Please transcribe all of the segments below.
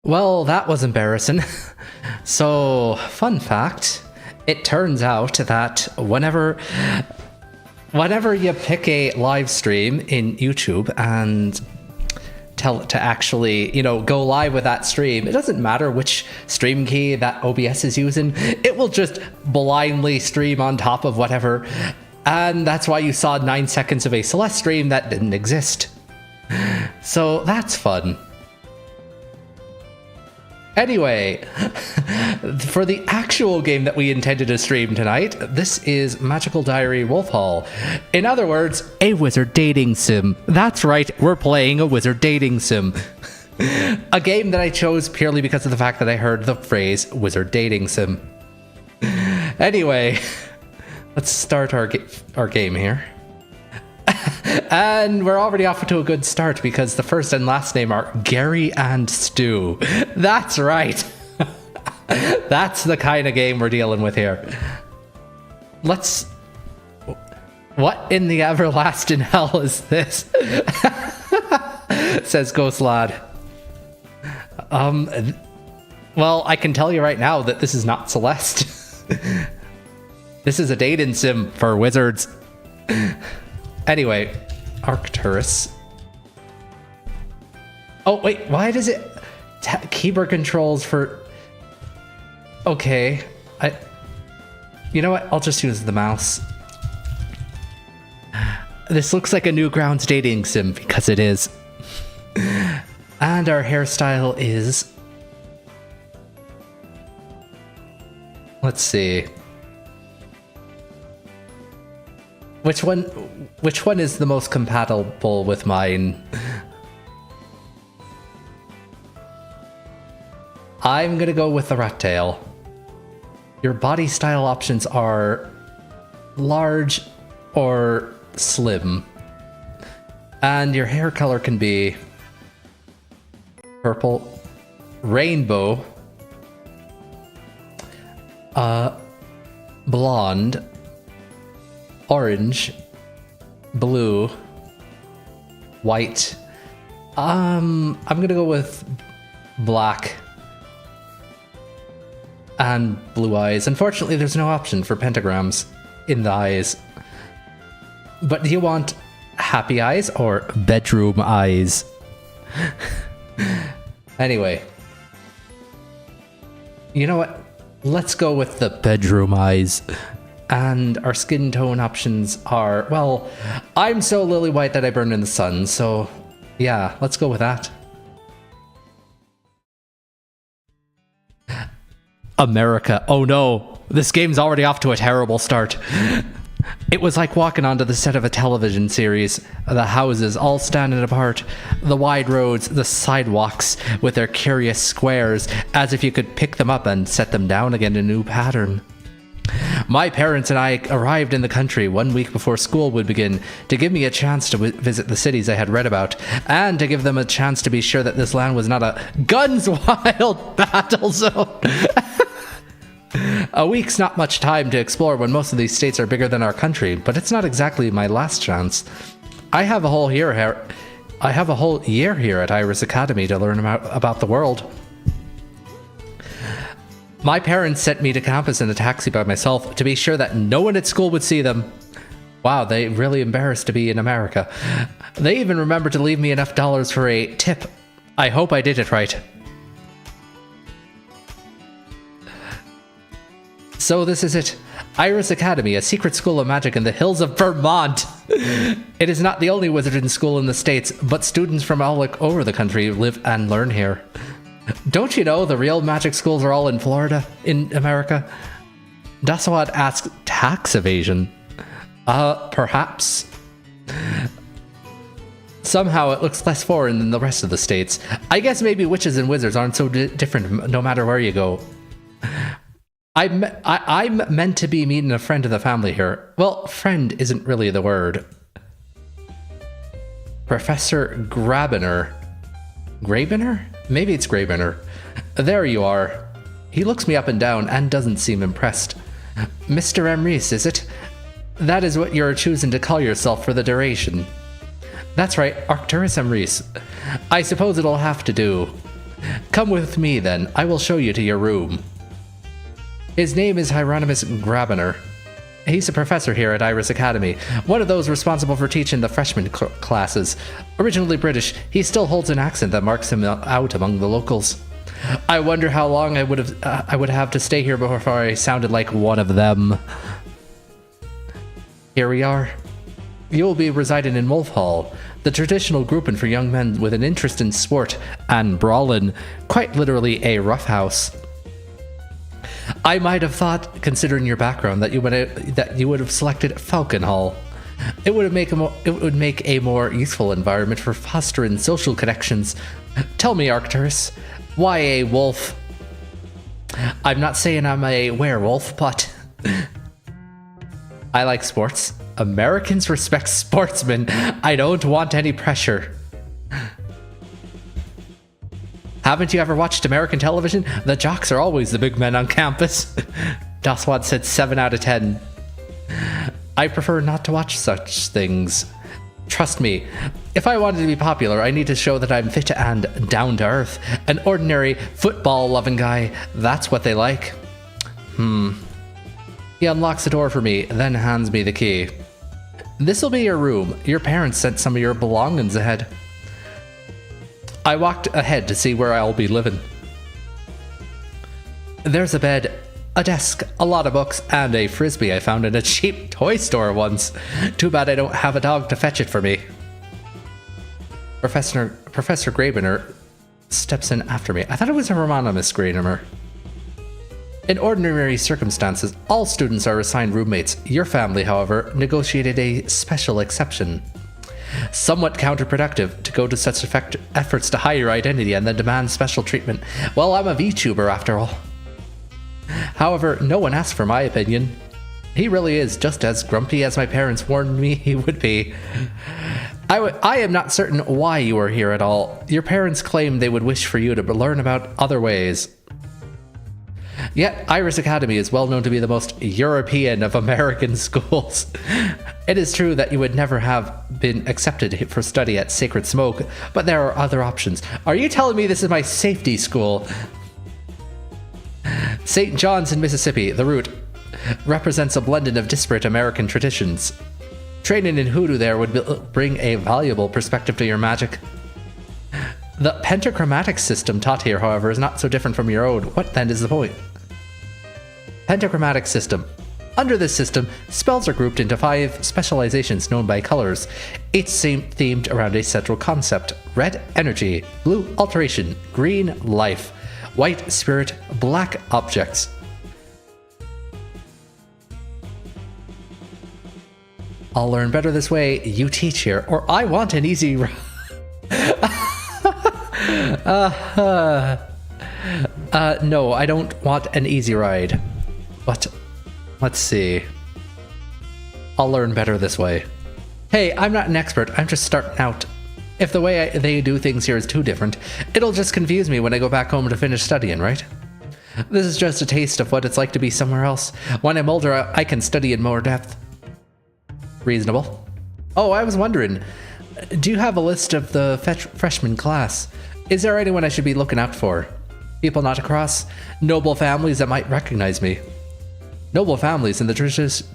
Well, that was embarrassing. So, fun fact, it turns out that whenever you pick a live stream in YouTube and tell it to actually, go live with that stream, it doesn't matter which stream key that OBS is using, it will just blindly stream on top of whatever. And that's why you saw 9 seconds of a Celeste stream that didn't exist. So that's fun. Anyway, for the actual game that we intended to stream tonight, this is Magical Diary Wolf Hall. In other words, a wizard dating sim. That's right, we're playing a wizard dating sim. A game that I chose purely because of the fact that I heard the phrase wizard dating sim. Anyway, let's start our game here. And we're already off to a good start because the first and last name are Gary and Stu. That's right. That's the kind of game we're dealing with here. What in the everlasting hell is this? Says Ghost Lad. Well, I can tell you right now that this is not Celeste. This is a dating sim for wizards. Anyway, Arcturus. Oh, wait, why does it... keyboard controls for... Okay. You know what? I'll just use the mouse. This looks like a Newgrounds dating sim, because it is. And our hairstyle is... Let's see. Which one is the most compatible with mine? I'm gonna go with the rat tail. Your body style options are large or slim. And your hair color can be purple, rainbow, blonde, orange, blue, white. I'm gonna go with black and blue eyes. Unfortunately, there's no option for pentagrams in the eyes. But do you want happy eyes or bedroom eyes? Anyway, you know what? Let's go with the bedroom eyes. And our skin tone options are, well, I'm so lily white that I burn in the sun, so yeah, let's go with that. America. Oh no, this game's already off to a terrible start. It was like walking onto the set of a television series. The houses all standing apart, the wide roads, the sidewalks with their curious squares, as if you could pick them up and set them down again in a new pattern. My parents and I arrived in the country 1 week before school would begin to give me a chance to visit the cities I had read about, and to give them a chance to be sure that this land was not a guns wild battle zone. A week's not much time to explore when most of these states are bigger than our country, but it's not exactly my last chance. I have a whole year here at Iris Academy to learn about the world. My parents sent me to campus in a taxi by myself to be sure that no one at school would see them. Wow, they really embarrassed to be in America. They even remembered to leave me enough dollars for a tip. I hope I did it right. So this is it. Iris Academy, a secret school of magic in the hills of Vermont. It is not the only wizarding school in the States, but students from all over the country live and learn here. Don't you know the real magic schools are all in Florida, in America? Dasawad asks, tax evasion? Perhaps. Somehow it looks less foreign than the rest of the states. I guess maybe witches and wizards aren't so different no matter where you go. I'm meant to be meeting a friend of the family here. Well, friend isn't really the word. Professor Grabiner. Grabiner? Maybe it's Grabiner. There you are. He looks me up and down and doesn't seem impressed. Mr. Emrys, is it? That is what you're choosing to call yourself for the duration. That's right, Arcturus Emrys. I suppose it'll have to do. Come with me, then. I will show you to your room. His name is Hieronymus Grabiner. He's a professor here at Iris Academy, one of those responsible for teaching the freshman classes. Originally British, he still holds an accent that marks him out among the locals. I wonder how long I would have to stay here before I sounded like one of them. Here we are. You will be residing in Wolf Hall, the traditional grouping for young men with an interest in sport and brawling, quite literally a rough house. I might have thought, considering your background, that you would have selected Falcon Hall. It would make a more useful environment for fostering social connections. Tell me, Arcturus, why a wolf? I'm not saying I'm a werewolf, but I like sports. Americans respect sportsmen. I don't want any pressure. Haven't you ever watched American television? The jocks are always the big men on campus. Doswad said 7 out of 10. I prefer not to watch such things. Trust me, if I wanted to be popular, I need to show that I'm fit and down to earth. An ordinary football-loving guy, that's what they like. He unlocks the door for me, then hands me the key. This'll be your room. Your parents sent some of your belongings ahead. I walked ahead to see where I'll be living. There's a bed, a desk, a lot of books, and a frisbee I found in a cheap toy store once. Too bad I don't have a dog to fetch it for me. Professor Grabiner steps in after me. I thought it was a Hieronymus Grabiner. In ordinary circumstances, all students are assigned roommates. Your family, however, negotiated a special exception. Somewhat counterproductive to go to such efforts to hide your identity and then demand special treatment. Well, I'm a VTuber after all. However, no one asked for my opinion. He really is just as grumpy as my parents warned me he would be. I am not certain why you are here at all. Your parents claimed they would wish for you to learn about other ways. Yet, Iris Academy is well known to be the most European of American schools. It is true that you would never have been accepted for study at Sacred Smoke, but there are other options. Are you telling me this is my safety school? St. John's in Mississippi, the route, represents a blending of disparate American traditions. Training in hoodoo there would bring a valuable perspective to your magic. The pentachromatic system taught here, however, is not so different from your own. What then is the point? Pentachromatic system. Under this system, spells are grouped into 5 specializations known by colors, each themed around a central concept: red, energy; blue, alteration; green, life; white, spirit; black, objects. I'll learn better this way. You teach here, or I want an easy no, I don't want an easy ride. But, let's see. I'll learn better this way. Hey, I'm not an expert, I'm just starting out. If the way they do things here is too different, it'll just confuse me when I go back home to finish studying, right? This is just a taste of what it's like to be somewhere else. When I'm older, I can study in more depth. Reasonable. Oh, I was wondering, do you have a list of the freshman class? Is there anyone I should be looking out for? People not across? Noble families that might recognize me? Noble families, in the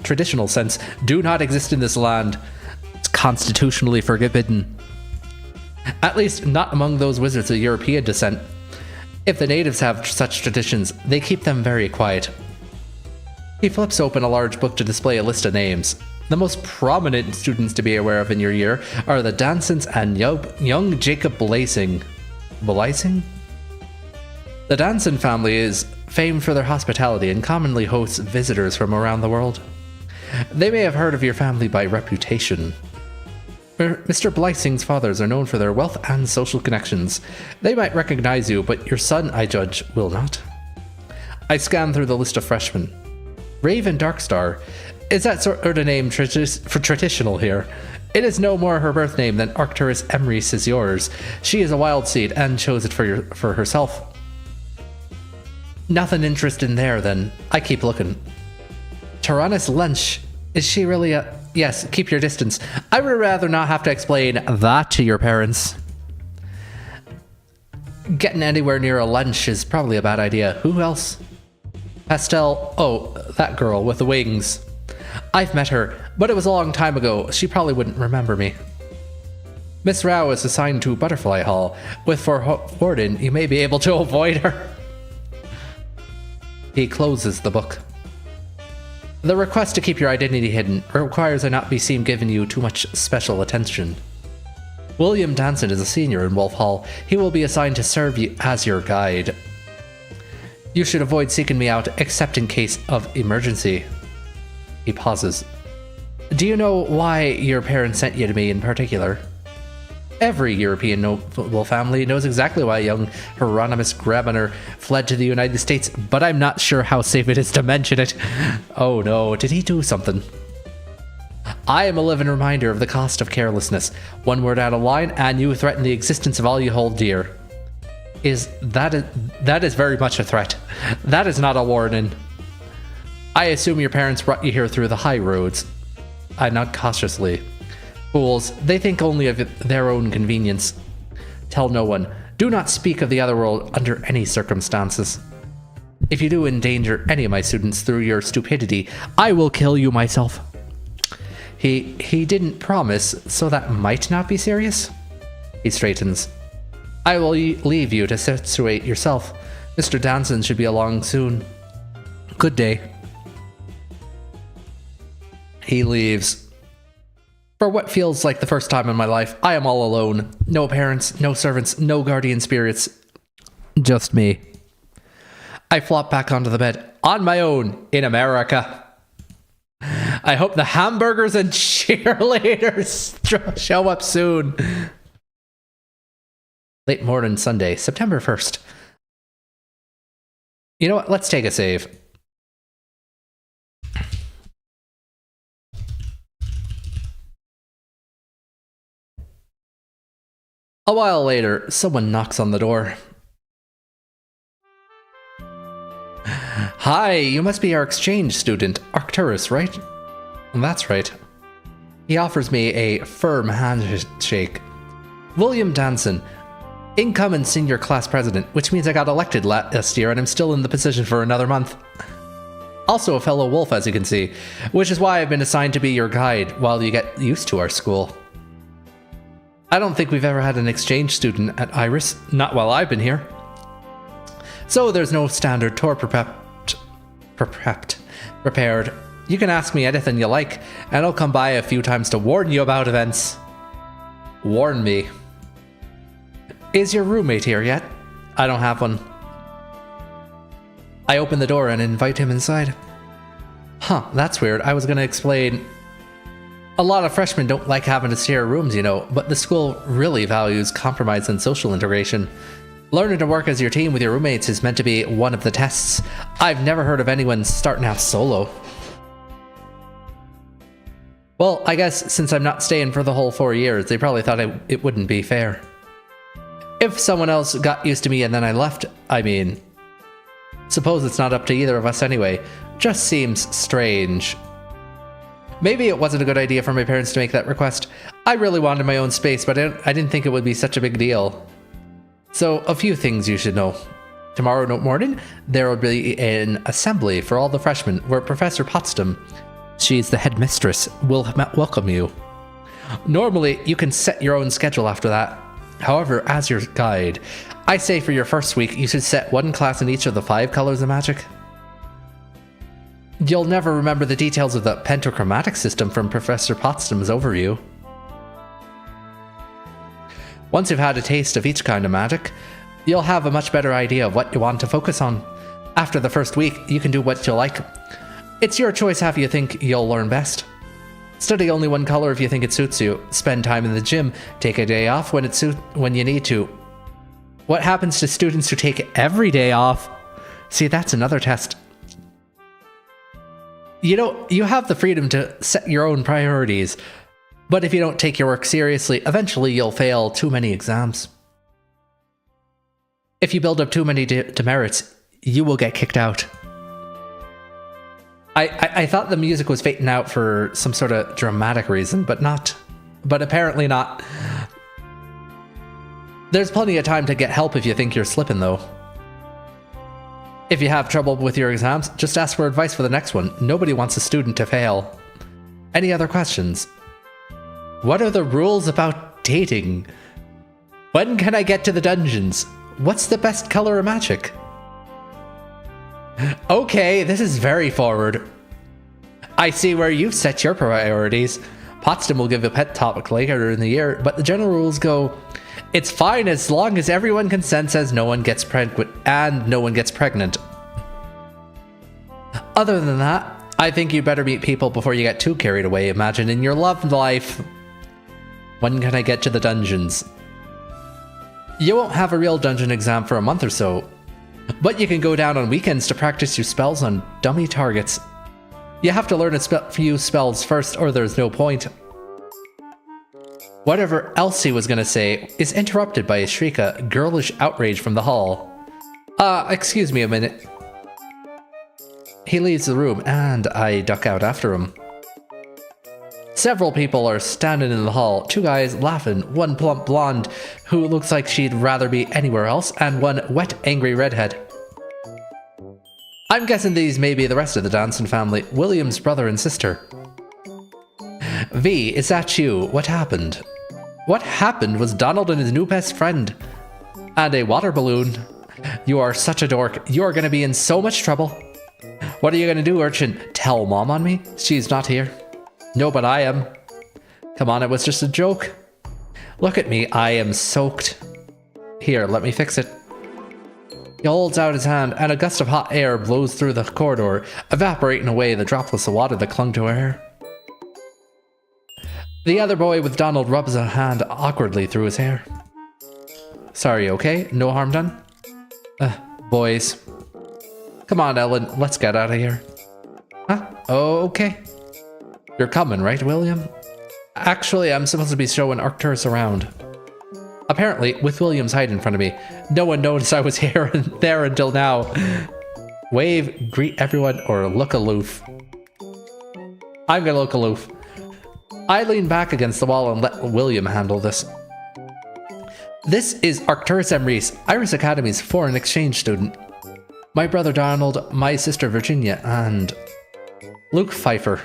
traditional sense, do not exist in this land. It's constitutionally forbidden. At least not among those wizards of European descent. If the natives have such traditions, they keep them very quiet. He flips open a large book to display a list of names. The most prominent students to be aware of in your year are the Dansons and young Jacob Blasing. Blasing? The Danson family is famed for their hospitality and commonly hosts visitors from around the world. They may have heard of your family by reputation. Mr. Blasing's fathers are known for their wealth and social connections. They might recognize you, but your son, I judge, will not. I scan through the list of freshmen. Raven Darkstar. Is that sort of name for traditional here? It is no more her birth name than Arcturus Emrys is yours. She is a wild seed and chose it for herself. Nothing interesting there, then. I keep looking. Tyrannus Lunch. Is she really a... Yes, keep your distance. I would rather not have to explain that to your parents. Getting anywhere near a lunch is probably a bad idea. Who else? Pastel. Oh, that girl with the wings. I've met her, but it was a long time ago. She probably wouldn't remember me. Miss Rao is assigned to Butterfly Hall. With Warden, you may be able to avoid her. He closes the book. The request to keep your identity hidden requires I not be seen giving you too much special attention. William Danson is a senior in Wolf Hall. He will be assigned to serve you as your guide. You should avoid seeking me out except in case of emergency. He pauses. Do you know why your parents sent you to me in particular? Every European noble family knows exactly why young Hieronymus Grabiner fled to the United States, but I'm not sure how safe it is to mention it. Oh no, did he do something? I am a living reminder of the cost of carelessness. One word out of line, and you threaten the existence of all you hold dear. That is very much a threat. That is not a warning. I assume your parents brought you here through the high roads. I nod cautiously. Fools, they think only of their own convenience. Tell no one. Do not speak of the other world under any circumstances. If you do endanger any of my students through your stupidity, I will kill you myself. He didn't promise, so that might not be serious? He straightens. I will leave you to situate yourself. Mr. Danson should be along soon. Good day. He leaves. For what feels like the first time in my life, I am all alone. No parents, no servants, no guardian spirits. Just me. I flop back onto the bed, on my own, in America. I hope the hamburgers and cheerleaders show up soon. Late morning Sunday, September 1st. You know what? Let's take a save. A while later, someone knocks on the door. Hi, you must be our exchange student, Arcturus, right? That's right. He offers me a firm handshake. William Danson, incoming senior class president, which means I got elected last year and I'm still in the position for another month. Also a fellow wolf, as you can see, which is why I've been assigned to be your guide while you get used to our school. I don't think we've ever had an exchange student at Iris, not while I've been here. So there's no standard tour prepared. You can ask me anything you like, and I'll come by a few times to warn you about events. Warn me. Is your roommate here yet? I don't have one. I open the door and invite him inside. Huh, that's weird. I was gonna explain. A lot of freshmen don't like having to share rooms, you know, but the school really values compromise and social integration. Learning to work as your team with your roommates is meant to be one of the tests. I've never heard of anyone starting out solo. Well, I guess since I'm not staying for the whole 4 years, they probably thought it wouldn't be fair. If someone else got used to me and then I left, I mean, suppose it's not up to either of us anyway. Just seems strange. Maybe it wasn't a good idea for my parents to make that request. I really wanted my own space, but I didn't think it would be such a big deal. So, a few things you should know. Tomorrow morning, there will be an assembly for all the freshmen where Professor Potsdam, she's the headmistress, will welcome you. Normally, you can set your own schedule after that. However, as your guide, I say for your first week, you should set one class in each of the 5 colors of magic. You'll never remember the details of the pentachromatic system from Professor Potsdam's overview. Once you've had a taste of each kind of magic, you'll have a much better idea of what you want to focus on. After the first week, you can do what you like. It's your choice how you think you'll learn best. Study only one color if you think it suits you. Spend time in the gym. Take a day off when you need to. What happens to students who take every day off? See, that's another test. You know, you have the freedom to set your own priorities, but if you don't take your work seriously, eventually you'll fail too many exams. If you build up too many demerits, you will get kicked out. I thought the music was fading out for some sort of dramatic reason, but apparently not. There's plenty of time to get help if you think you're slipping, though. If you have trouble with your exams, just ask for advice for the next one. Nobody wants a student to fail. Any other questions? What are the rules about dating? When can I get to the dungeons? What's the best color of magic? Okay, this is very forward. I see where you've set your priorities. Potsdam will give a pet topic later in the year, but the general rules go, it's fine as long as everyone consents as no one gets pregnant and no one gets pregnant. Other than that, I think you better meet people before you get too carried away imagining your love life. When can I get to the dungeons? You won't have a real dungeon exam for a month or so, but you can go down on weekends to practice your spells on dummy targets. You have to learn a few spells first or there's no point. Whatever else he was gonna say is interrupted by a shriek of girlish outrage from the hall. Excuse me a minute. He leaves the room and I duck out after him. Several people are standing in the hall, 2 guys laughing, one plump blonde who looks like she'd rather be anywhere else, and one wet, angry redhead. I'm guessing these may be the rest of the Danson family, William's brother and sister. V, is that you? What happened? What happened was Donald and his new best friend. And a water balloon. You are such a dork. You are going to be in so much trouble. What are you going to do, urchin? Tell Mom on me? She's not here. No, but I am. Come on, it was just a joke. Look at me, I am soaked. Here, let me fix it. He holds out his hand, and a gust of hot air blows through the corridor, evaporating away the droplets of water that clung to her hair. The other boy with Donald rubs a hand awkwardly through his hair. Sorry, okay? No harm done? Boys. Come on, Ellen, let's get out of here. Huh? Oh, okay. You're coming, right, William? Actually, I'm supposed to be showing Arcturus around. Apparently, with William's height in front of me, no one noticed I was here and there until now. Wave, greet everyone, or look aloof. I'm gonna look aloof. I lean back against the wall and let William handle this. This is Arcturus M. Reese, Iris Academy's foreign exchange student. My brother Donald, my sister Virginia, and Luke Pfeiffer.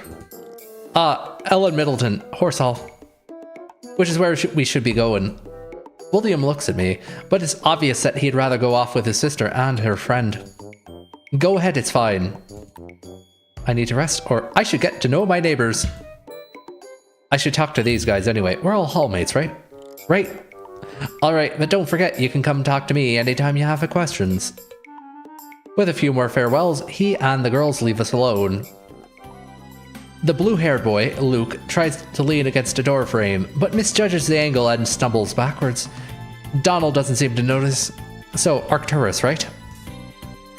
Ellen Middleton, Horsehall. Which is where we should be going. William looks at me, but it's obvious that he'd rather go off with his sister and her friend. Go ahead, it's fine. I need to rest, or I should get to know my neighbors. I should talk to these guys anyway. We're all hallmates, right? Right. Alright, but don't forget, you can come talk to me anytime you have questions. With a few more farewells, he and the girls leave us alone. The blue-haired boy, Luke, tries to lean against a door frame, but misjudges the angle and stumbles backwards. Donald doesn't seem to notice. So, Arcturus, right?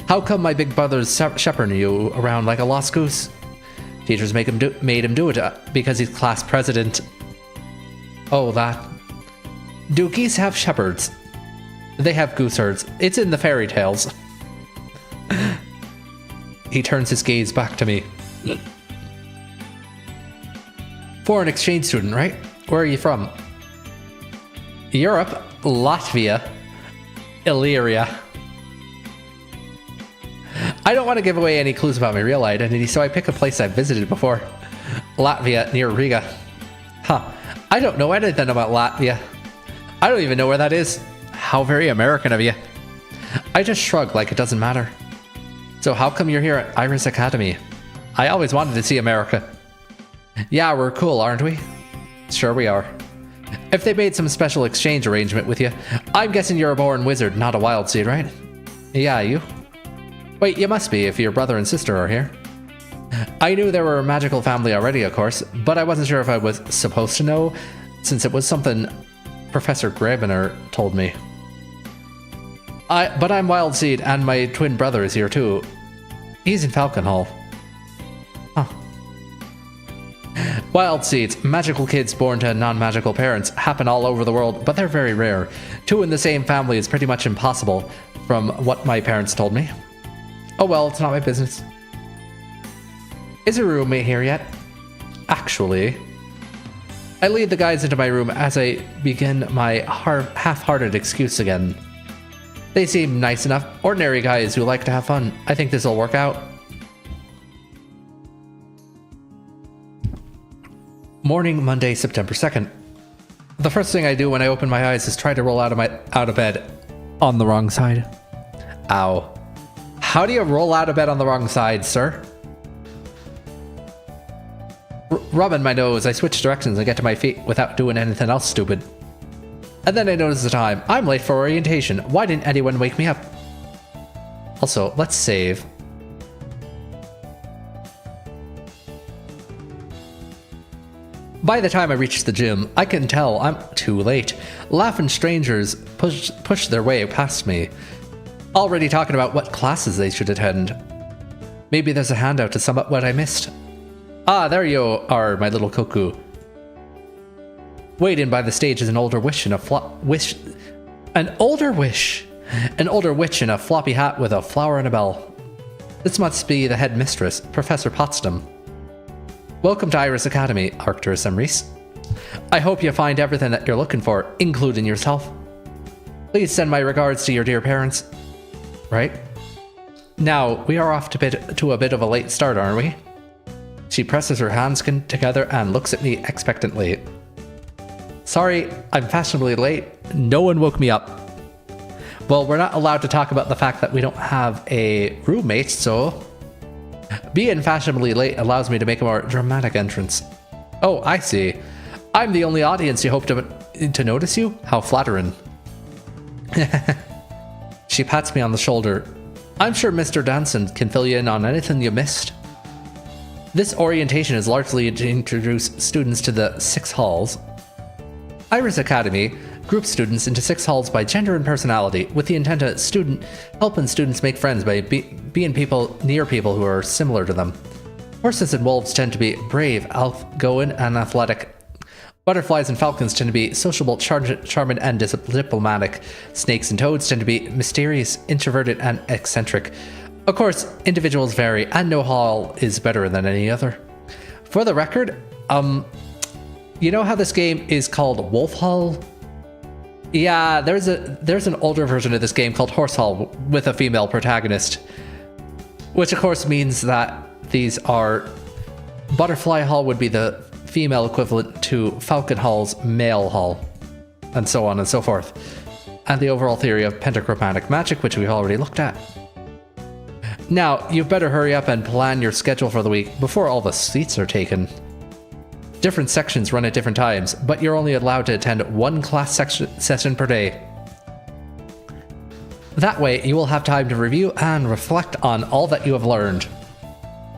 How come my big brother's shepherding you around like a lost goose? Teachers made him do it because he's class president. Oh, that. Do geese have shepherds? They have goose herds. It's in the fairy tales. He turns his gaze back to me. Foreign exchange student, right? Where are you from? Europe, Latvia, Illyria. I don't want to give away any clues about my real identity, so I pick a place I've visited before. Latvia, near Riga. Huh. I don't know anything about Latvia. I don't even know where that is. How very American of you. I just shrug like it doesn't matter. So how come you're here at Iris Academy? I always wanted to see America. Yeah, we're cool, aren't we? Sure we are. If they made some special exchange arrangement with you, I'm guessing you're a born wizard, not a wild seed, right? Yeah, you? Wait, you must be if your brother and sister are here. I knew they were a magical family already, of course, but I wasn't sure if I was supposed to know, since it was something Professor Gravener told me. But I'm Wild Seed, and my twin brother is here too. He's in Falcon Hall. Huh. Wild Seeds, magical kids born to non-magical parents, happen all over the world, but they're very rare. Two in the same family is pretty much impossible, from what my parents told me. Oh well, it's not my business. Is your roommate here yet? Actually, I lead the guys into my room as I begin my half-hearted excuse again. They seem nice enough, ordinary guys who like to have fun. I think this'll work out. Morning, Monday, September 2nd. The first thing I do when I open my eyes is try to roll out of bed on the wrong side. Ow. How do you roll out of bed on the wrong side, sir? Rubbing my nose, I switch directions and get to my feet without doing anything else stupid. And then I notice the time. I'm late for orientation. Why didn't anyone wake me up? Also, let's save. By the time I reach the gym, I can tell I'm too late. Laughing strangers push their way past me, already talking about what classes they should attend. Maybe there's a handout to sum up what I missed. Ah, there you are, my little cuckoo. Waiting by the stage is an older witch in a An older witch in a floppy hat with a flower and a bell. This must be the headmistress, Professor Potsdam. Welcome to Iris Academy, Arcturus Emrys. I hope you find everything that you're looking for, including yourself. Please send my regards to your dear parents. Right? Now, we are off to a bit of a late start, aren't we? She presses her hands together and looks at me expectantly. Sorry, I'm fashionably late. No one woke me up. Well, we're not allowed to talk about the fact that we don't have a roommate, so... Being fashionably late allows me to make a more dramatic entrance. Oh, I see. I'm the only audience you hope to notice you? How flattering. She pats me on the shoulder. I'm sure Mr. Danson can fill you in on anything you missed. This orientation is largely to introduce students to the 6 halls. Iris Academy groups students into 6 halls by gender and personality, with the intent of helping students make friends by being near people who are similar to them. Horses and wolves tend to be brave, outgoing, and athletic. Butterflies and falcons tend to be sociable, charming, and diplomatic. Snakes and toads tend to be mysterious, introverted, and eccentric. Of course, individuals vary, and no hall is better than any other. For the record, you know how this game is called Wolf Hall? Yeah, there's an older version of this game called Horse Hall with a female protagonist. Which of course means that these are... Butterfly Hall would be the female equivalent to Falcon Hall's male hall. And so on and so forth. And the overall theory of pentachromatic magic, which we've already looked at. Now, you've better hurry up and plan your schedule for the week before all the seats are taken. Different sections run at different times, but you're only allowed to attend 1 class session per day. That way, you will have time to review and reflect on all that you have learned.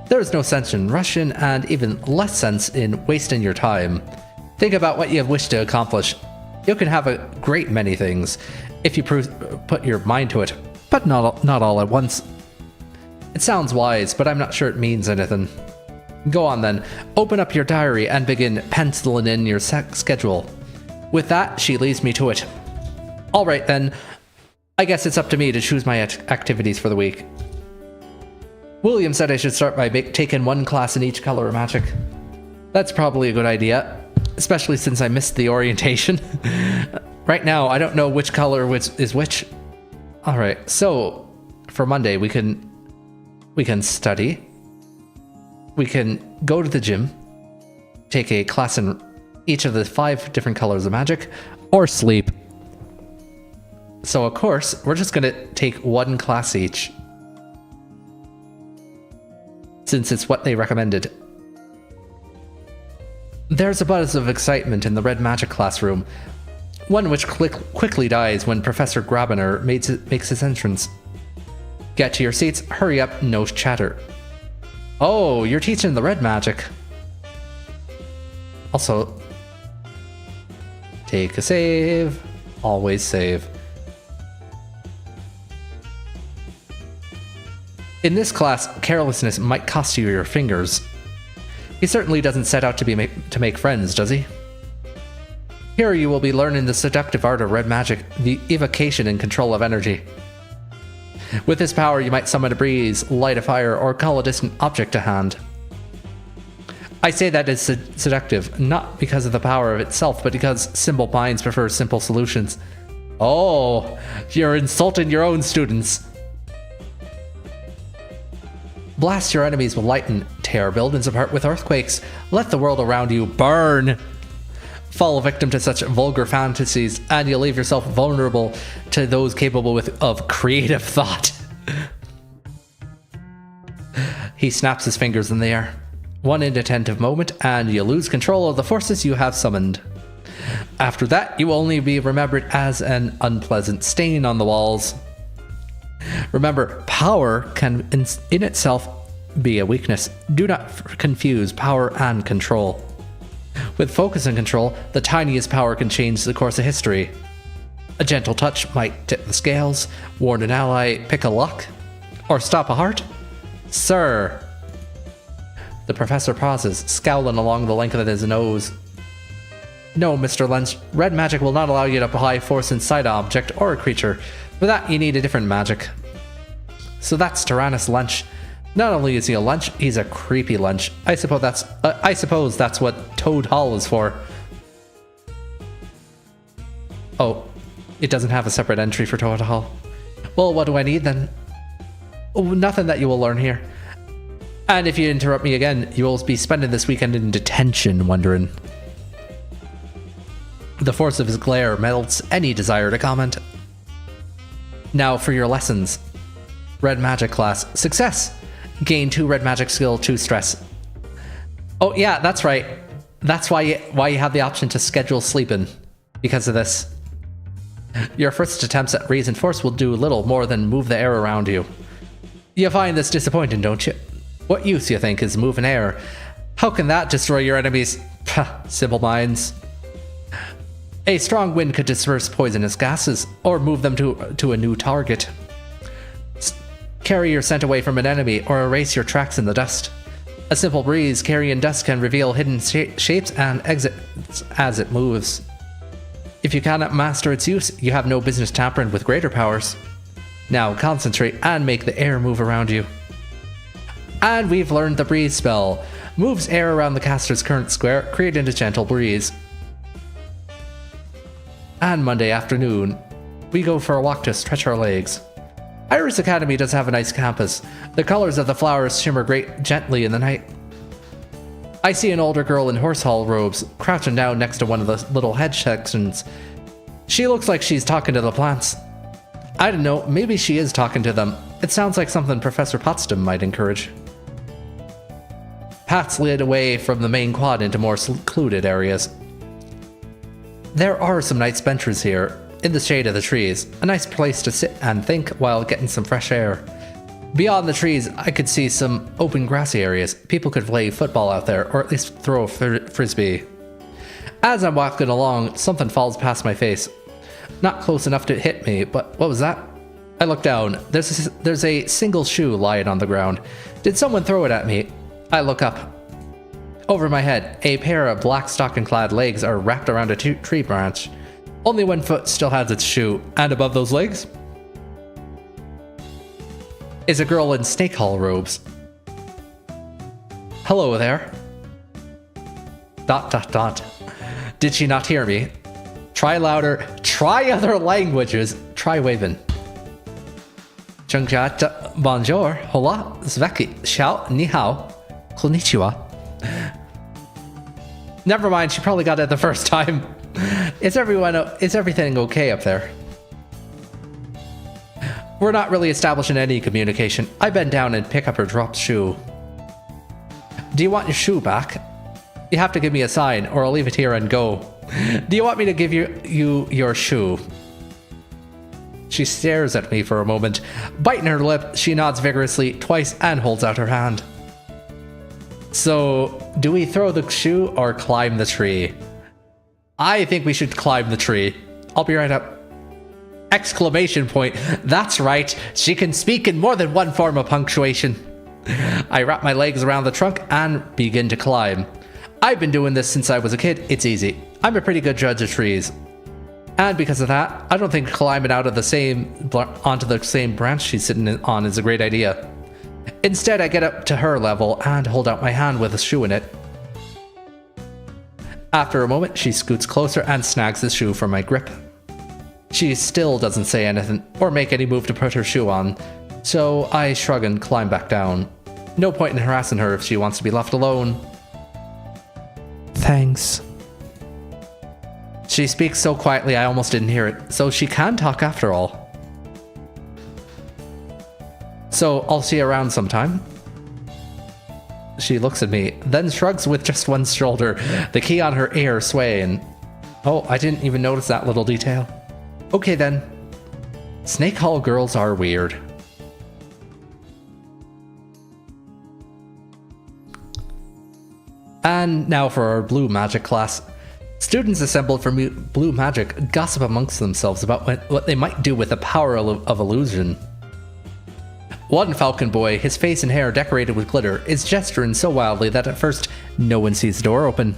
There is no sense in rushing, and even less sense in wasting your time. Think about what you have wished to accomplish. You can have a great many things, if you put your mind to it, but not all at once. It sounds wise, but I'm not sure it means anything. Go on then, open up your diary and begin penciling in your schedule. With that, she leads me to it. Alright then, I guess it's up to me to choose my activities for the week. William said I should start by taking 1 class in each color of magic. That's probably a good idea, especially since I missed the orientation. Right now, I don't know which color is which. Alright, so for Monday we can study. We can go to the gym, take a class in each of the 5 different colors of magic, or sleep. So of course, we're just gonna take 1 class each, since it's what they recommended. There's a buzz of excitement in the red magic classroom, one which quickly dies when Professor Grabiner makes his entrance. Get to your seats, hurry up, no chatter. Oh, you're teaching the red magic. Also, take a save. Always save. In this class, carelessness might cost you your fingers. He certainly doesn't set out to make friends, does he? Here you will be learning the seductive art of red magic, the evocation and control of energy. With this power, you might summon a breeze, light a fire, or call a distant object to hand. I say that is seductive, not because of the power of itself, but because simple minds prefer simple solutions. Oh, you're insulting your own students. Blast your enemies with lightning, tear buildings apart with earthquakes, let the world around you burn. Fall victim to such vulgar fantasies, and you'll leave yourself vulnerable to those capable of creative thought. He snaps his fingers in the air. One inattentive moment, and you lose control of the forces you have summoned. After that, you will only be remembered as an unpleasant stain on the walls. Remember, power can in itself be a weakness. Do not confuse power and control. With focus and control, the tiniest power can change the course of history. A gentle touch might tip the scales, warn an ally, pick a lock, or stop a heart. Sir. The professor pauses, scowling along the length of his nose. No, Mr. Lynch, red magic will not allow you to apply force inside an object or a creature. For that, you need a different magic. So that's Tyrannus Lunch. Not only is he a lunch, he's a creepy lunch. I suppose that's what Toad Hall is for. Oh, it doesn't have a separate entry for Toad Hall. Well, what do I need then? Oh, nothing that you will learn here. And if you interrupt me again, you will be spending this weekend in detention, wondering. The force of his glare melts any desire to comment. Now for your lessons. Red Magic class. Success! Gain 2 red magic skill, 2 stress. Oh yeah, that's right. That's why you have the option to schedule sleeping. Because of this. Your first attempts at raising force will do little more than move the air around you. You find this disappointing, don't you? What use, you think, is moving air? How can that destroy your enemies? Simple minds. A strong wind could disperse poisonous gases, or move them to a new target. Carry your scent away from an enemy, or erase your tracks in the dust. A simple breeze carrying dust can reveal hidden shapes and exits as it moves. If you cannot master its use, you have no business tampering with greater powers. Now concentrate and make the air move around you. And we've learned the breeze spell. Moves air around the caster's current square, creating a gentle breeze. And Monday afternoon, we go for a walk to stretch our legs. Iris Academy does have a nice campus. The colors of the flowers shimmer gently in the night. I see an older girl in horse hall robes, crouching down next to one of the little hedge sections. She looks like she's talking to the plants. I don't know, maybe she is talking to them. It sounds like something Professor Potsdam might encourage. Paths lead away from the main quad into more secluded areas. There are some nice benches here, in the shade of the trees. A nice place to sit and think while getting some fresh air. Beyond the trees, I could see some open grassy areas. People could play football out there, or at least throw a frisbee. As I'm walking along, something falls past my face. Not close enough to hit me, but what was that? I look down. There's a single shoe lying on the ground. Did someone throw it at me? I look up. Over my head, a pair of black stocking-clad legs are wrapped around a tree branch. Only one foot still has its shoe, and above those legs is a girl in snake hall robes. Hello there. ... Did she not hear me? Try louder. Try other languages. Try waving. Chungjata, bonjour, hola, zveki, xiao, ni hao, konnichiwa. Never mind, she probably got it the first time. Is everything okay up there? We're not really establishing any communication. I bend down and pick up her dropped shoe. Do you want your shoe back? You have to give me a sign, or I'll leave it here and go. Do you want me to give you your shoe? She stares at me for a moment. Biting her lip, she nods vigorously twice and holds out her hand. So, do we throw the shoe or climb the tree? I think we should climb the tree. I'll be right up. Exclamation point. That's right. She can speak in more than one form of punctuation. I wrap my legs around the trunk and begin to climb. I've been doing this since I was a kid. It's easy. I'm a pretty good judge of trees. And because of that, I don't think climbing onto the same branch she's sitting on is a great idea. Instead, I get up to her level and hold out my hand with a shoe in it. After a moment, she scoots closer and snags the shoe from my grip. She still doesn't say anything or make any move to put her shoe on, so I shrug and climb back down. No point in harassing her if she wants to be left alone. Thanks. She speaks so quietly I almost didn't hear it, so she can talk after all. So I'll see you around sometime. She looks at me, then shrugs with just one shoulder, the key on her ear swaying. Oh, I didn't even notice that little detail. Okay then. Snake Hall girls are weird. And now for our blue magic class. Students assembled for blue magic gossip amongst themselves about what they might do with the power of illusion. One falcon boy, his face and hair decorated with glitter, is gesturing so wildly that at first no one sees the door open.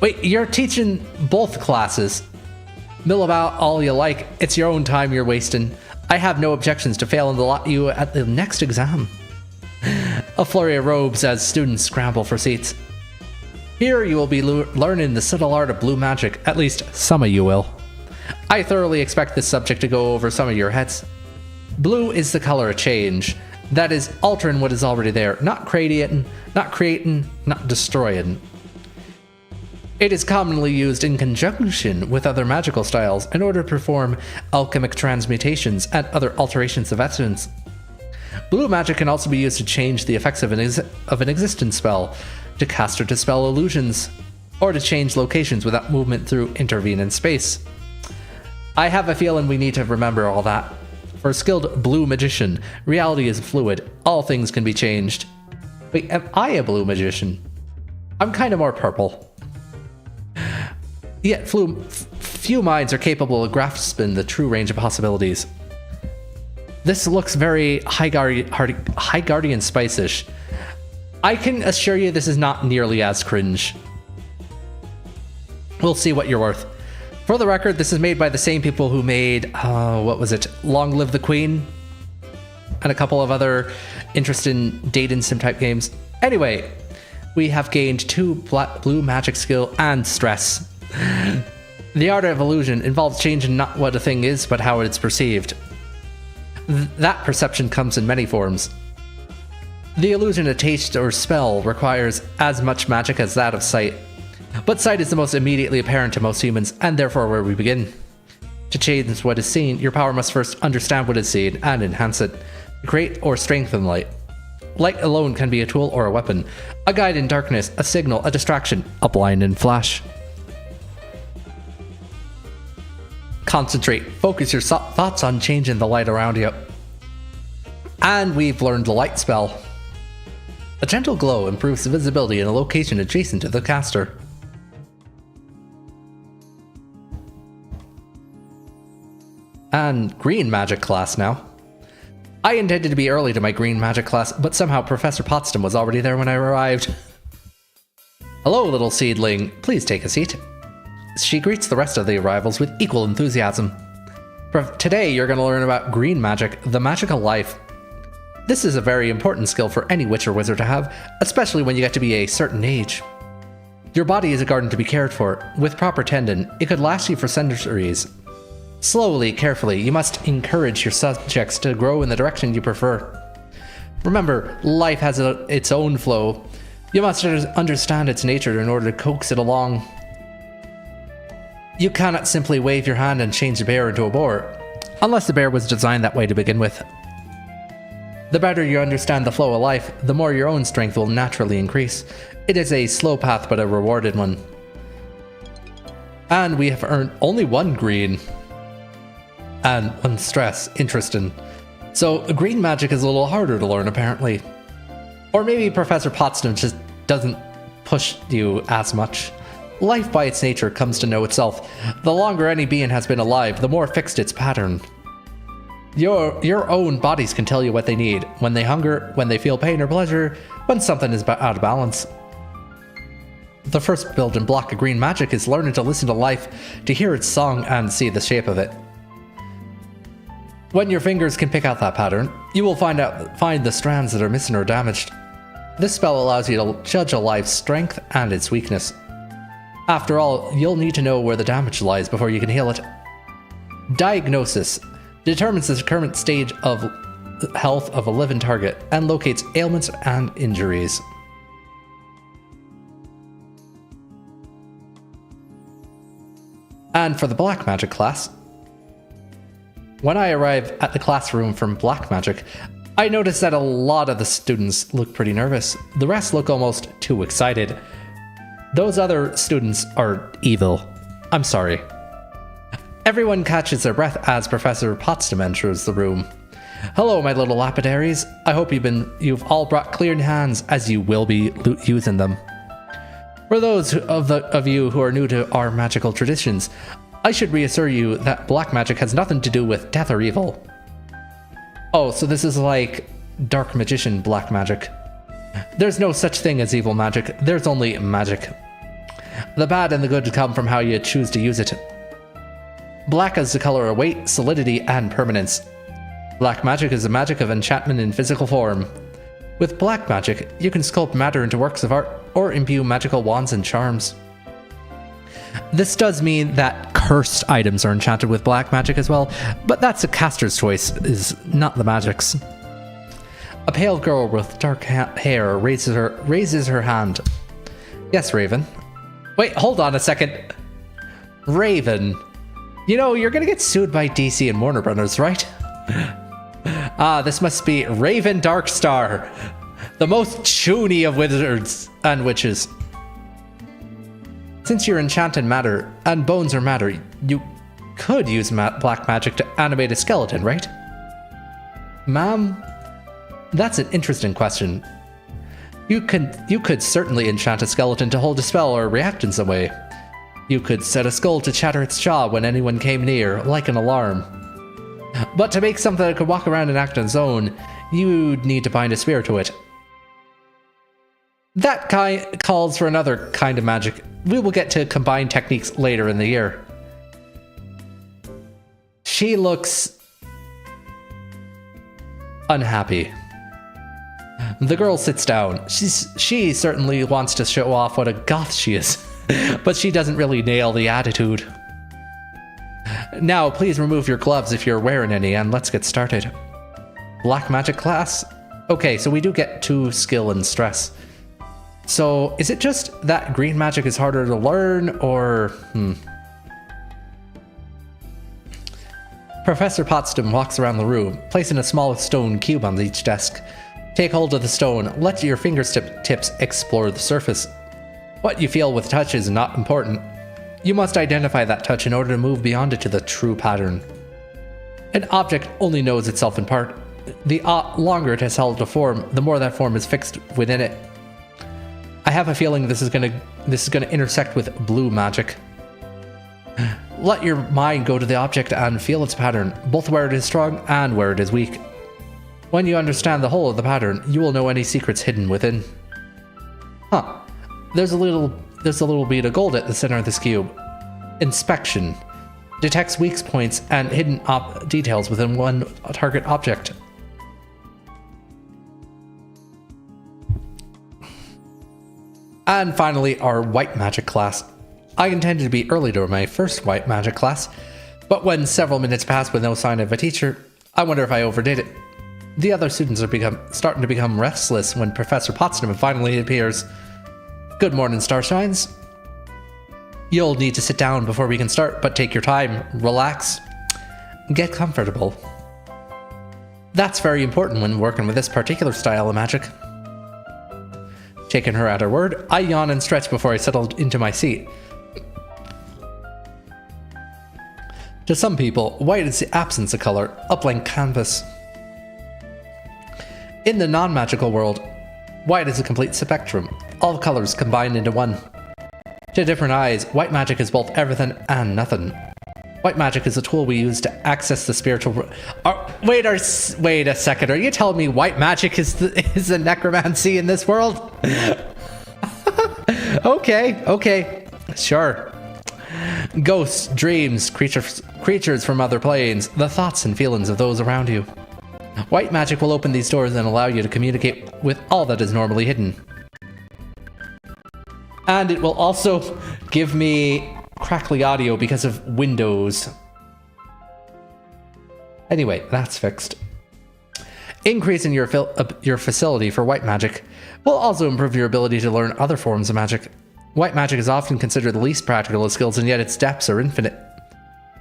Wait, you're teaching both classes. Mill about all you like, it's your own time you're wasting. I have no objections to failing you at the next exam. A flurry of robes as students scramble for seats. Here you will be learning the subtle art of blue magic, at least some of you will. I thoroughly expect this subject to go over some of your heads. Blue is the color of change. That is, altering what is already there, not creating, not destroying. It is commonly used in conjunction with other magical styles in order to perform alchemic transmutations and other alterations of essence. Blue magic can also be used to change the effects of an existing spell, to cast or dispel illusions, or to change locations without movement through intervening space. I have a feeling we need to remember all that. For a skilled blue magician, reality is fluid. All things can be changed. Wait, am I a blue magician? I'm kind of more purple. Yet few minds are capable of grasping the true range of possibilities. This looks very High Guardian Spice-ish. I can assure you this is not nearly as cringe. We'll see what you're worth. For the record, this is made by the same people who made, what was it? Long Live the Queen? And a couple of other interesting dating sim type games. Anyway, we have gained 2 blue magic skill and stress. The art of illusion involves changing not what a thing is, but how it's perceived. That perception comes in many forms. The illusion of taste or spell requires as much magic as that of sight. But sight is the most immediately apparent to most humans, and therefore where we begin. To change what is seen, your power must first understand what is seen and enhance it, to create or strengthen light. Light alone can be a tool or a weapon, a guide in darkness, a signal, a distraction, a blinding flash. Concentrate, focus your thoughts on changing the light around you. And we've learned the light spell. A gentle glow improves visibility in a location adjacent to the caster. And green magic class now. I intended to be early to my green magic class, but somehow Professor Potsdam was already there when I arrived. Hello, little seedling. Please take a seat. She greets the rest of the arrivals with equal enthusiasm. Today, you're going to learn about green magic, the magical life. This is a very important skill for any witch or wizard to have, especially when you get to be a certain age. Your body is a garden to be cared for. With proper tending, it could last you for centuries. Slowly, carefully, you must encourage your subjects to grow in the direction you prefer. Remember, life has its own flow. You must understand its nature in order to coax it along. You cannot simply wave your hand and change a bear into a boar, unless the bear was designed that way to begin with. The better you understand the flow of life, the more your own strength will naturally increase. It is a slow path, but a rewarded one. And we have earned only 1 green. And 1 stress. Interesting. So, green magic is a little harder to learn, apparently. Or maybe Professor Potsdam just doesn't push you as much. Life by its nature comes to know itself. The longer any being has been alive, the more fixed its pattern. Your own bodies can tell you what they need, when they hunger, when they feel pain or pleasure, when something is out of balance. The first building block of green magic is learning to listen to life, to hear its song and see the shape of it. When your fingers can pick out that pattern, you will find the strands that are missing or damaged. This spell allows you to judge a life's strength and its weakness. After all, you'll need to know where the damage lies before you can heal it. Diagnosis determines the current stage of health of a living target and locates ailments and injuries. And for the Black Magic class, when I arrive at the classroom from Black Magic, I notice that a lot of the students look pretty nervous. The rest look almost too excited. Those other students are evil. I'm sorry. Everyone catches their breath as Professor Potsdam enters the room. Hello, my little lapidaries. I hope you've all brought clean hands, as you will be using them. For those of you who are new to our magical traditions, I should reassure you that black magic has nothing to do with death or evil. Oh, so this is like dark magician black magic. There's no such thing as evil magic, there's only magic. The bad and the good come from how you choose to use it. Black is the color of weight, solidity, and permanence. Black magic is the magic of enchantment in physical form. With black magic, you can sculpt matter into works of art or imbue magical wands and charms. This does mean that cursed items are enchanted with black magic as well, but that's a caster's choice, is not the magic's. A pale girl with dark hair raises her hand. Yes, Raven. Wait, hold on a second. Raven. You know, you're gonna get sued by DC and Warner Brothers, right? This must be Raven Darkstar, the most chuny of wizards and witches. Since you're enchanted matter and bones are matter, you could use black magic to animate a skeleton, right? Ma'am, that's an interesting question. You could certainly enchant a skeleton to hold a spell or react in some way. You could set a skull to chatter its jaw when anyone came near, like an alarm. But to make something that could walk around and act on its own, you'd need to bind a spear to it. That calls for another kind of magic. We will get to combined techniques later in the year. She looks unhappy. The girl sits down. She certainly wants to show off what a goth she is, but she doesn't really nail the attitude. Now, please remove your gloves if you're wearing any, and let's get started. Black magic class? Okay, so we do get 2 skill and stress. So, is it just that green magic is harder to learn, or... Professor Potsdam walks around the room, placing a small stone cube on each desk. Take hold of the stone, let your fingertips explore the surface. What you feel with touch is not important. You must identify that touch in order to move beyond it to the true pattern. An object only knows itself in part. The longer it has held a form, the more that form is fixed within it. I have a feeling this is gonna intersect with blue magic. Let your mind go to the object and feel its pattern, both where it is strong and where it is weak. When you understand the whole of the pattern, you will know any secrets hidden within. There's a little bead of gold at the center of this cube. Inspection. Detects weak points and hidden details within one target object. And finally, our white magic class. I intended to be early to my first white magic class, but when several minutes passed with no sign of a teacher, I wonder if I overdid it. The other students are starting to become restless when Professor Potsdam finally appears. Good morning, Starshines. You'll need to sit down before we can start, but take your time, relax, get comfortable. That's very important when working with this particular style of magic. Taking her at her word, I yawn and stretch before I settle into my seat. To some people, white is the absence of color, a blank canvas. In the non-magical world, white is a complete spectrum, all colors combined into one. To different eyes, white magic is both everything and nothing. White magic is a tool we use to access the spiritual... wait a second, are you telling me white magic is the necromancy in this world? Okay, sure. Ghosts, dreams, creatures from other planes, the thoughts and feelings of those around you. White magic will open these doors and allow you to communicate with all that is normally hidden. And it will also give me crackly audio because of Windows. Anyway, that's fixed. Increasing your facility for white magic will also improve your ability to learn other forms of magic. White magic is often considered the least practical of skills, and yet its depths are infinite.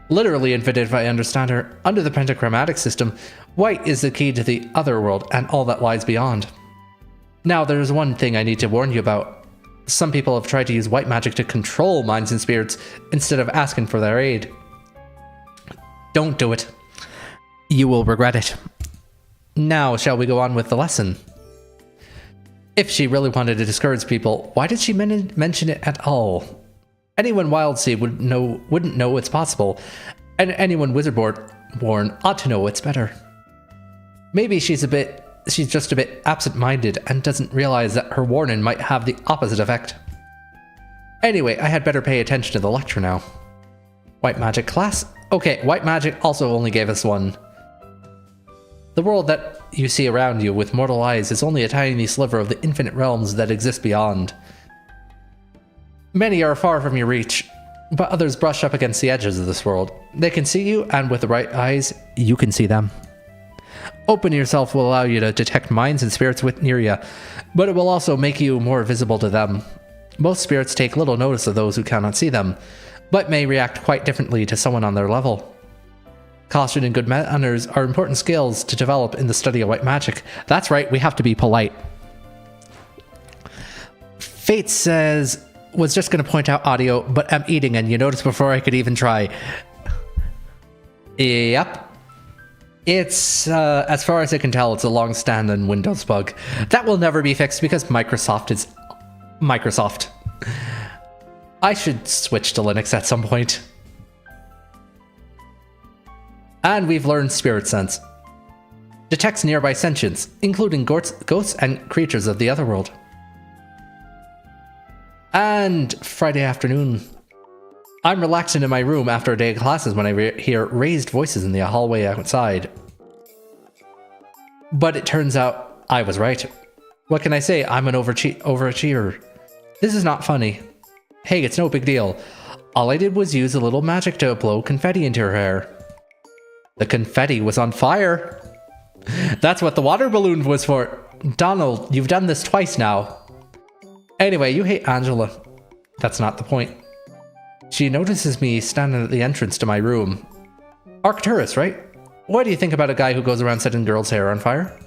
Literally infinite if I understand her. Under the pentachromatic system, white is the key to the other world and all that lies beyond. Now, there's one thing I need to warn you about. Some people have tried to use white magic to control minds and spirits instead of asking for their aid. Don't do it. You will regret it. Now, shall we go on with the lesson? If she really wanted to discourage people, why did she mention it at all? Anyone Wildseed wouldn't know it's possible, and anyone Wizardborn ought to know it's better. Maybe she's just a bit absent-minded and doesn't realize that her warning might have the opposite effect. Anyway, I had better pay attention to the lecture now. White magic class? Okay, white magic also only gave us one. The world that you see around you with mortal eyes is only a tiny sliver of the infinite realms that exist beyond. Many are far from your reach, but others brush up against the edges of this world. They can see you, and with the right eyes, you can see them. Open yourself will allow you to detect minds and spirits near you, but it will also make you more visible to them. Most spirits take little notice of those who cannot see them, but may react quite differently to someone on their level. Caution and good manners are important skills to develop in the study of white magic. That's right, we have to be polite. Fate says, was just going to point out audio, but I'm eating and you noticed before I could even try. Yep. It's, as far as I can tell, it's a long-standing Windows bug. That will never be fixed because Microsoft is Microsoft. I should switch to Linux at some point. And we've learned Spirit Sense. Detects nearby sentience, including ghosts and creatures of the other world. And Friday afternoon. I'm relaxing in my room after a day of classes when I hear raised voices in the hallway outside. But it turns out I was right. What can I say? I'm an overachiever. This is not funny. Hey, it's no big deal. All I did was use a little magic to blow confetti into her hair. The confetti was on fire. That's what the water balloon was for. Donald, you've done this twice now. Anyway, you hate Angela. That's not the point. She notices me standing at the entrance to my room. Arcturus, right? What do you think about a guy who goes around setting girls' hair on fire?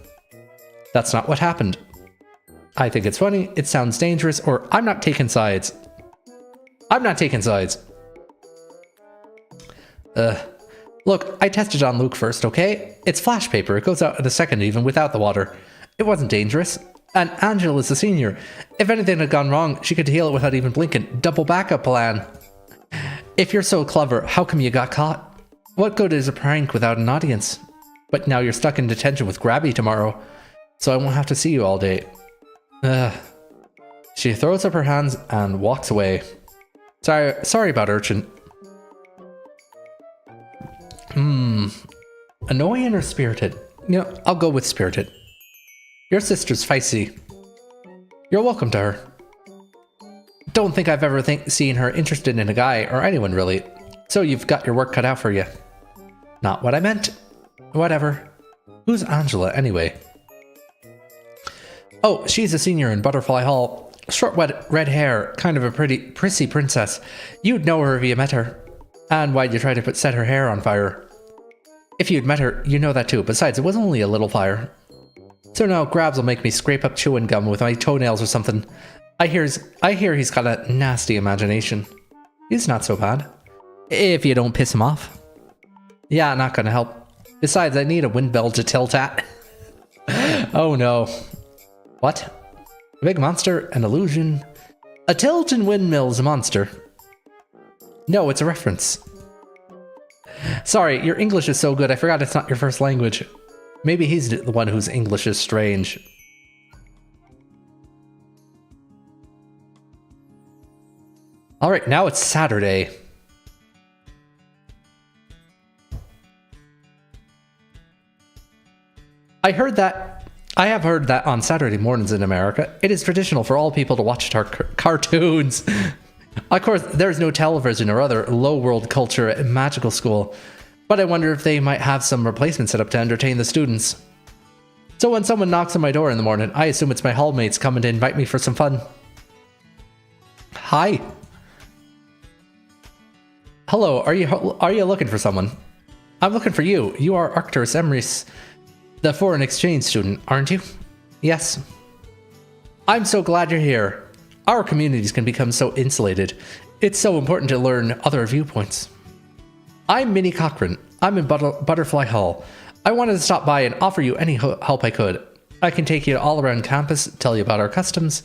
That's not what happened. I think it's funny, it sounds dangerous, or I'm not taking sides. I'm not taking sides. Look, I tested on Luke first, okay? It's flash paper, it goes out in a second even without the water. It wasn't dangerous. And Angela's a senior. If anything had gone wrong, she could heal it without even blinking. Double backup plan. If you're so clever, how come you got caught? What good is a prank without an audience? But now you're stuck in detention with Grabby tomorrow, so I won't have to see you all day. She throws up her hands and walks away. Sorry about Urchin. Annoying or spirited? I'll go with spirited. Your sister's feisty. You're welcome to her. Don't think I've ever seen her interested in a guy or anyone really. So you've got your work cut out for you. Not what I meant. Whatever. Who's Angela anyway? Oh, she's a senior in Butterfly Hall. Short red hair, kind of a pretty prissy princess. You'd know her if you met her. And why'd you try to set her hair on fire? If you'd met her, you know that too. Besides, it was only a little fire. So now Grabs will make me scrape up chewing gum with my toenails or something. I hear he's got a nasty imagination. He's not so bad. If you don't piss him off. Yeah, not gonna help. Besides, I need a wind bell to tilt at. Oh no. What? A big monster? An illusion? A tilt and windmill's a monster. No, it's a reference. Sorry, your English is so good, I forgot it's not your first language. Maybe he's the one whose English is strange. Alright, now it's Saturday. I heard that I have heard that on Saturday mornings in America, it is traditional for all people to watch cartoons. Of course, there's no television or other low world culture at magical school, but I wonder if they might have some replacement set up to entertain the students. So when someone knocks on my door in the morning, I assume it's my hallmates coming to invite me for some fun. Hi. Hello, are you looking for someone? I'm looking for you. You are Arcturus Emrys, the foreign exchange student, aren't you? Yes. I'm so glad you're here. Our communities can become so insulated. It's so important to learn other viewpoints. I'm Minnie Cochran. I'm in Butterfly Hall. I wanted to stop by and offer you any help I could. I can take you all around campus, tell you about our customs.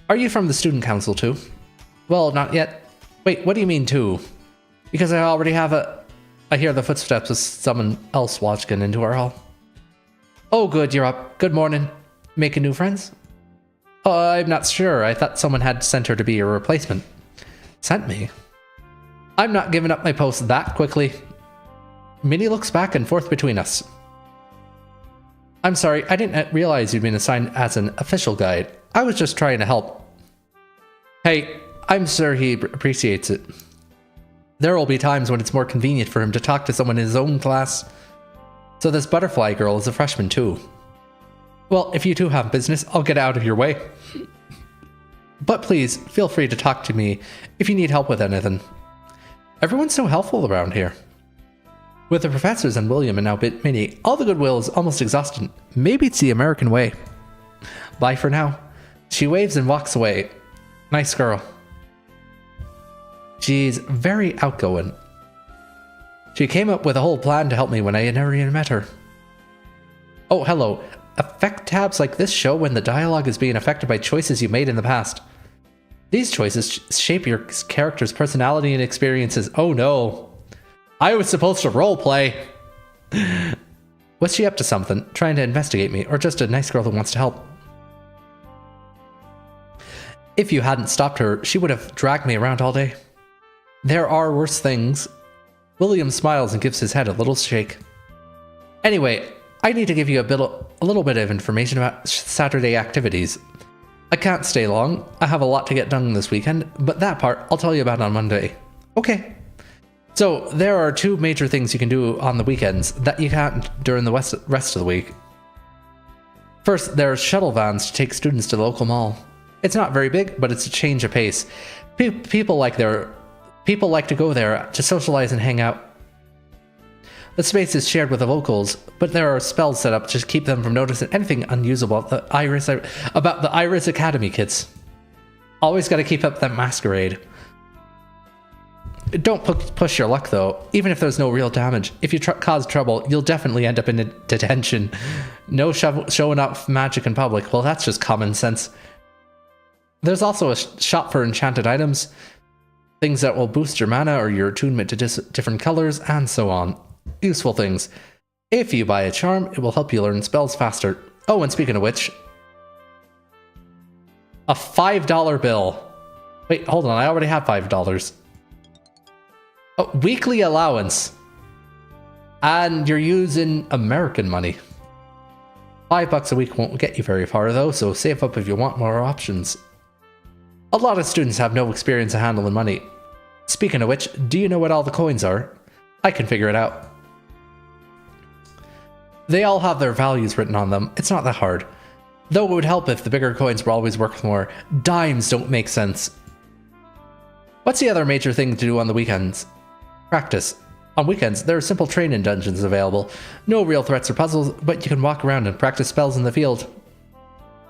Are you from the student council too? Well, not yet. Wait, what do you mean too? Because I already have I hear the footsteps of someone else walking into our hall. Oh good, you're up. Good morning. Making new friends? I'm not sure. I thought someone had sent her to be your replacement. Sent me? I'm not giving up my post that quickly. Minnie looks back and forth between us. I'm sorry, I didn't realize you'd been assigned as an official guide. I was just trying to help. Hey, I'm sure he appreciates it. There will be times when it's more convenient for him to talk to someone in his own class. So this butterfly girl is a freshman too. Well, if you two have business, I'll get out of your way. But please, feel free to talk to me if you need help with anything. Everyone's so helpful around here. With the professors and William and now Minnie, all the goodwill is almost exhausted. Maybe it's the American way. Bye for now. She waves and walks away. Nice girl. She's very outgoing. She came up with a whole plan to help me when I had never even met her. Oh, hello. Effect tabs like this show when the dialogue is being affected by choices you made in the past. These choices shape your character's personality and experiences. Oh no. I was supposed to roleplay. Was she up to something, trying to investigate me, or just a nice girl who wants to help? If you hadn't stopped her, she would have dragged me around all day. There are worse things. William smiles and gives his head a little shake. Anyway, I need to give you a little bit of information about Saturday activities. I can't stay long. I have a lot to get done this weekend, but that part I'll tell you about on Monday. Okay. So, there are two major things you can do on the weekends that you can't during the rest of the week. First, there are shuttle vans to take students to the local mall. It's not very big, but it's a change of pace. People like to go there to socialize and hang out. The space is shared with the locals, but there are spells set up to keep them from noticing anything unusable about the Iris Academy kids. Always gotta keep up that masquerade. Don't push your luck though, even if there's no real damage. If you cause trouble, you'll definitely end up in detention. No showing off magic in public, well that's just common sense. There's also a shop for enchanted items, things that will boost your mana or your attunement to different colors, and so on. Useful things. If you buy a charm, it will help you learn spells faster. Oh, and speaking of which, a $5 bill. Wait, hold on, I already have $5. Oh, weekly allowance. And you're using American money. $5 a week won't get you very far though, so save up if you want more options. A lot of students have no experience of handling money. Speaking of which, do you know what all the coins are? I can figure it out. They all have their values written on them. It's not that hard. Though it would help if the bigger coins were always worth more. Dimes don't make sense. What's the other major thing to do on the weekends? Practice. On weekends, there are simple training dungeons available. No real threats or puzzles, but you can walk around and practice spells in the field.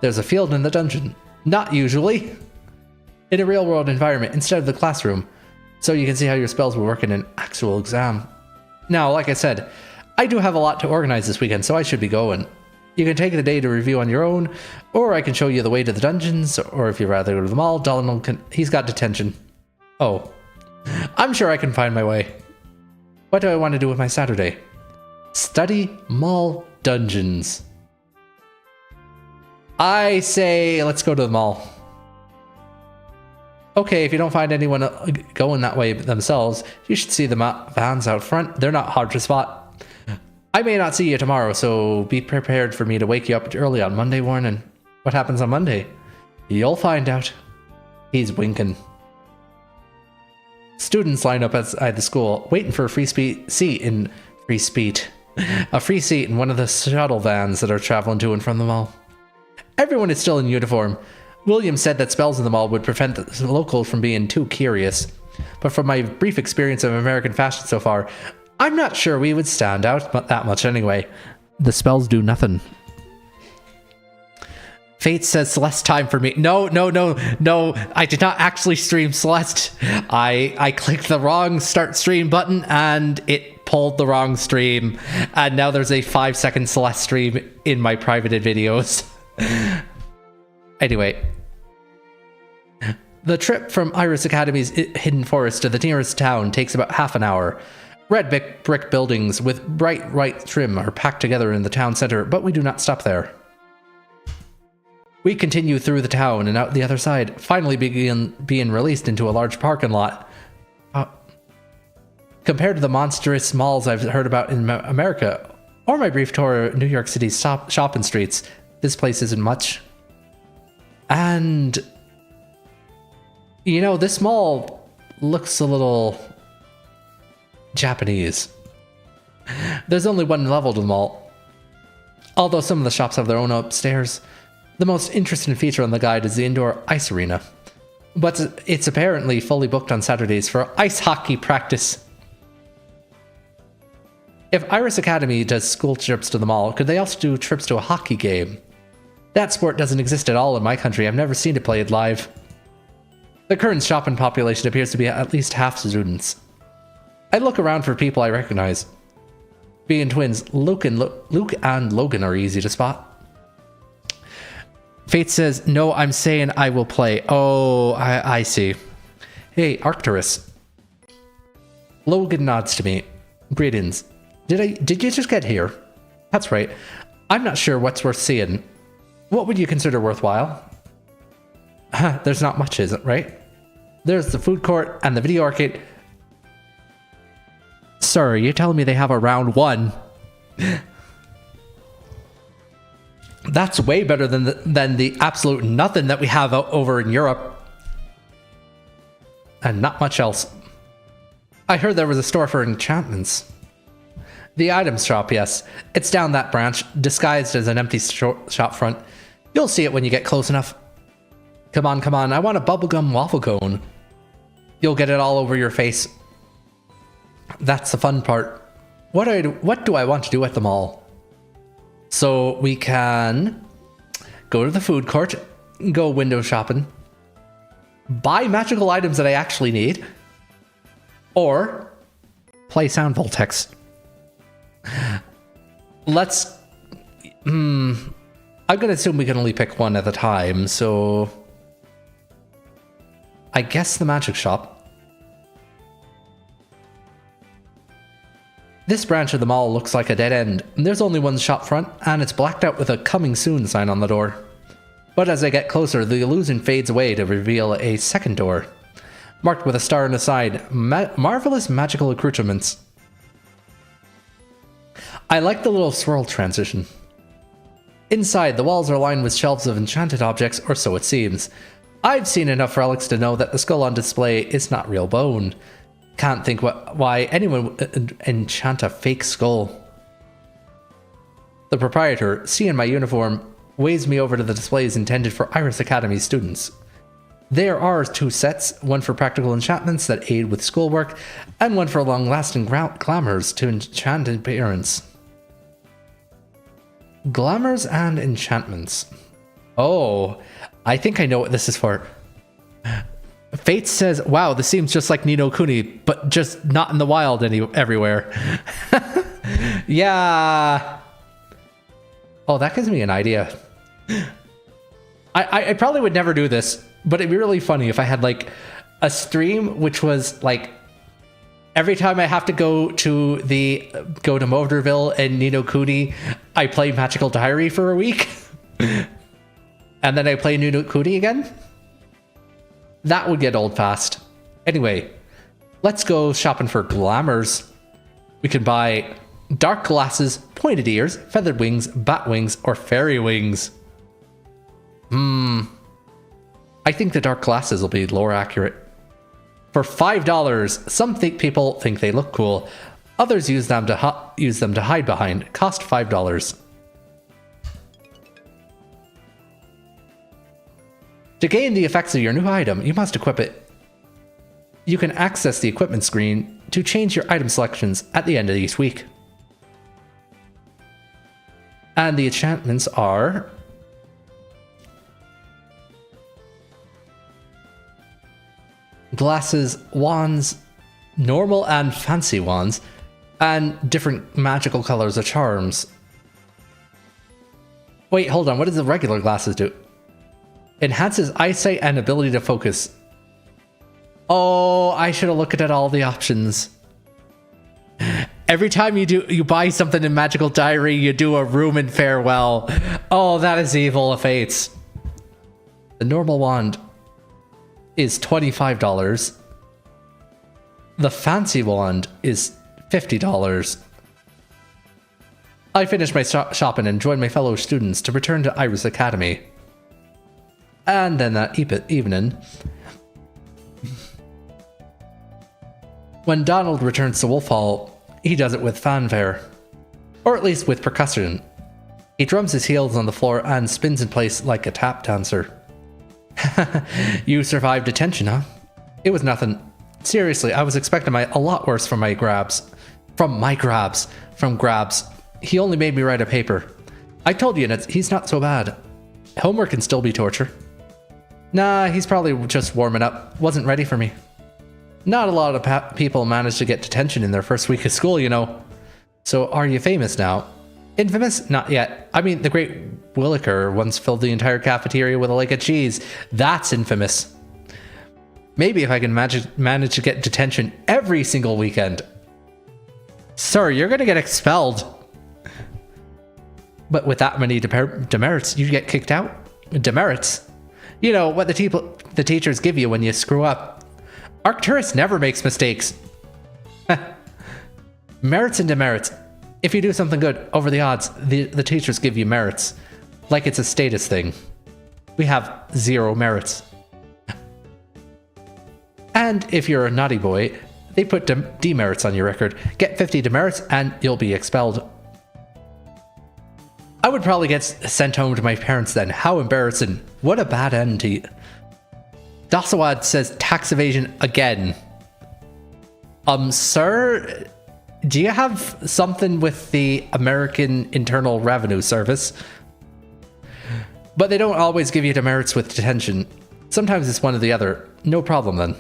There's a field in the dungeon. Not usually. In a real-world environment instead of the classroom, so you can see how your spells will work in an actual exam. Now, like I said, I do have a lot to organize this weekend, so I should be going. You can take the day to review on your own, or I can show you the way to the dungeons, or if you'd rather go to the mall, Donald he's got detention. Oh. I'm sure I can find my way. What do I want to do with my Saturday? Study mall dungeons. I say, let's go to the mall. Okay, if you don't find anyone going that way themselves, you should see the vans out front. They're not hard to spot. I may not see you tomorrow, so be prepared for me to wake you up early on Monday morning. What happens on Monday? You'll find out. He's winking. Students line up outside the school, waiting for a free seat in one of the shuttle vans that are traveling to and from the mall. Everyone is still in uniform. William said that spells in the mall would prevent the locals from being too curious. But from my brief experience of American fashion so far, I'm not sure we would stand out that much anyway. The spells do nothing. Fate says Celeste time for me. No. I did not actually stream Celeste. I clicked the wrong start stream button and it pulled the wrong stream. And now there's a 5-second Celeste stream in my privated videos. Anyway. The trip from Iris Academy's hidden forest to the nearest town takes about half an hour. Red brick buildings with bright white trim are packed together in the town center, but we do not stop there. We continue through the town and out the other side, finally being released into a large parking lot. Compared to the monstrous malls I've heard about in America, or my brief tour of New York City's shopping streets, this place isn't much. And, you know, this mall looks a little Japanese. There's only one level to the mall, although some of the shops have their own upstairs. The most interesting feature on the guide is the indoor ice arena, but it's apparently fully booked on Saturdays for ice hockey practice. If Iris Academy does school trips to the mall, could they also do trips to a hockey game? That sport doesn't exist at all in my country. I've never seen it played live. The current shopping population appears to be at least half students. I look around for people I recognize. Being twins, Luke and Logan are easy to spot. Fate says, no, I'm saying I will play. Oh, I see. Hey, Arcturus. Logan nods to me. Greetings. Did you just get here? That's right. I'm not sure what's worth seeing. What would you consider worthwhile? There's not much, is it, right? There's the food court and the video arcade. Sir, you're telling me they have a round one? That's way better than the absolute nothing that we have over in Europe. And not much else. I heard there was a store for enchantments. The items shop, yes. It's down that branch, disguised as an empty shop front. You'll see it when you get close enough. Come on, I want a bubblegum waffle cone. You'll get it all over your face. That's the fun part. What do I want to do at the mall? So we can go to the food court, go window shopping, buy magical items that I actually need, or play Sound Voltex. Let's... I'm going to assume we can only pick one at a time, so... I guess the magic shop. This branch of the mall looks like a dead end. There's only one shop front, and it's blacked out with a coming soon sign on the door. But as I get closer, the illusion fades away to reveal a second door, marked with a star on the side. Marvelous magical accoutrements. I like the little swirl transition. Inside, the walls are lined with shelves of enchanted objects, or so it seems. I've seen enough relics to know that the skull on display is not real bone. Can't think why anyone would enchant a fake skull. The proprietor, seeing my uniform, waves me over to the displays intended for Iris Academy students. There are 2 sets, one for practical enchantments that aid with schoolwork, and one for long-lasting glamours to enchant appearance. Glamours and enchantments. Oh, I think I know what this is for. Fate says, wow, this seems just like Ni no Kuni, but just not in the wild everywhere. Yeah. Oh, that gives me an idea. I probably would never do this, but it'd be really funny if I had like a stream which was like every time I have to go to Motorville and Ni no Kuni, I play Magical Diary for a week. And then I play Ni no Kuni again. That would get old fast. Anyway, let's go shopping for glamours. We can buy dark glasses, pointed ears, feathered wings, bat wings, or fairy wings? I think the dark glasses will be lore accurate. For $5, some people think they look cool. Others use them to hide behind. Cost $5. To gain the effects of your new item, you must equip it. You can access the equipment screen to change your item selections at the end of each week. And the enchantments are... glasses, wands, normal and fancy wands, and different magical colors of charms. Wait, hold on. What does the regular glasses do? Enhances eyesight and ability to focus. Oh, I should have looked at all the options. Every time you buy something in Magical Diary, you do a room in farewell. Oh, that is evil of fates. The normal wand is $25. The fancy wand is $50. I finished my shopping and joined my fellow students to return to Iris Academy. And then that evening, when Donald returns to Wolf Hall, he does it with fanfare. Or at least with percussion. He drums his heels on the floor and spins in place like a tap dancer. You survived detention, huh? It was nothing. Seriously, I was expecting a lot worse from Grabs. He only made me write a paper. I told you, he's not so bad. Homework can still be torture. Nah, he's probably just warming up. Wasn't ready for me. Not a lot of people manage to get detention in their first week of school, you know. So are you famous now? Infamous? Not yet. I mean, the great Williker once filled the entire cafeteria with a lake of cheese. That's infamous. Maybe if I can manage to get detention every single weekend. Sir, you're going to get expelled. But with that many demerits, you get kicked out? Demerits? You know, what the teachers give you when you screw up. Arcturus never makes mistakes. Merits and demerits. If you do something good, over the odds, the teachers give you merits. Like it's a status thing. We have 0 merits. And if you're a naughty boy, they put demerits on your record. Get 50 demerits and you'll be expelled. I would probably get sent home to my parents then. How embarrassing. What a bad end to you. Dasawad says tax evasion again. Sir, do you have something with the American Internal Revenue Service? But they don't always give you demerits with detention. Sometimes it's one or the other. No problem then.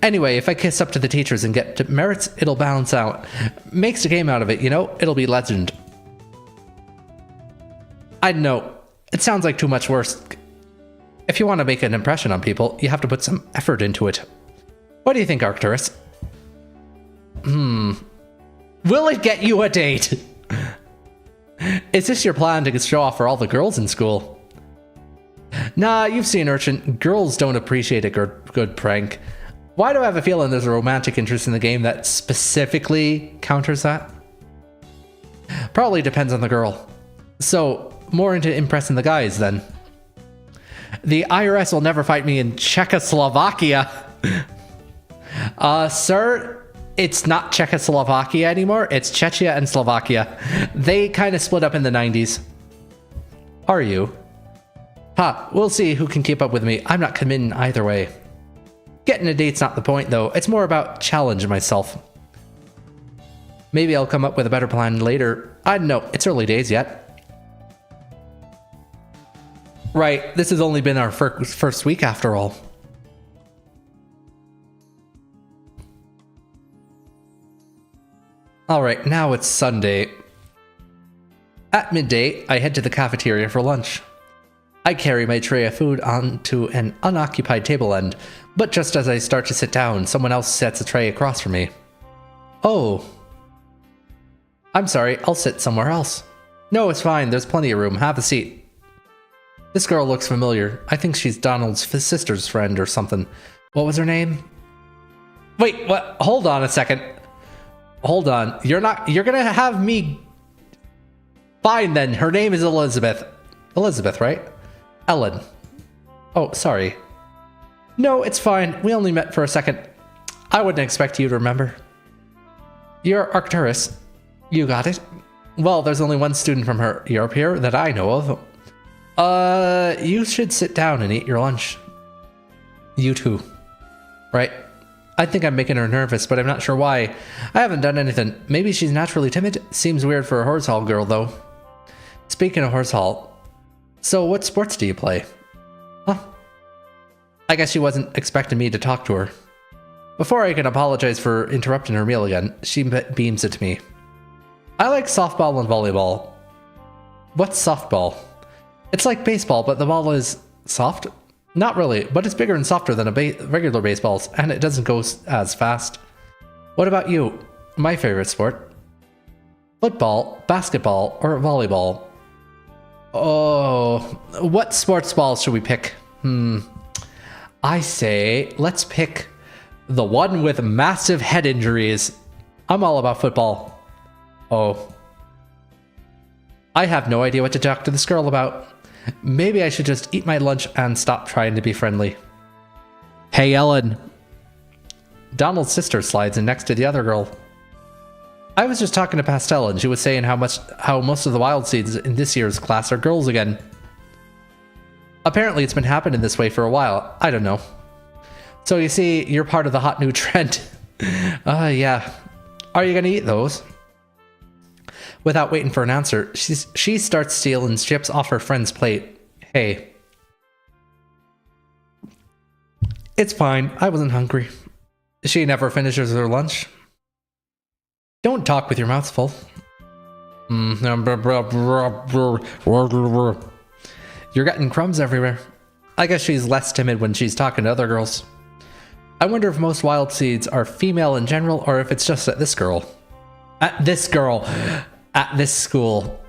Anyway, if I kiss up to the teachers and get demerits, it'll balance out. Makes a game out of it, you know? It'll be legend. I know. It sounds like too much worse. If you want to make an impression on people, you have to put some effort into it. What do you think, Arcturus? Will it get you a date? Is this your plan to show off for all the girls in school? Nah, you've seen Urchin. Girls don't appreciate a good prank. Why do I have a feeling there's a romantic interest in the game that specifically counters that? Probably depends on the girl. So, more into impressing the guys then. The IRS will never fight me in Czechoslovakia. Sir, it's not Czechoslovakia anymore. It's Czechia and Slovakia. They kind of split up in the 90s. Are you? We'll see who can keep up with me. I'm not committing either way. Getting a date's not the point, though. It's more about challenging myself. Maybe I'll come up with a better plan later. I don't know. It's early days yet. Right, this has only been our first week after all. Alright, now it's Sunday. At midday, I head to the cafeteria for lunch. I carry my tray of food onto an unoccupied table end, but just as I start to sit down, someone else sets a tray across from me. Oh. I'm sorry, I'll sit somewhere else. No, it's fine, there's plenty of room, have a seat. This girl looks familiar. I think she's Donald's sister's friend or something. What was her name? Wait, what? Hold on a second. Hold on. You're gonna have me. Fine then. Her name is Elizabeth. Elizabeth, right? Ellen. Oh, sorry. No, it's fine. We only met for a second. I wouldn't expect you to remember. You're Arcturus. You got it. Well, there's only one student from Europe here that I know of. You should sit down and eat your lunch. You too. Right? I think I'm making her nervous, but I'm not sure why. I haven't done anything. Maybe she's naturally timid. Seems weird for a horse hall girl, though. Speaking of horse hall, so what sports do you play? Huh? I guess she wasn't expecting me to talk to her. Before I can apologize for interrupting her meal again, she beams at me. I like softball and volleyball. What's softball? It's like baseball, but the ball is soft? Not really, but it's bigger and softer than regular baseballs, and it doesn't go as fast. What about you? My favorite sport? Football, basketball, or volleyball? Oh, what sports balls should we pick? I say, let's pick the one with massive head injuries. I'm all about football. Oh. I have no idea what to talk to this girl about. Maybe I should just eat my lunch and stop trying to be friendly. Hey, Ellen. Donald's sister slides in next to the other girl. I was just talking to Pastel and she was saying how most of the wild seeds in this year's class are girls again. Apparently it's been happening this way for a while. I don't know. So you see, you're part of the hot new trend. Yeah. Are you gonna eat those? Without waiting for an answer, she starts stealing chips off her friend's plate. Hey. It's fine. I wasn't hungry. She never finishes her lunch. Don't talk with your mouth full. You're getting crumbs everywhere. I guess she's less timid when she's talking to other girls. I wonder if most wild seeds are female in general or if it's just at this girl. At this girl. At this school.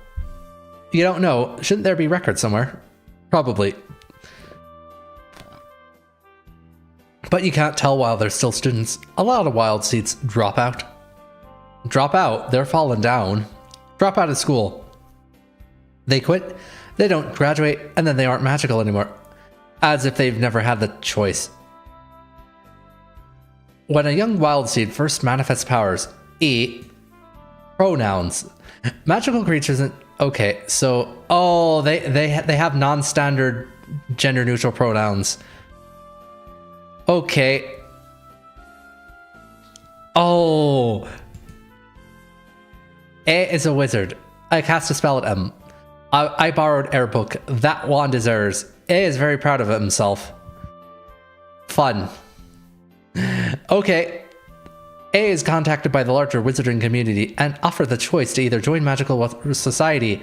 You don't know. Shouldn't there be records somewhere? Probably. But you can't tell while they're still students. A lot of wild seeds drop out. Drop out? They're falling down. Drop out of school. They quit, they don't graduate, and then they aren't magical anymore. As if they've never had the choice. When a young wild seed first manifests powers, pronouns. Magical creatures and okay, so they have non-standard gender neutral pronouns. Okay. Oh. A is a wizard. I cast a spell at him. I borrowed Airbook. That wand is ours. A is very proud of himself. Fun. Okay. A is contacted by the larger wizarding community and offered the choice to either join Magical Society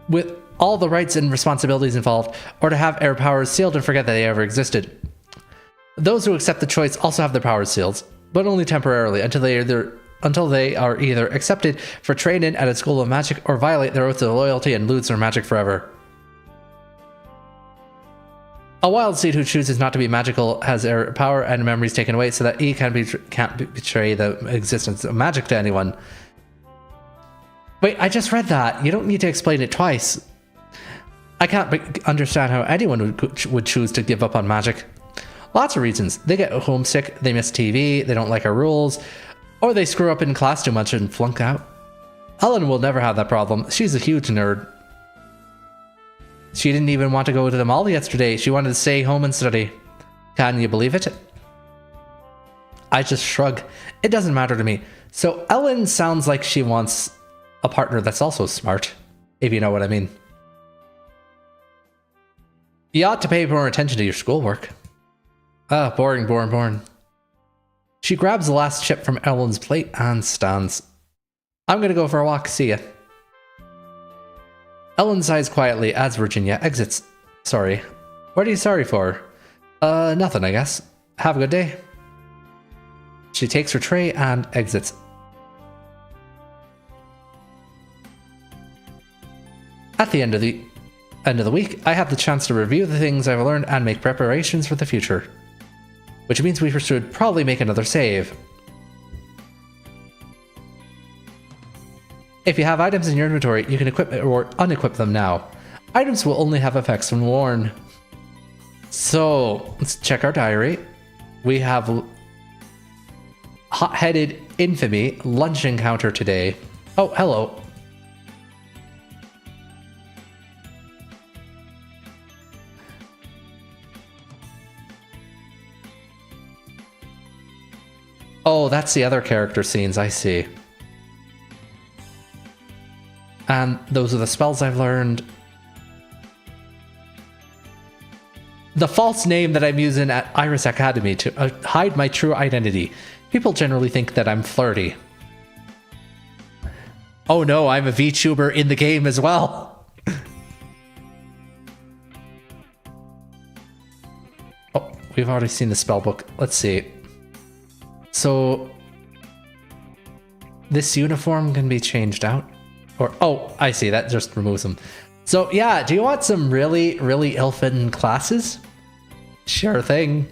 with all the rights and responsibilities involved, or to have air powers sealed and forget that they ever existed. Those who accept the choice also have their powers sealed, but only temporarily until they are either accepted for training at a school of magic or violate their oath of loyalty and lose their magic forever. A wild seed who chooses not to be magical has their power and memories taken away so that can't betray the existence of magic to anyone. Wait, I just read that. You don't need to explain it twice. I can't understand how anyone would choose to give up on magic. Lots of reasons. They get homesick, they miss TV, they don't like our rules, or they screw up in class too much and flunk out. Ellen will never have that problem. She's a huge nerd. She didn't even want to go to the mall yesterday. She wanted to stay home and study. Can you believe it? I just shrug. It doesn't matter to me. So Ellen sounds like she wants a partner that's also smart, if you know what I mean. You ought to pay more attention to your schoolwork. Boring. She grabs the last chip from Ellen's plate and stands. I'm gonna go for a walk. See ya. Ellen sighs quietly as Virginia exits. Sorry. What are you sorry for? Nothing, I guess. Have a good day. She takes her tray and exits. At the end of the week, I have the chance to review the things I've learned and make preparations for the future. Which means we should probably make another save. If you have items in your inventory, you can equip or unequip them now. Items will only have effects when worn. So, let's check our diary. We have Hot-Headed Infamy lunch encounter today. Oh, hello. Oh, that's the other character scenes, I see. And those are the spells I've learned. The false name that I'm using at Iris Academy to hide my true identity. People generally think that I'm flirty. Oh no, I'm a VTuber in the game as well. Oh, we've already seen the spell book. Let's see. So, this uniform can be changed out? Or, oh, I see, that just removes them. So, yeah, do you want some really, really ill-fitting classes? Sure thing.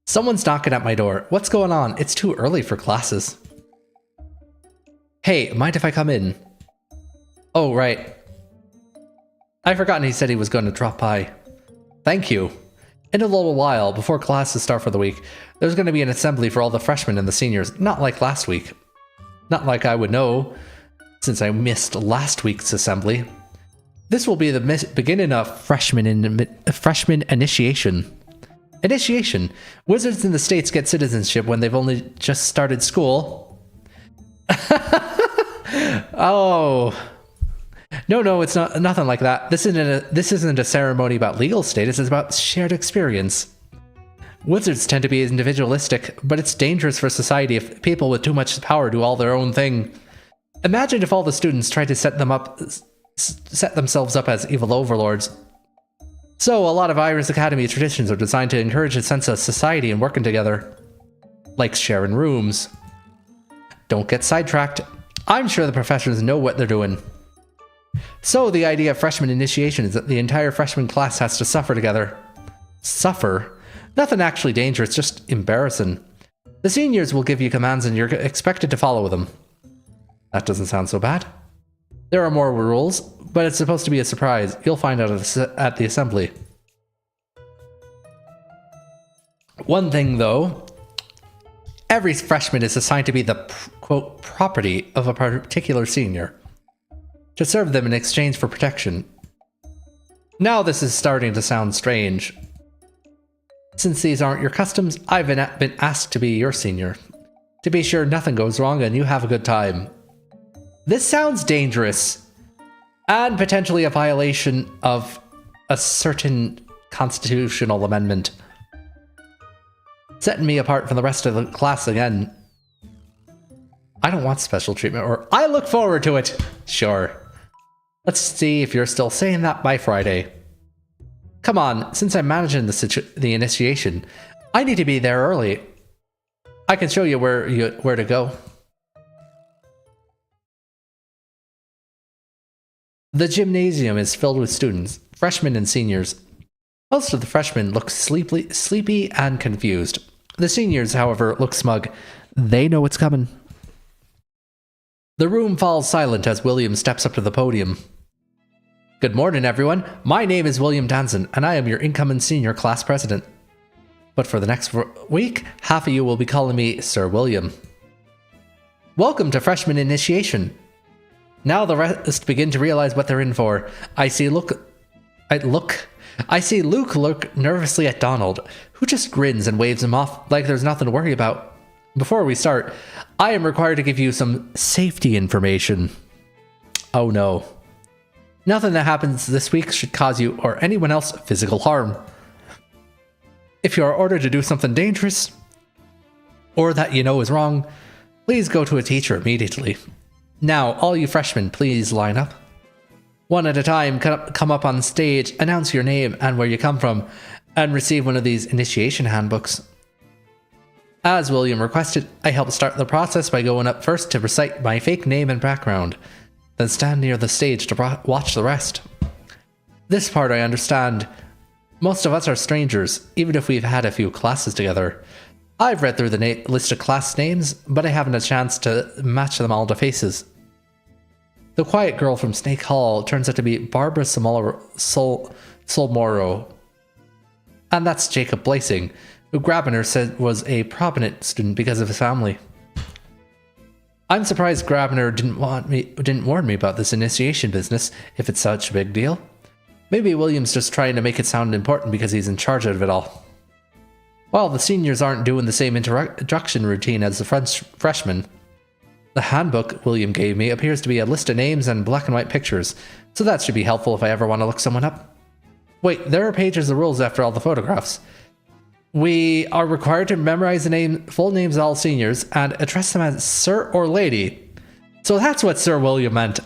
Someone's knocking at my door. What's going on? It's too early for classes. Hey, mind if I come in? Oh, right. I'd forgotten he said he was going to drop by. Thank you. In a little while, before classes start for the week, there's going to be an assembly for all the freshmen and the seniors, not like last week. Not like I would know, since I missed last week's assembly. This will be the beginning of freshman initiation. Initiation. Wizards in the States get citizenship when they've only just started school. Oh... No, it's not nothing like that. This isn't a ceremony about legal status, it's about shared experience. Wizards tend to be individualistic, but it's dangerous for society if people with too much power do all their own thing. Imagine if all the students tried to set themselves up as evil overlords. So, a lot of Iris Academy traditions are designed to encourage a sense of society and working together. Like sharing rooms. Don't get sidetracked. I'm sure the professors know what they're doing. So the idea of freshman initiation is that the entire freshman class has to suffer together. Suffer? Nothing actually dangerous, just embarrassing. The seniors will give you commands and you're expected to follow them. That doesn't sound so bad. There are more rules, but it's supposed to be a surprise. You'll find out at the assembly. One thing though, every freshman is assigned to be the, quote, property of a particular senior. To serve them in exchange for protection. Now this is starting to sound strange. Since these aren't your customs, I've been asked to be your senior. To be sure nothing goes wrong and you have a good time. This sounds dangerous. And potentially a violation of a certain constitutional amendment. Setting me apart from the rest of the class again. I don't want special treatment, or I look forward to it. Sure. Let's see if you're still saying that by Friday. Come on, since I'm managing the initiation, I need to be there early. I can show you where to go. The gymnasium is filled with students, freshmen and seniors. Most of the freshmen look sleepy and confused. The seniors, however, look smug. They know what's coming. The room falls silent as William steps up to the podium. Good morning, everyone. My name is William Danson, and I am your incoming senior class president. But for the next week, half of you will be calling me Sir William. Welcome to freshman initiation. Now the rest begin to realize what they're in for. I see Luke look nervously at Donald, who just grins and waves him off like there's nothing to worry about. Before we start, I am required to give you some safety information. Oh no. Nothing that happens this week should cause you or anyone else physical harm. If you are ordered to do something dangerous, or that you know is wrong, please go to a teacher immediately. Now, all you freshmen, please line up. One at a time, come up on stage, announce your name and where you come from, and receive one of these initiation handbooks. As William requested, I helped start the process by going up first to recite my fake name and background, then stand near the stage to watch the rest. This part I understand. Most of us are strangers, even if we've had a few classes together. I've read through the list of class names, but I haven't had a chance to match them all to faces. The quiet girl from Snake Hall turns out to be Barbara Solmoro. And that's Jacob Blasing, who Grabiner said was a prominent student because of his family. I'm surprised Grabiner didn't warn me about this initiation business, if it's such a big deal. Maybe William's just trying to make it sound important because he's in charge of it all. Well, the seniors aren't doing the same introduction routine as the freshmen. The handbook William gave me appears to be a list of names and black and white pictures, so that should be helpful if I ever want to look someone up. Wait, there are pages of rules after all the photographs. We are required to memorize the full names of all seniors and address them as Sir or Lady. So that's what Sir William meant.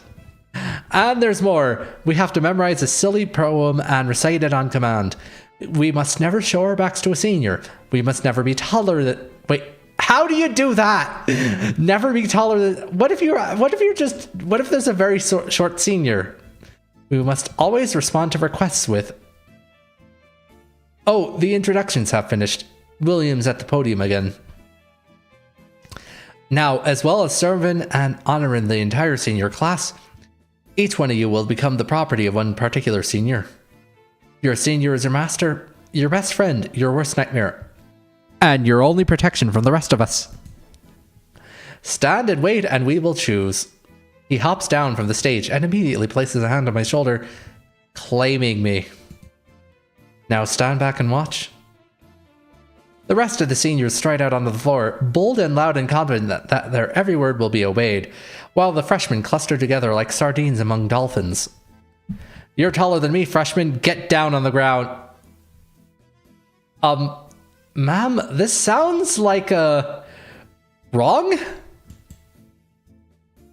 And there's more. We have to memorize a silly poem and recite it on command. We must never show our backs to a senior. We must never be taller than... Wait, how do you do that? Never be taller than... What if there's a very short senior? We must always respond to requests with... Oh, the introductions have finished. William's at the podium again. Now, as well as serving and honoring the entire senior class, each one of you will become the property of one particular senior. Your senior is your master, your best friend, your worst nightmare, and your only protection from the rest of us. Stand and wait, and we will choose. He hops down from the stage and immediately places a hand on my shoulder, claiming me. Now stand back and watch. The rest of the seniors stride out onto the floor, bold and loud and confident that their every word will be obeyed, while the freshmen cluster together like sardines among dolphins. You're taller than me, freshman. Get down on the ground. Ma'am, this sounds like wrong?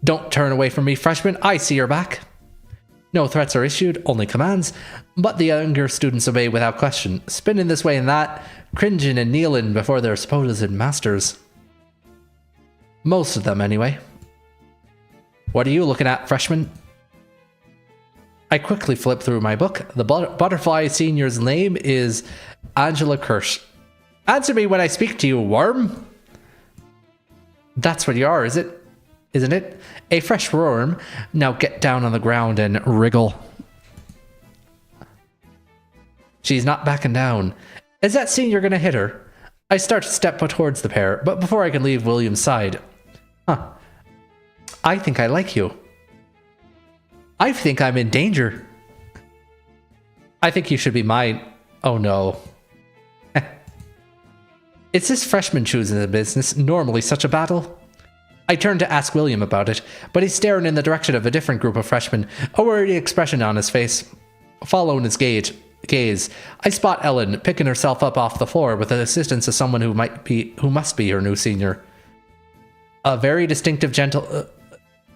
Don't turn away from me, freshman. I see your back. No threats are issued, only commands, but the younger students obey without question, spinning this way and that, cringing and kneeling before their supposed masters. Most of them, anyway. What are you looking at, freshman? I quickly flip through my book. The butterfly senior's name is Angela Kirsch. Answer me when I speak to you, worm. That's what you are, isn't it? A fresh worm. Now get down on the ground and wriggle. She's not backing down. Is that senior gonna hit her? I start to step towards the pair, but before I can leave William's side. Huh. I think I like you. I think I'm in danger. I think you should be mine. Oh no. Is this freshman choosing the business normally such a battle? I turn to ask William about it, but he's staring in the direction of a different group of freshmen, a worried expression on his face. Following his gaze, I spot Ellen picking herself up off the floor with the assistance of someone who must be her new senior. A very distinctive,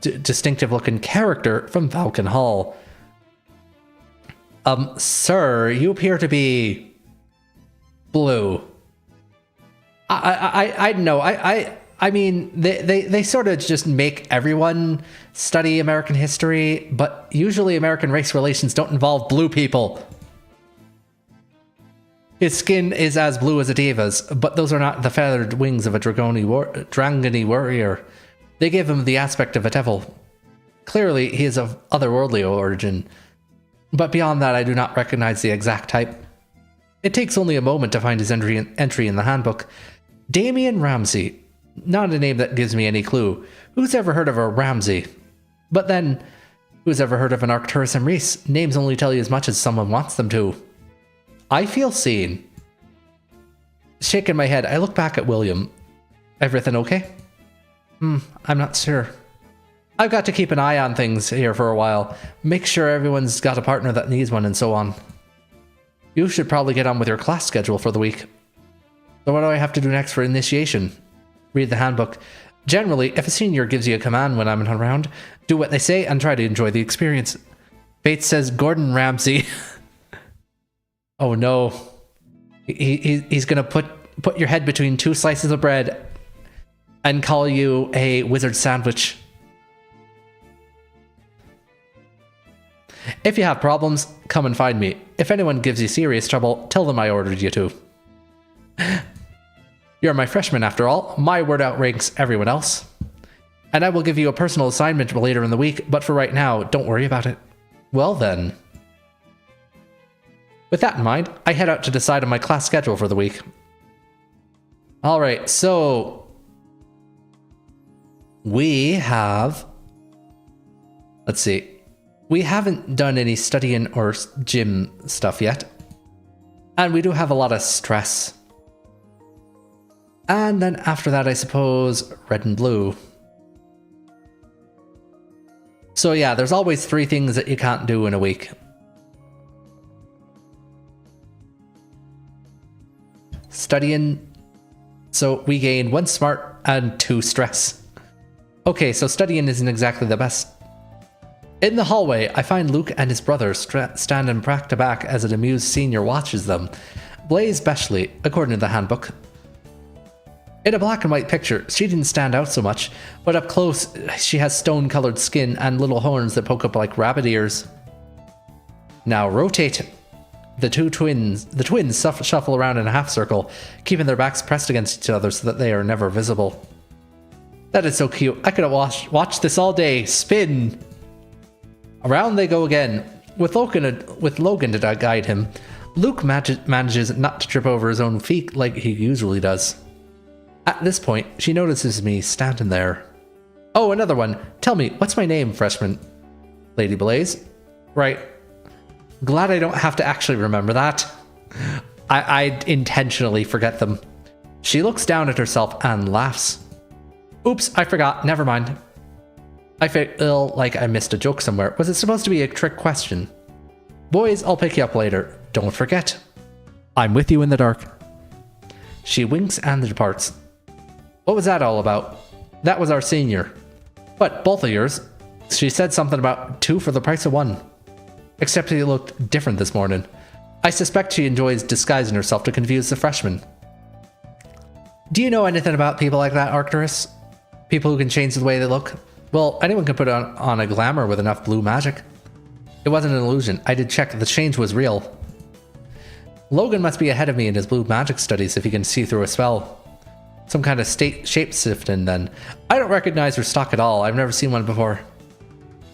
distinctive-looking character from Falcon Hall. Sir, you appear to be blue. I don't know. I mean, they sort of just make everyone study American history, but usually American race relations don't involve blue people. His skin is as blue as a diva's, but those are not the feathered wings of a Drangani warrior. They give him the aspect of a devil. Clearly, he is of otherworldly origin, but beyond that I do not recognize the exact type. It takes only a moment to find his entry in the handbook. Damian Ramsey. Not a name that gives me any clue. Who's ever heard of a Ramsey? But then, who's ever heard of an Arcturus and Reese? Names only tell you as much as someone wants them to. I feel seen. Shaking my head, I look back at William. Everything okay? I'm not sure. I've got to keep an eye on things here for a while. Make sure everyone's got a partner that needs one and so on. You should probably get on with your class schedule for the week. So what do I have to do next for initiation? Read the handbook. Generally, if a senior gives you a command when I'm not around, do what they say and try to enjoy the experience. Bates says Gordon Ramsay. Oh no. He's gonna put your head between two slices of bread and call you a wizard sandwich. If you have problems, come and find me. If anyone gives you serious trouble, tell them I ordered you to. You're my freshman after all. My word outranks everyone else. And I will give you a personal assignment later in the week, but for right now, don't worry about it. Well then. With that in mind, I head out to decide on my class schedule for the week. Alright, so we have... Let's see. We haven't done any studying or gym stuff yet. And we do have a lot of stress. And then after that, I suppose, red and blue. So yeah, there's always 3 things that you can't do in a week. Studying. So we gain 1 smart and 2 stress. Okay, so studying isn't exactly the best. In the hallway, I find Luke and his brother standing back to back as an amused senior watches them. Blaze especially, according to the handbook. In a black and white picture, she didn't stand out so much, but up close, she has stone-colored skin and little horns that poke up like rabbit ears. Now rotate. The twins shuffle around in a half circle, keeping their backs pressed against each other so that they are never visible. That is so cute. I could have watched this all day. Spin! Around they go again. With Logan to guide him, Luke manages not to trip over his own feet like he usually does. At this point, she notices me standing there. Oh, another one. Tell me, what's my name, freshman? Lady Blaze? Right. Glad I don't have to actually remember that. I intentionally forget them. She looks down at herself and laughs. Oops, I forgot. Never mind. I feel like I missed a joke somewhere. Was it supposed to be a trick question? Boys, I'll pick you up later. Don't forget. I'm with you in the dark. She winks and departs. What was that all about? That was our senior. But both of yours. She said something about 2 for the price of 1. Except he looked different this morning. I suspect she enjoys disguising herself to confuse the freshmen. Do you know anything about people like that, Arcturus? People who can change the way they look? Well, anyone can put on a glamour with enough blue magic. It wasn't an illusion. I did check. The change was real. Logan must be ahead of me in his blue magic studies if he can see through a spell. Some kind of shape-shifting then. I don't recognize her stock at all. I've never seen one before.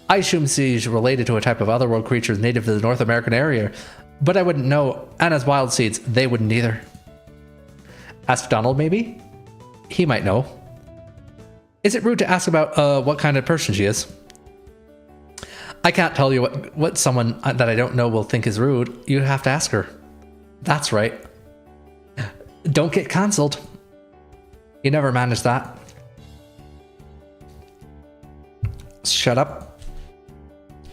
I assume she's related to a type of otherworld creatures native to the North American area, but I wouldn't know, and as wild seeds, they wouldn't either. Ask Donald, maybe? He might know. Is it rude to ask about what kind of person she is? I can't tell you what someone that I don't know will think is rude. You have to ask her. That's right. Don't get cancelled. You never managed that. Shut up.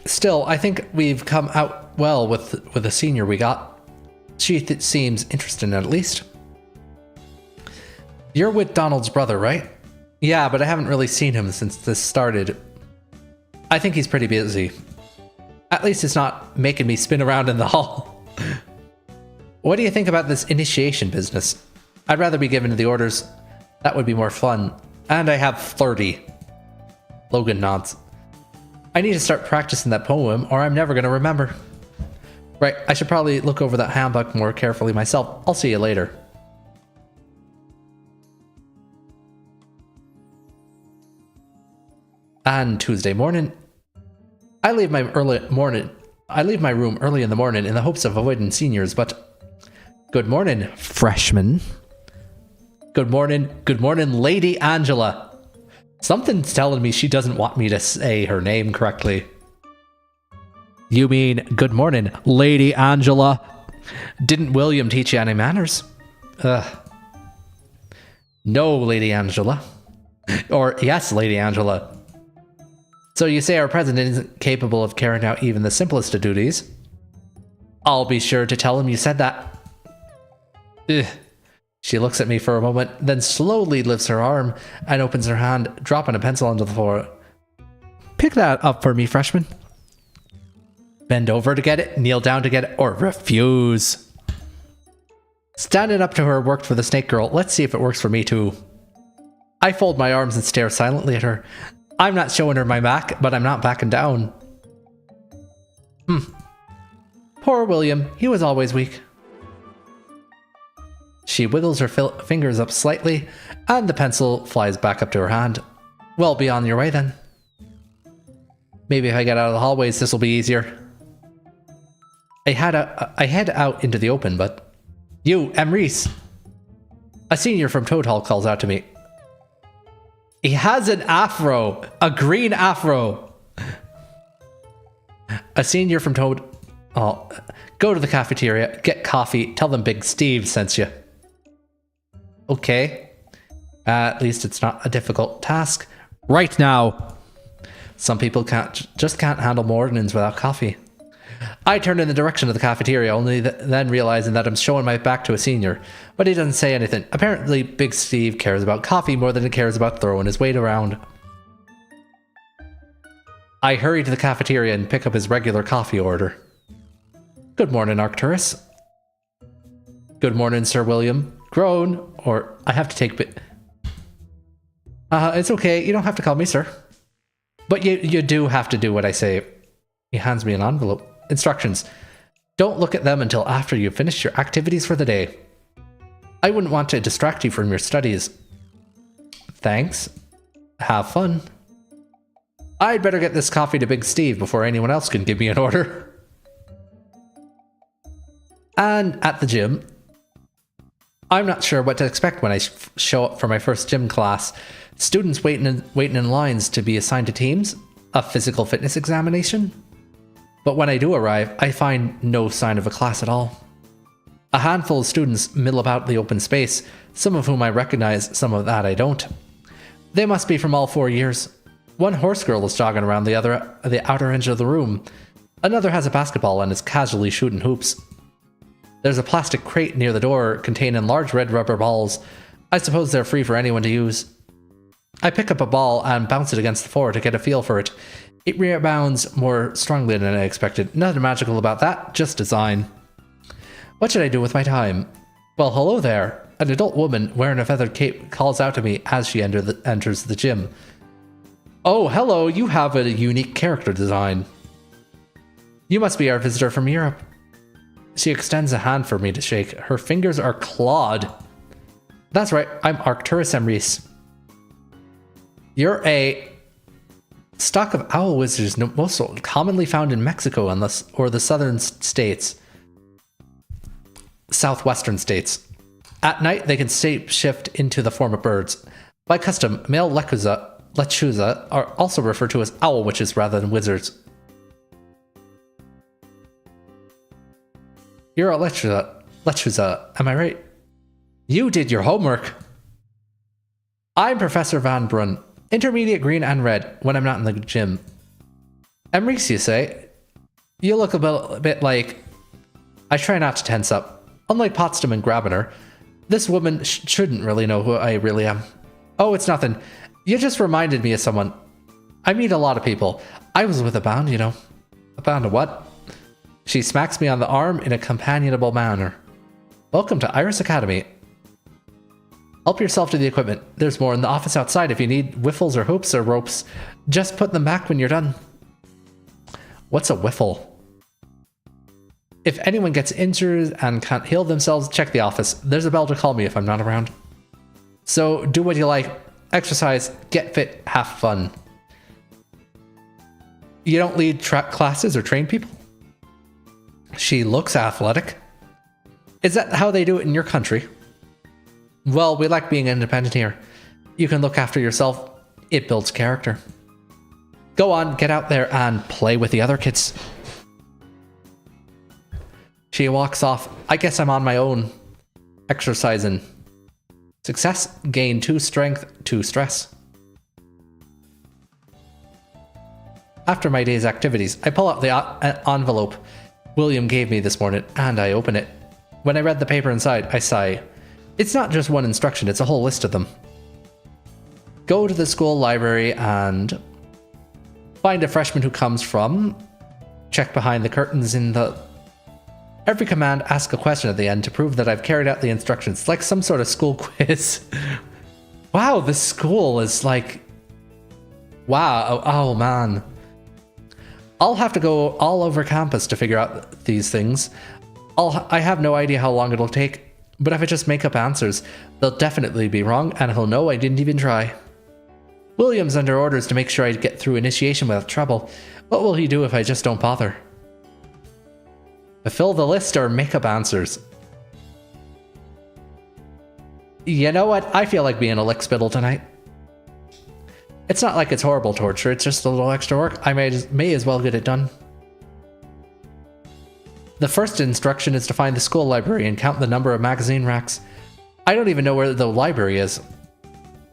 Still, I think we've come out well with the senior we got. She seems interested at least. You're with Donald's brother, right? Yeah, but I haven't really seen him since this started. I think he's pretty busy. At least it's not making me spin around in the hall. What do you think about this initiation business? I'd rather be given the orders. That would be more fun. And I have 30. Logan nods. I need to start practicing that poem or I'm never going to remember. Right, I should probably look over that handbook more carefully myself. I'll see you later. And Tuesday morning, I leave my room early in the morning in the hopes of avoiding seniors, but good morning, freshman. Good morning, Lady Angela. Something's telling me she doesn't want me to say her name correctly. You mean, good morning, Lady Angela. Didn't William teach you any manners? No, Lady Angela. Or, yes, Lady Angela. So you say our president isn't capable of carrying out even the simplest of duties? I'll be sure to tell him you said that. Ugh. She looks at me for a moment, then slowly lifts her arm and opens her hand, dropping a pencil onto the floor. Pick that up for me, freshman. Bend over to get it, kneel down to get it, or refuse. Standing up to her worked for the snake girl. Let's see if it works for me too. I fold my arms and stare silently at her. I'm not showing her my back, but I'm not backing down. Poor William, he was always weak. She wiggles her fingers up slightly, and the pencil flies back up to her hand. Well, be on your way then. Maybe if I get out of the hallways, this will be easier. I head out into the open, but... You, Emrys! A senior from Toad Hall calls out to me. He has an afro! A green afro! A senior from Toad... Oh, go to the cafeteria, get coffee, tell them Big Steve sent you. Okay. At least it's not a difficult task. Right now! Some people just can't handle mornings without coffee. I turn in the direction of the cafeteria, only then realizing that I'm showing my back to a senior, but he doesn't say anything. Apparently, Big Steve cares about coffee more than he cares about throwing his weight around. I hurry to the cafeteria and pick up his regular coffee order. Good morning, Arcturus. Good morning, Sir William. Grown, or I have to take bit. It's okay, you don't have to call me sir. But you do have to do what I say. He hands me an envelope. Instructions. Don't look at them until after you've finished your activities for the day. I wouldn't want to distract you from your studies. Thanks. Have fun. I'd better get this coffee to Big Steve before anyone else can give me an order. And at the gym, I'm not sure what to expect when I show up for my first gym class. Students waiting in lines to be assigned to teams, a physical fitness examination. But when I do arrive, I find no sign of a class at all. A handful of students mill about the open space, some of whom I recognize, some of that I don't. They must be from all 4 years. One horse girl is jogging around the outer edge of the room. Another has a basketball and is casually shooting hoops. There's a plastic crate near the door containing large red rubber balls. I suppose they're free for anyone to use. I pick up a ball and bounce it against the floor to get a feel for it. It rebounds more strongly than I expected. Nothing magical about that, just design. What should I do with my time? Well, hello there. An adult woman wearing a feathered cape calls out to me as she enters the gym. Oh, hello, you have a unique character design. You must be our visitor from Europe. She extends a hand for me to shake. Her fingers are clawed. That's right, I'm Arcturus Emrys. You're a stock of owl wizards most commonly found in Mexico or the southern states. Southwestern states. At night, they can shape-shift into the form of birds. By custom, male lechuza are also referred to as owl witches rather than wizards. You're a lechuza, am I right? You did your homework. I'm Professor Van Brun, intermediate green and red when I'm not in the gym. Emrys, you say? You look a bit like... I try not to tense up. Unlike Potsdam and Grabiner, this woman shouldn't really know who I really am. Oh, it's nothing. You just reminded me of someone. I meet a lot of people. I was with a band, you know. A band of what? She smacks me on the arm in a companionable manner. Welcome to Iris Academy. Help yourself to the equipment. There's more in the office outside if you need whiffles or hoops or ropes. Just put them back when you're done. What's a whiffle? If anyone gets injured and can't heal themselves, check the office. There's a bell to call me if I'm not around. So do what you like. Exercise, get fit, have fun. You don't lead classes or train people? She looks athletic. Is that how they do it in your country? Well, we like being independent here. You can look after yourself. It builds character. Go on, get out there and play with the other kids. She walks off. I guess I'm on my own. Exercising. Success, gain 2 strength, 2 stress. After my day's activities, I pull out the envelope William gave me this morning, and I open it. When I read the paper inside, I sigh. It's not just one instruction, it's a whole list of them. Go to the school library and find a freshman who comes from. Check behind the curtains in the... Every command, ask a question at the end to prove that I've carried out the instructions, like some sort of school quiz. Wow, this school is like... Wow, oh man. I'll have to go all over campus to figure out these things. I have no idea how long it'll take, But if I just make up answers, they'll definitely be wrong, and he'll know I didn't even try. William's under orders to make sure I get through initiation without trouble. What will he do if I just don't bother? Fill the list or make up answers? You know what? I feel like being a lickspittle tonight. It's not like it's horrible torture, it's just a little extra work. I may as well get it done. The first instruction is to find the school library and count the number of magazine racks. I don't even know where the library is,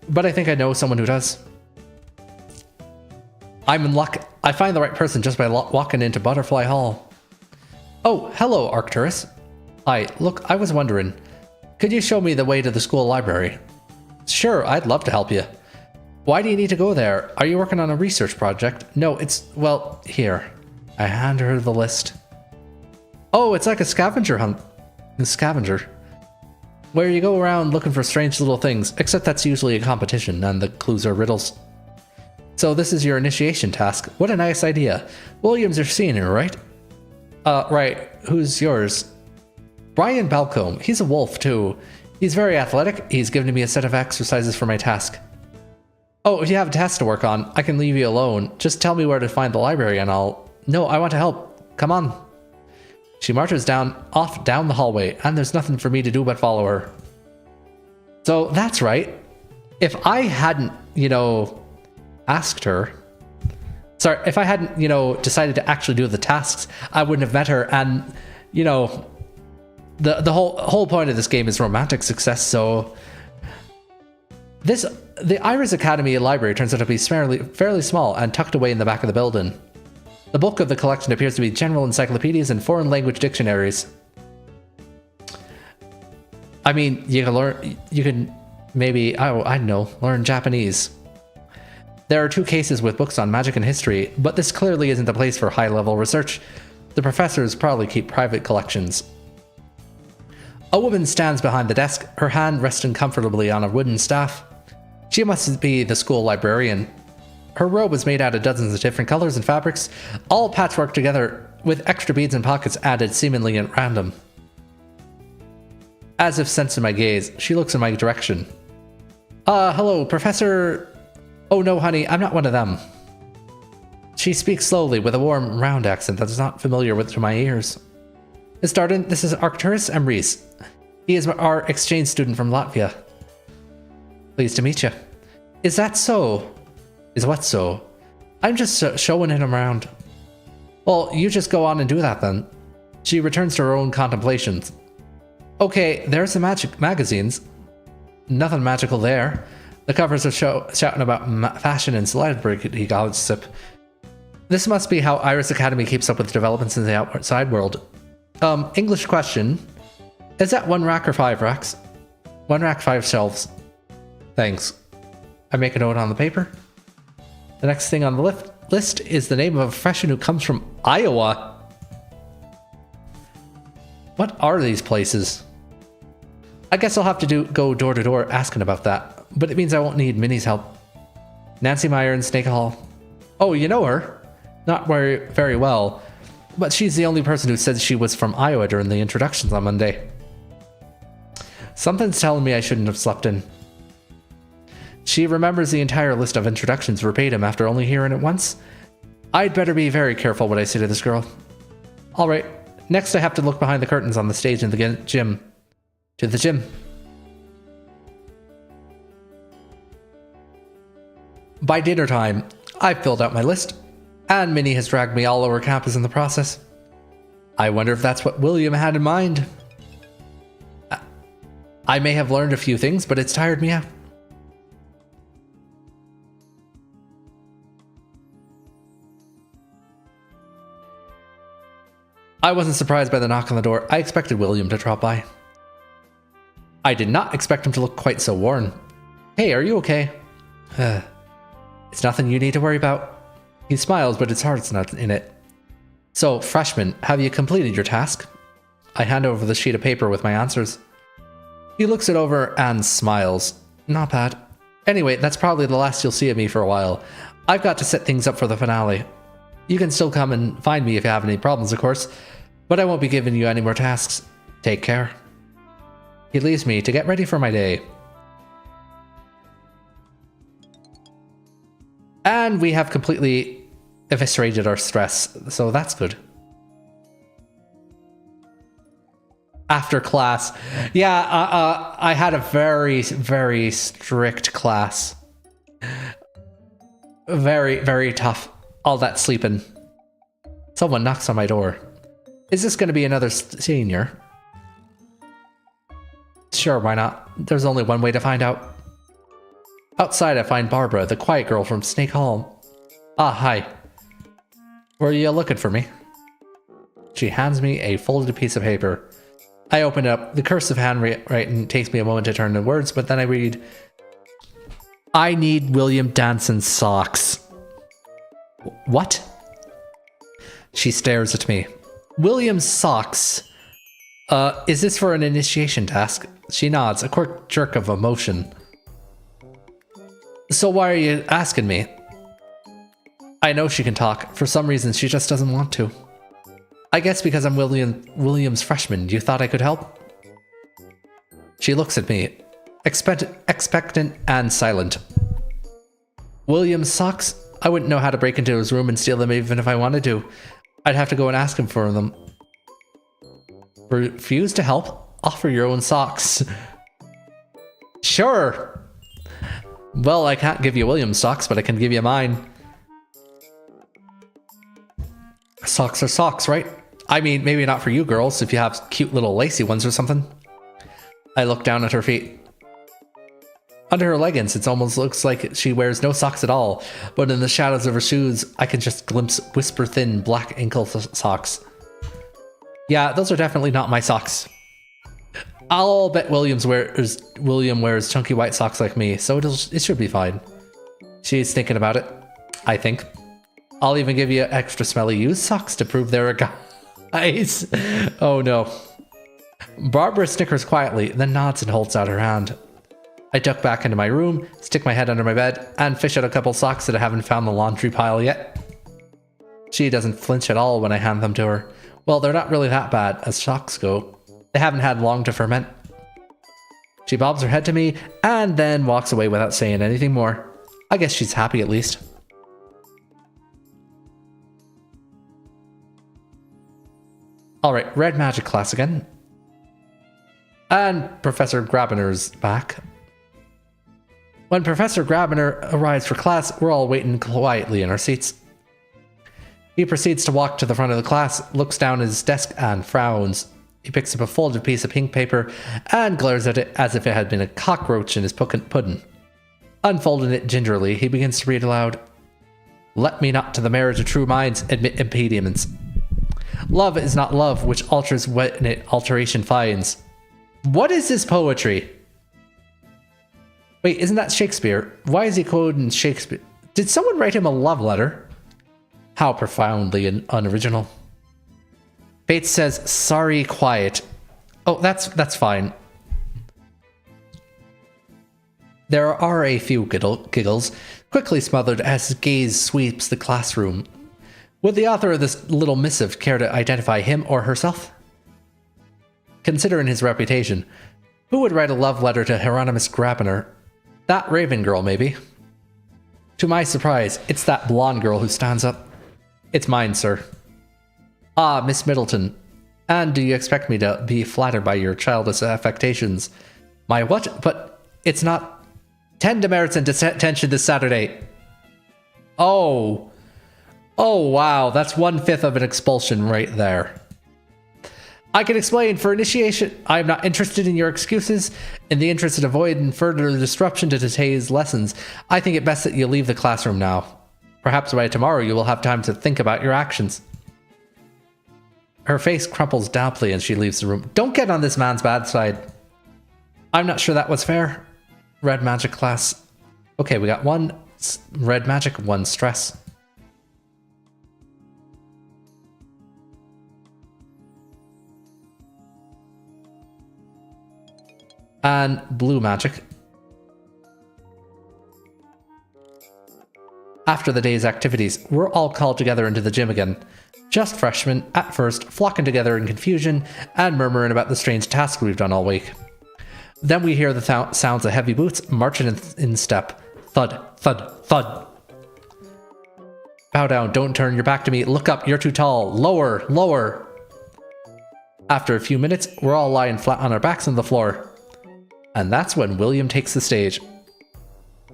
but I think I know someone who does. I'm in luck. I find the right person just by walking into Butterfly Hall. Oh, hello, Arcturus. Hi, look, I was wondering, could you show me the way to the school library? Sure, I'd love to help you. Why do you need to go there? Are you working on a research project? No, well, here. I hand her the list. Oh, it's like a scavenger hunt. The scavenger. Where you go around looking for strange little things, except that's usually a competition and the clues are riddles. So this is your initiation task. What a nice idea. William's your senior, right? Right. Who's yours? Brian Balcombe. He's a wolf, too. He's very athletic. He's given me a set of exercises for my task. Oh, if you have a task to work on, I can leave you alone. Just tell me where to find the library and I'll... No, I want to help. Come on. She marches off down the hallway, and there's nothing for me to do but follow her. So that's right. If I hadn't, asked her... Sorry, if I hadn't, decided to actually do the tasks, I wouldn't have met her, and, the whole point of this game is romantic success, so... The Iris Academy library turns out to be fairly small and tucked away in the back of the building. The bulk of the collection appears to be general encyclopedias and foreign language dictionaries. I mean, you can maybe, I don't know, learn Japanese. There are 2 cases with books on magic and history, but this clearly isn't the place for high-level research. The professors probably keep private collections. A woman stands behind the desk, her hand resting comfortably on a wooden staff. She must be the school librarian. Her robe is made out of dozens of different colors and fabrics, all patchworked together with extra beads and pockets added seemingly at random. As if sensing my gaze, she looks in my direction. Hello, Professor... Oh no, honey, I'm not one of them. She speaks slowly with a warm, round accent that is not familiar to my ears. Miss Darden, this is Arcturus Emrys. He is our exchange student from Latvia. Pleased to meet you. Is that so? Is what so? I'm just showing him around. Well, you just go on and do that then. She returns to her own contemplations. Okay, there's the magic magazines. Nothing magical there. The covers are shouting about fashion and celebrity gossip. This must be how Iris Academy keeps up with developments in the outside world. English question. Is that 1 rack or 5 racks? 1 rack, 5 shelves. Thanks. I make a note on the paper. The next thing on the list is the name of a profession who comes from Iowa. What are these places? I guess I'll have to go door to door asking about that, but it means I won't need Minnie's help. Nancy Meyer in Snake Hall. Oh, you know her? Not very well, but she's the only person who said she was from Iowa during the introductions on Monday. Something's telling me I shouldn't have slept in. She remembers the entire list of introductions verbatim after only hearing it once. I'd better be very careful what I say to this girl. Alright, next I have to look behind the curtains on the stage in the gym. To the gym. By dinner time, I've filled out my list, and Minnie has dragged me all over campus in the process. I wonder if that's what William had in mind. I may have learned a few things, but it's tired me out. I wasn't surprised by the knock on the door. I expected William to drop by. I did not expect him to look quite so worn. Hey, are you okay? It's nothing you need to worry about. He smiles, but his heart's not in it. So, freshman, have you completed your task? I hand over the sheet of paper with my answers. He looks it over and smiles. Not bad. Anyway, that's probably the last you'll see of me for a while. I've got to set things up for the finale. You can still come and find me if you have any problems, of course, but I won't be giving you any more tasks. Take care. He leaves me to get ready for my day. And we have completely eviscerated our stress, so that's good. After class. Yeah, I had a very, very strict class. Very, very tough. All that sleeping. Someone knocks on my door. Is this going to be another senior? Sure, why not? There's only one way to find out. Outside, I find Barbara, the quiet girl from Snake Hall. Ah, hi. Were you looking for me? She hands me a folded piece of paper. I open it up. The cursive handwriting takes me a moment to turn to words, but then I read, I need William Danson's socks. What? She stares at me. William's socks. Is this for an initiation task? She nods, a quick jerk of emotion. So why are you asking me? I know she can talk. For some reason, she just doesn't want to. I guess because I'm William's freshman, you thought I could help? She looks at me, expectant and silent. William's socks? I wouldn't know how to break into his room and steal them even if I wanted to. I'd have to go and ask him for them. Refuse to help? Offer your own socks. Sure. Well, I can't give you William's socks, but I can give you mine. Socks are socks, right? I mean, maybe not for you girls, if you have cute little lacy ones or something. I look down at her feet. Under her leggings, it almost looks like she wears no socks at all, but in the shadows of her shoes, I can just glimpse whisper-thin black ankle socks. Yeah, those are definitely not my socks. I'll bet William wears chunky white socks like me, so it should be fine. She's thinking about it, I think. I'll even give you extra smelly used socks to prove they're a guy's. Oh no. Barbara snickers quietly, then nods and holds out her hand. I duck back into my room, stick my head under my bed, and fish out a couple socks that I haven't found in the laundry pile yet. She doesn't flinch at all when I hand them to her. Well, they're not really that bad, as socks go. They haven't had long to ferment. She bobs her head to me, and then walks away without saying anything more. I guess she's happy at least. Alright, red magic class again. And Professor Grabiner's back. When Professor Grabiner arrives for class, we're all waiting quietly in our seats. He proceeds to walk to the front of the class, looks down at his desk and frowns. He picks up a folded piece of pink paper and glares at it as if it had been a cockroach in his pudding. Unfolding it gingerly, he begins to read aloud. Let me not to the marriage of true minds admit impediments. Love is not love which alters when it alteration finds. What is this poetry? Wait, isn't that Shakespeare? Why is he quoting Shakespeare? Did someone write him a love letter? How profoundly unoriginal. Bates says, sorry, quiet. Oh, that's fine. There are a few giggles, quickly smothered as his gaze sweeps the classroom. Would the author of this little missive care to identify him or herself? Considering his reputation, who would write a love letter to Hieronymus Grabiner? That Raven girl, maybe. To my surprise, it's that blonde girl who stands up. It's mine, sir. Ah, Miss Middleton. And do you expect me to be flattered by your childish affectations? My what? But it's not 10 demerits and detention this Saturday. Oh. Oh, wow. That's 1/5 of an expulsion right there. I can explain. For initiation, I am not interested in your excuses. In the interest of avoiding further disruption to today's lessons, I think it best that you leave the classroom now. Perhaps by tomorrow you will have time to think about your actions. Her face crumples damply and she leaves the room. Don't get on this man's bad side. I'm not sure that was fair. Red magic class. Okay, we got one red magic, one stress. And blue magic. After the day's activities, we're all called together into the gym again. Just freshmen, at first, flocking together in confusion and murmuring about the strange tasks we've done all week. Then we hear the sounds of heavy boots marching in step. Thud, thud, thud. Bow down, don't turn your back to me. Look up, you're too tall. Lower, lower. After a few minutes, we're all lying flat on our backs on the floor. And that's when William takes the stage.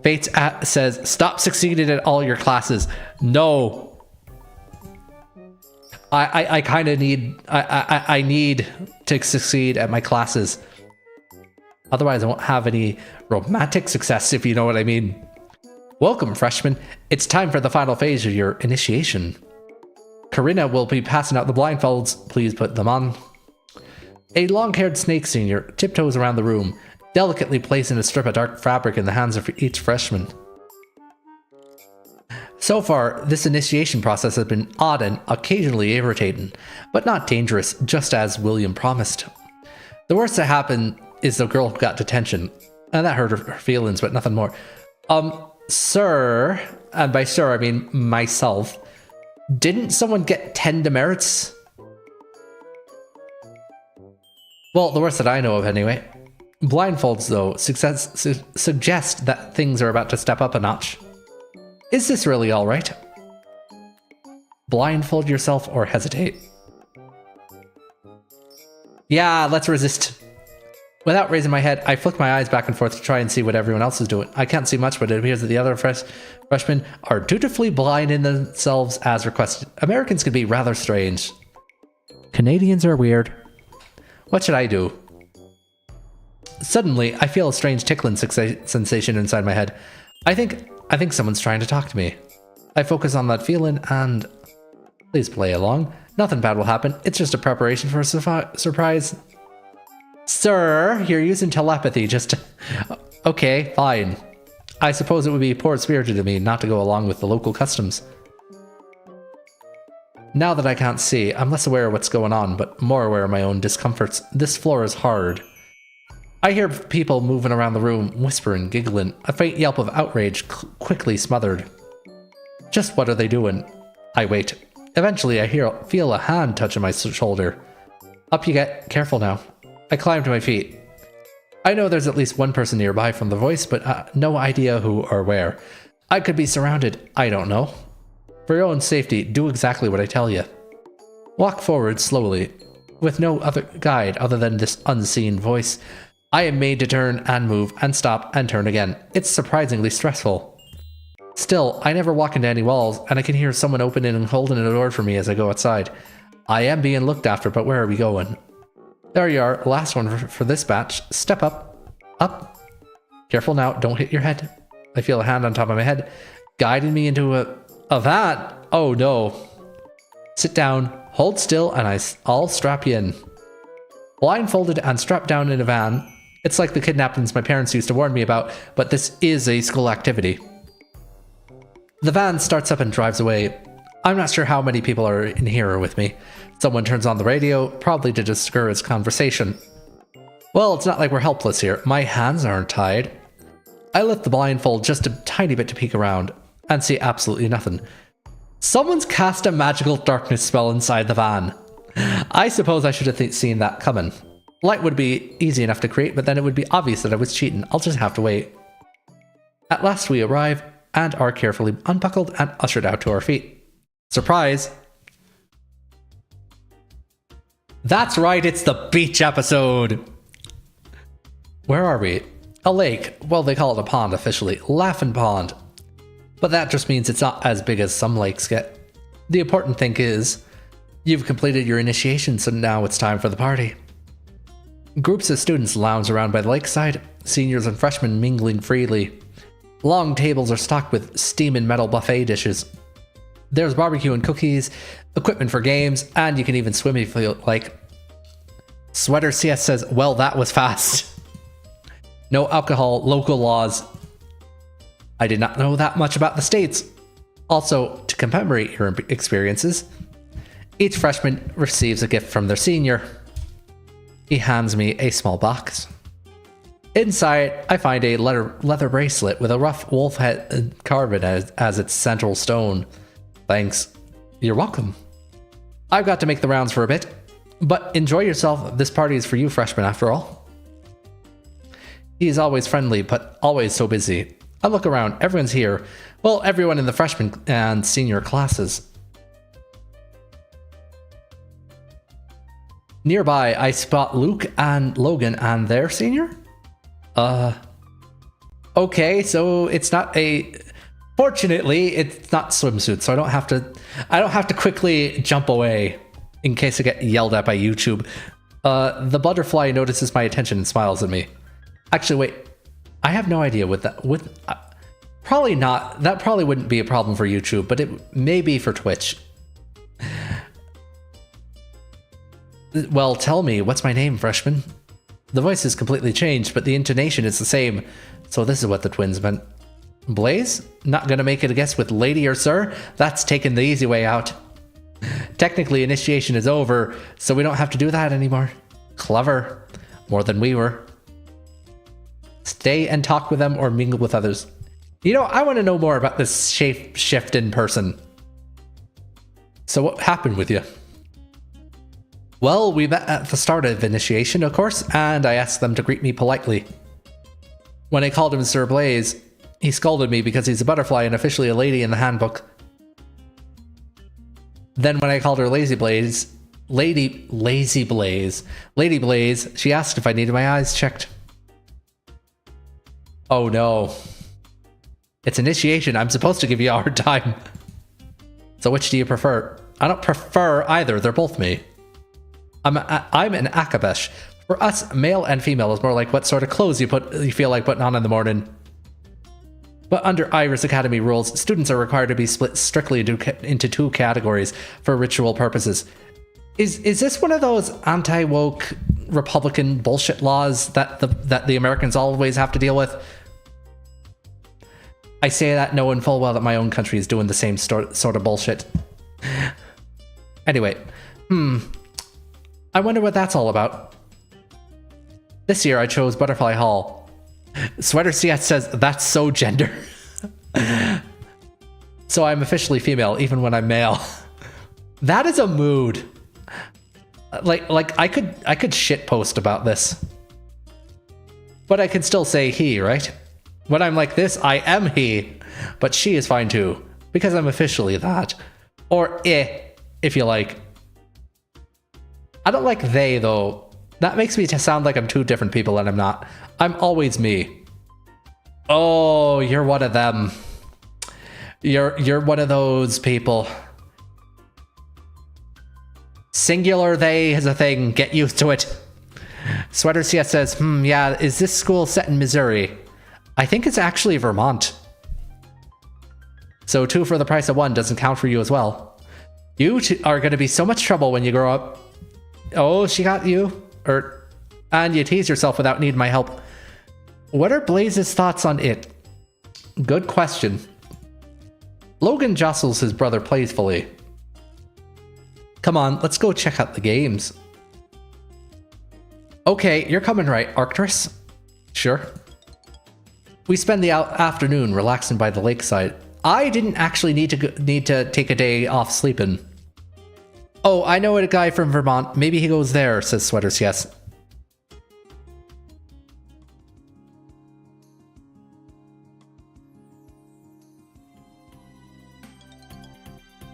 Fates says, stop succeeding at all your classes. No. I kind of need, I need to succeed at my classes. Otherwise, I won't have any romantic success, if you know what I mean. Welcome, freshmen. It's time for the final phase of your initiation. Corinna will be passing out the blindfolds. Please put them on. A long-haired snake senior tiptoes around the room, delicately placing a strip of dark fabric in the hands of each freshman. So far, this initiation process has been odd and occasionally irritating, but not dangerous, just as William promised. The worst that happened is the girl who got detention, and that hurt her feelings, but nothing more. Sir, and by sir I mean myself, didn't someone get 10 demerits? Well, the worst that I know of anyway. Blindfolds, though, suggest that things are about to step up a notch. Is this really alright? Blindfold yourself or hesitate. Yeah, let's resist. Without raising my head, I flick my eyes back and forth to try and see what everyone else is doing. I can't see much, but it appears that the other freshmen are dutifully blinding themselves as requested. Americans can be rather strange. Canadians are weird. What should I do? Suddenly, I feel a strange tickling sensation inside my head. I think someone's trying to talk to me. I focus on that feeling and... Please play along. Nothing bad will happen. It's just a preparation for a surprise. Sir, you're using telepathy just to... Okay, fine. I suppose it would be poor-spirited of me not to go along with the local customs. Now that I can't see, I'm less aware of what's going on, but more aware of my own discomforts. This floor is hard. I hear people moving around the room, whispering, giggling, a faint yelp of outrage quickly smothered. Just what are they doing? I wait. Eventually, I feel a hand touching my shoulder. Up you get. Careful now. I climb to my feet. I know there's at least one person nearby from the voice, but no idea who or where. I could be surrounded. I don't know. For your own safety, do exactly what I tell you. Walk forward slowly, with no other guide other than this unseen voice. I am made to turn and move and stop and turn again. It's surprisingly stressful. Still, I never walk into any walls, and I can hear someone opening and holding a door for me as I go outside. I am being looked after, but where are we going? There you are, last one for this batch. Step up. Up. Careful now, don't hit your head. I feel a hand on top of my head, guiding me into a van. Oh no. Sit down, hold still, and I'll strap you in. Blindfolded and strapped down in a van. It's like the kidnappings my parents used to warn me about, but this is a school activity. The van starts up and drives away. I'm not sure how many people are in here with me. Someone turns on the radio, probably to discourage conversation. Well, it's not like we're helpless here. My hands aren't tied. I lift the blindfold just a tiny bit to peek around, and see absolutely nothing. Someone's cast a magical darkness spell inside the van. I suppose I should have seen that coming. Light would be easy enough to create, but then it would be obvious that I was cheating. I'll just have to wait. At last we arrive, and are carefully unbuckled and ushered out to our feet. Surprise! That's right, it's the beach episode! Where are we? A lake. Well, they call it a pond officially. Laughing Pond. But that just means it's not as big as some lakes get. The important thing is, you've completed your initiation, so now it's time for the party. Groups of students lounge around by the lakeside, seniors and freshmen mingling freely. Long tables are stocked with steaming metal buffet dishes. There's barbecue and cookies, equipment for games, and you can even swim if you feel like. Sweater CS says, well, that was fast. No alcohol, local laws. I did not know that much about the States. Also, to commemorate your experiences, each freshman receives a gift from their senior. He hands me a small box. Inside, I find a leather bracelet with a rough wolf head carved as its central stone. Thanks. You're welcome. I've got to make the rounds for a bit, but enjoy yourself. This party is for you freshmen after all. He's always friendly, but always so busy. I look around, everyone's here. Well, everyone in the freshman and senior classes. Nearby, I spot Luke and Logan and their senior? Okay, so it's not a... Fortunately, it's not swimsuit, so I don't have to quickly jump away in case I get yelled at by YouTube. The butterfly notices my attention and smiles at me. Actually, wait. I have no idea what that... probably not. That probably wouldn't be a problem for YouTube, but it may be for Twitch. Well, tell me, what's my name, freshman? The voice is completely changed, but the intonation is the same. So this is what the twins meant. Blaze? Not gonna make it a guess with lady or sir? That's taking the easy way out. Technically, initiation is over, so we don't have to do that anymore. Clever. More than we were. Stay and talk with them or mingle with others. You know, I want to know more about this shape shift in person. So what happened with you? Well, we met at the start of initiation, of course, and I asked them to greet me politely. When I called him Sir Blaze, he scolded me because he's a butterfly and officially a lady in the handbook. Then when I called her Lazy Blaze, Lady Blaze, she asked if I needed my eyes checked. Oh no. It's initiation, I'm supposed to give you a hard time. So which do you prefer? I don't prefer either, they're both me. I'm an Akabesh. For us, male and female is more like what sort of clothes you feel like putting on in the morning. But under Iris Academy rules, students are required to be split strictly into two categories for ritual purposes. Is this one of those anti-woke Republican bullshit laws that the Americans always have to deal with? I say that knowing full well that my own country is doing the same sort of bullshit. Anyway, I wonder what that's all about. This year I chose Butterfly Hall. Sweater CS says, that's so gender. So I'm officially female, even when I'm male. That is a mood. Like I could shit post about this. But I can still say he, right? When I'm like this, I am he. But she is fine too, because I'm officially that. Or if you like. I don't like they, though. That makes me sound like I'm two different people, and I'm not. I'm always me. Oh, you're one of them. You're one of those people. Singular they is a thing. Get used to it. Sweater CS says, yeah, is this school set in Missouri? I think it's actually Vermont. So 2 for the price of 1 doesn't count for you as well. You are going to be so much trouble when you grow up. Oh, she got you. And you tease yourself without needing my help. What are Blaze's thoughts on it? Good question. Logan jostles his brother playfully. Come on, let's go check out the games. Okay, you're coming right, Arcturus. Sure. We spend the afternoon relaxing by the lakeside. I didn't actually need to take a day off sleeping. Oh, I know a guy from Vermont. Maybe he goes there, says Sweaters, yes.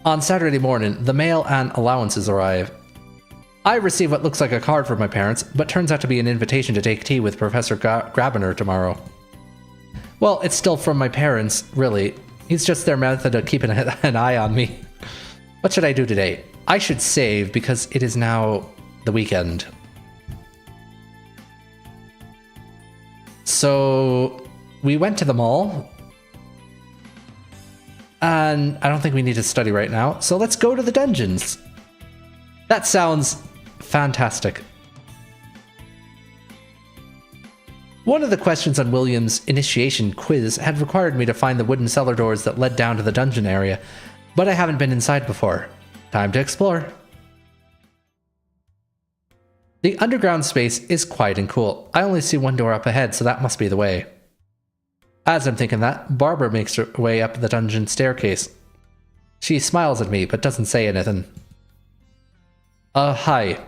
On Saturday morning, the mail and allowances arrive. I receive what looks like a card from my parents, but turns out to be an invitation to take tea with Professor Grabiner tomorrow. Well, it's still from my parents, really. It's just their method of keeping an eye on me. What should I do today? I should save because it is now the weekend. So we went to the mall. And I don't think we need to study right now. So let's go to the dungeons. That sounds fantastic. One of the questions on William's initiation quiz had required me to find the wooden cellar doors that led down to the dungeon area, but I haven't been inside before. Time to explore. The underground space is quiet and cool. I only see one door up ahead, so that must be the way. As I'm thinking that, Barbara makes her way up the dungeon staircase. She smiles at me, but doesn't say anything. Hi.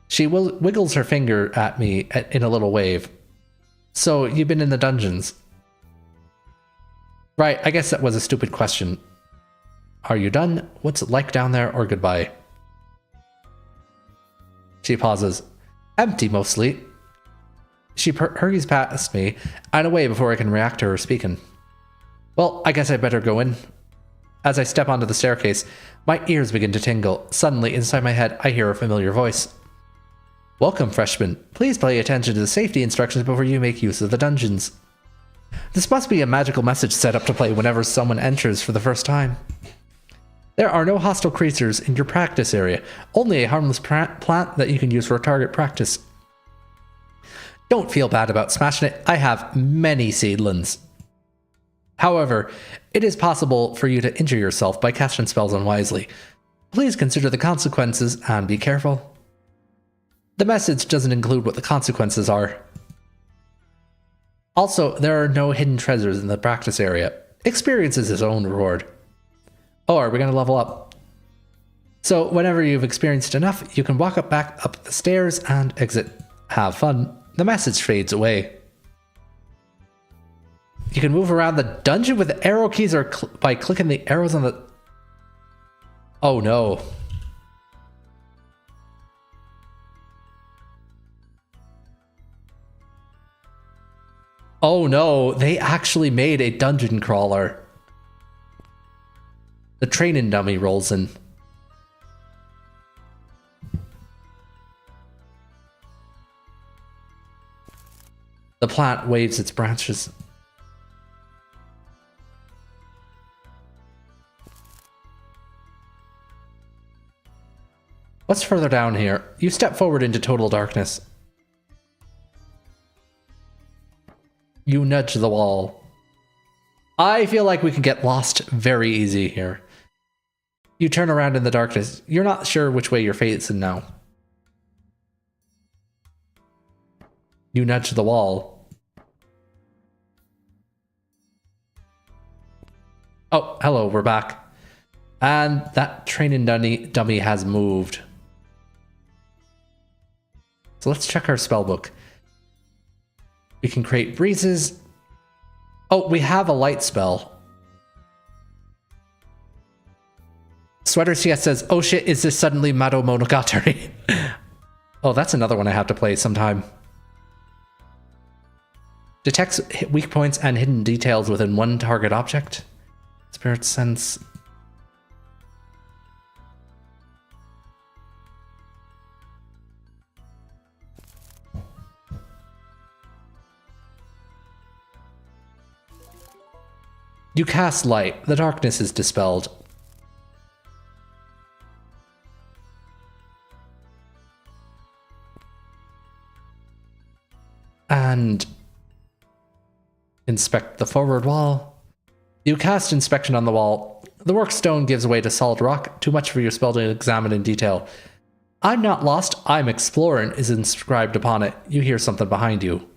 She wiggles her finger at me in a little wave. So, you've been in the dungeons. Right, I guess that was a stupid question. Are you done? What's it like down there, or goodbye? She pauses. Empty, mostly. She hurries past me and away before I can react to her speaking. Well, I guess I better go in. As I step onto the staircase, my ears begin to tingle. Suddenly, inside my head, I hear a familiar voice. Welcome, freshman. Please pay attention to the safety instructions before you make use of the dungeons. This must be a magical message set up to play whenever someone enters for the first time. There are no hostile creatures in your practice area, only a harmless plant that you can use for target practice. Don't feel bad about smashing it, I have many seedlings. However, it is possible for you to injure yourself by casting spells unwisely. Please consider the consequences and be careful. The message doesn't include what the consequences are. Also, there are no hidden treasures in the practice area. Experience is its own reward. Oh, are we going to level up? So, whenever you've experienced enough, you can walk back up the stairs and exit. Have fun. The message fades away. You can move around the dungeon with the arrow keys or by clicking the arrows on the... Oh no. Oh no, they actually made a dungeon crawler. The training dummy rolls in. The plant waves its branches. What's further down here? You step forward into total darkness. You nudge the wall. I feel like we can get lost very easy here. You turn around in the darkness. You're not sure which way you're facing now. You nudge the wall. Oh, hello, we're back. And that training dummy has moved. So let's check our spellbook. We can create breezes. Oh, we have a light spell. Sweater CS says, oh shit, is this suddenly Mado Monogatari? Oh, that's another one I have to play sometime. Detects weak points and hidden details within one target object. Spirit sense. You cast light. The darkness is dispelled. And inspect the forward wall. You cast inspection on the wall. The workstone gives way to solid rock, too much for your spell to examine in detail. I'm not lost, I'm exploring is inscribed upon it. You hear something behind you.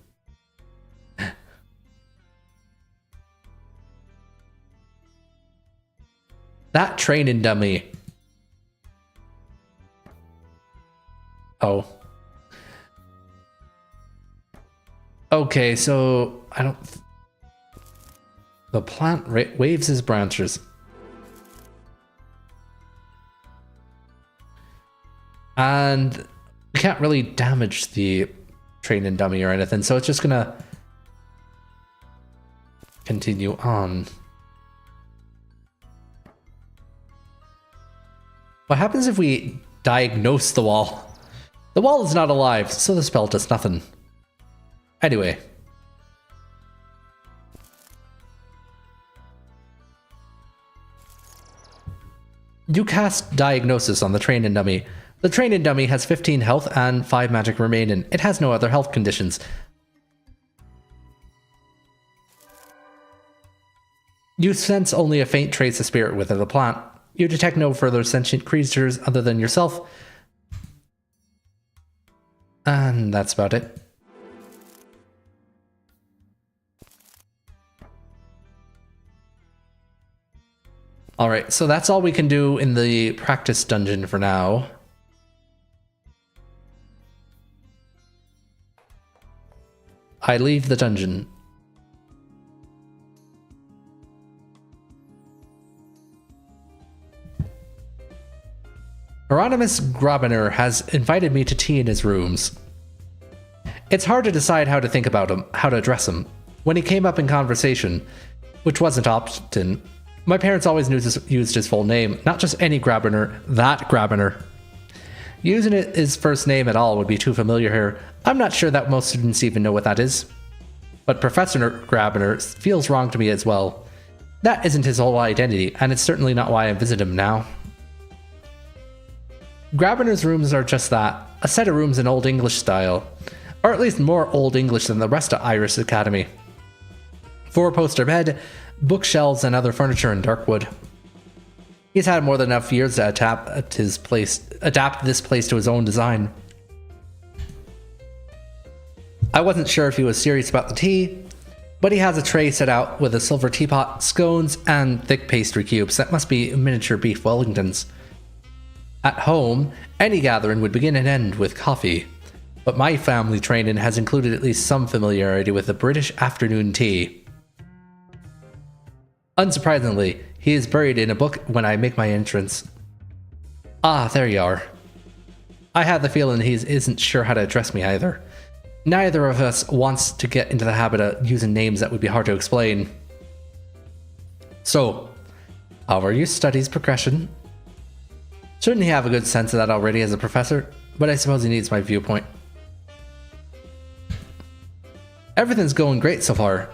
That training dummy. Oh. Okay, so I don't... The plant waves his branches. And we can't really damage the training dummy or anything, so it's just gonna continue on. What happens if we diagnose the wall? The wall is not alive, so the spell does nothing. Anyway. You cast Diagnosis on the training dummy. The training dummy has 15 health and 5 magic remaining. It has no other health conditions. You sense only a faint trace of spirit within the plant. You detect no further sentient creatures other than yourself. And that's about it. Alright, so that's all we can do in the practice dungeon for now. I leave the dungeon. Hieronymus Grabiner has invited me to tea in his rooms. It's hard to decide how to think about him, how to address him. When he came up in conversation, which wasn't often, my parents always used his full name, not just any Grabiner, that Grabiner. Using his first name at all would be too familiar here. I'm not sure that most students even know what that is. But Professor Grabiner feels wrong to me as well. That isn't his whole identity, and it's certainly not why I visit him now. Grabiner's rooms are just that, a set of rooms in Old English style. Or at least more Old English than the rest of Iris Academy. 4-poster bed, bookshelves, and other furniture in dark wood. He's had more than enough years to adapt this place to his own design. I wasn't sure if he was serious about the tea, but he has a tray set out with a silver teapot, scones, and thick pastry cubes that must be miniature beef Wellingtons. At home, any gathering would begin and end with coffee, but my family training has included at least some familiarity with the British afternoon tea. Unsurprisingly, he is buried in a book when I make my entrance. Ah, there you are. I have the feeling he isn't sure how to address me either. Neither of us wants to get into the habit of using names that would be hard to explain. So, how are your studies progression? Shouldn't he have a good sense of that already as a professor? But I suppose he needs my viewpoint. Everything's going great so far.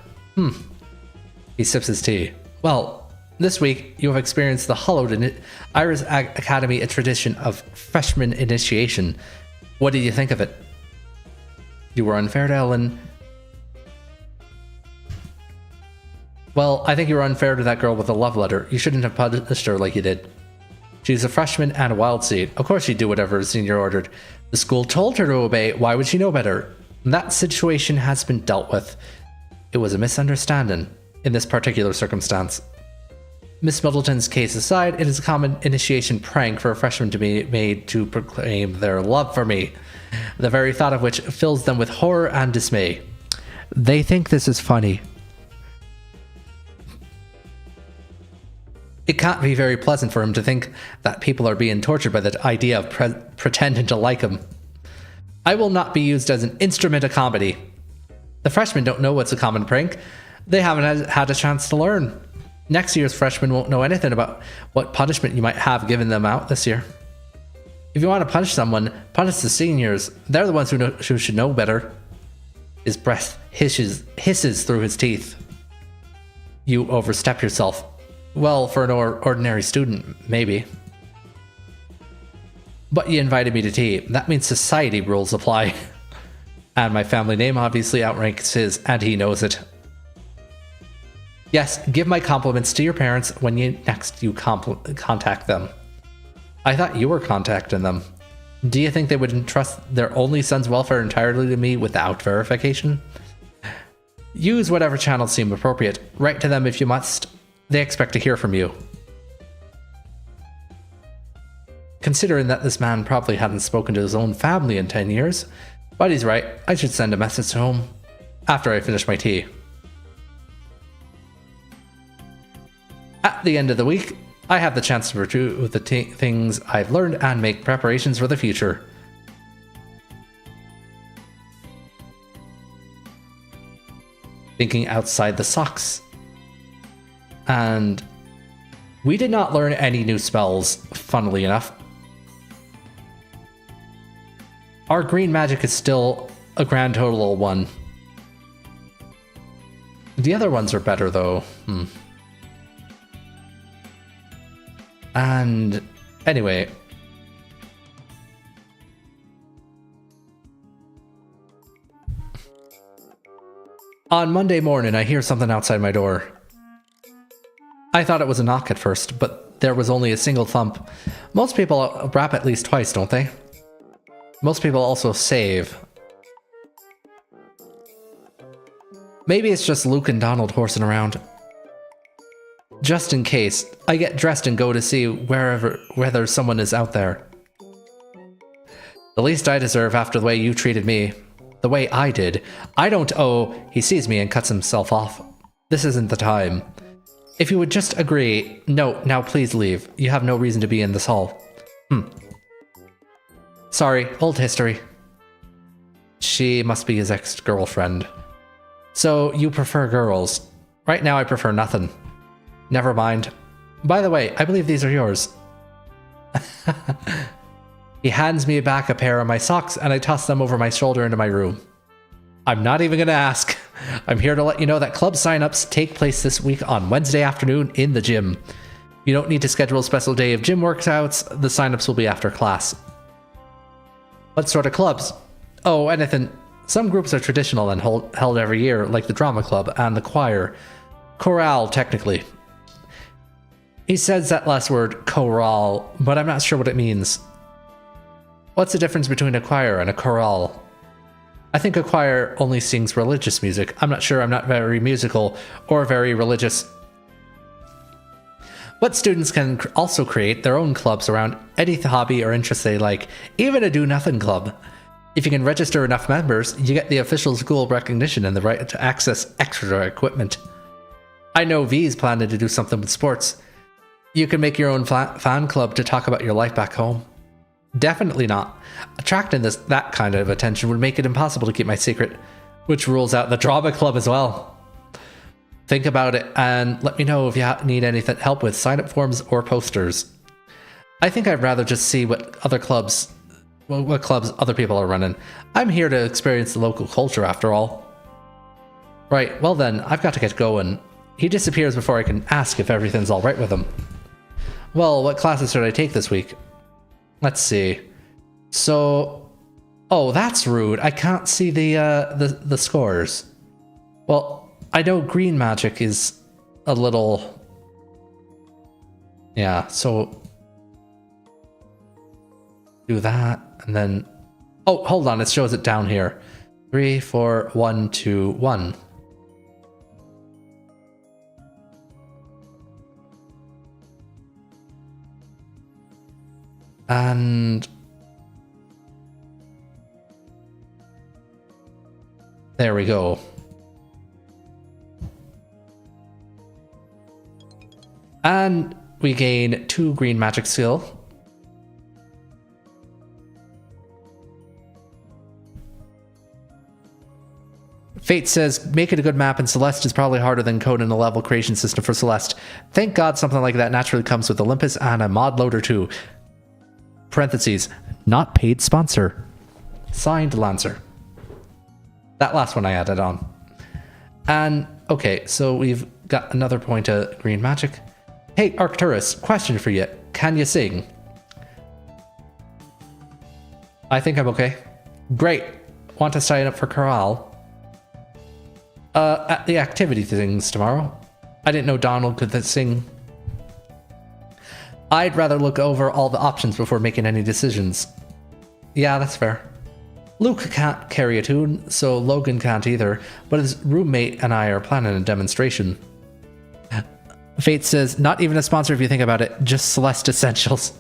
He sips his tea. Well, this week you have experienced the hallowed Iris Academy, a tradition of freshman initiation. What did you think of it? You were unfair to Ellen. Well, I think you were unfair to that girl with the love letter. You shouldn't have punished her like you did. She's a freshman and a wild seed. Of course she'd do whatever the senior ordered. The school told her to obey. Why would she know better? That situation has been dealt with. It was a misunderstanding in this particular circumstance. Miss Middleton's case aside, it is a common initiation prank for a freshman to be made to proclaim their love for me, the very thought of which fills them with horror and dismay. They think this is funny. It can't be very pleasant for him to think that people are being tortured by the idea of pretending to like him. I will not be used as an instrument of comedy. The freshmen don't know what's a common prank. They haven't had a chance to learn. Next year's freshmen won't know anything about what punishment you might have given them out this year. If you want to punish someone, punish the seniors. They're the ones who should know better. His breath hisses through his teeth. You overstep yourself. Well, for an ordinary student, maybe. But you invited me to tea. That means society rules apply. And my family name obviously outranks his, and he knows it. Yes, give my compliments to your parents when you contact them. I thought you were contacting them. Do you think they would entrust their only son's welfare entirely to me without verification? Use whatever channels seem appropriate. Write to them if you must. They expect to hear from you. Considering that this man probably hadn't spoken to his own family in 10 years, but he's right, I should send a message home after I finish my tea. At the end of the week, I have the chance to review the things I've learned and make preparations for the future. Thinking outside the socks. And we did not learn any new spells, funnily enough. Our green magic is still a grand total of 1. The other ones are better, though. And anyway. On Monday morning, I hear something outside my door. I thought it was a knock at first, but there was only a single thump. Most people rap at least twice, don't they? Most people also save. Maybe it's just Luke and Donald horsing around. Just in case, I get dressed and go to see whether someone is out there. The least I deserve after the way you treated me. the way I did. I don't owe... He sees me and cuts himself off. This isn't the time. If you would just agree... No, now please leave. You have no reason to be in this hall. Sorry, old history. She must be his ex-girlfriend. So, you prefer girls. Right now I prefer nothing. Never mind. By the way, I believe these are yours. He hands me back a pair of my socks and I toss them over my shoulder into my room. I'm not even going to ask. I'm here to let you know that club signups take place this week on Wednesday afternoon in the gym. You don't need to schedule a special day of gym workouts. The signups will be after class. What sort of clubs? Oh, anything. Some groups are traditional and held every year, like the drama club and the choir. Chorale, technically. He says that last word, chorale, but I'm not sure what it means. What's the difference between a choir and a chorale? I think a choir only sings religious music. I'm not sure, I'm not very musical or very religious. But students can also create their own clubs around any hobby or interest they like, even a do-nothing club. If you can register enough members, you get the official school recognition and the right to access extra equipment. I know V's planning to do something with sports. You can make your own fan club to talk about your life back home. Definitely not. Attracting that kind of attention would make it impossible to keep my secret, which rules out the drama club as well. Think about it and let me know if you need any help with sign-up forms or posters. I think I'd rather just see what clubs other people are running. I'm here to experience the local culture after all. Right, well then, I've got to get going. He disappears before I can ask if everything's alright with him. Well, what classes should I take this week? Let's see. So... Oh, that's rude. I can't see the scores. Well, I know green magic is a little... Yeah, so... Do that, and then... Oh, hold on, it shows it down here. 3, 4, 1, 2, 1. And... There we go. And we gain 2 green magic skill. Fate says, make it a good map, and Celeste is probably harder than coding a level creation system for Celeste. Thank God something like that naturally comes with Olympus and a mod loader too. Parentheses, not paid sponsor. Signed, Lancer. That last one I added on. And, okay, so we've got another point of green magic. Hey, Arcturus, question for you. Can you sing? I think I'm okay. Great. Want to sign up for chorale? At the activity things tomorrow. I didn't know Donald could sing. I'd rather look over all the options before making any decisions. Yeah, that's fair. Luke can't carry a tune, so Logan can't either, but his roommate and I are planning a demonstration. Fate says, not even a sponsor if you think about it, just Celeste Essentials.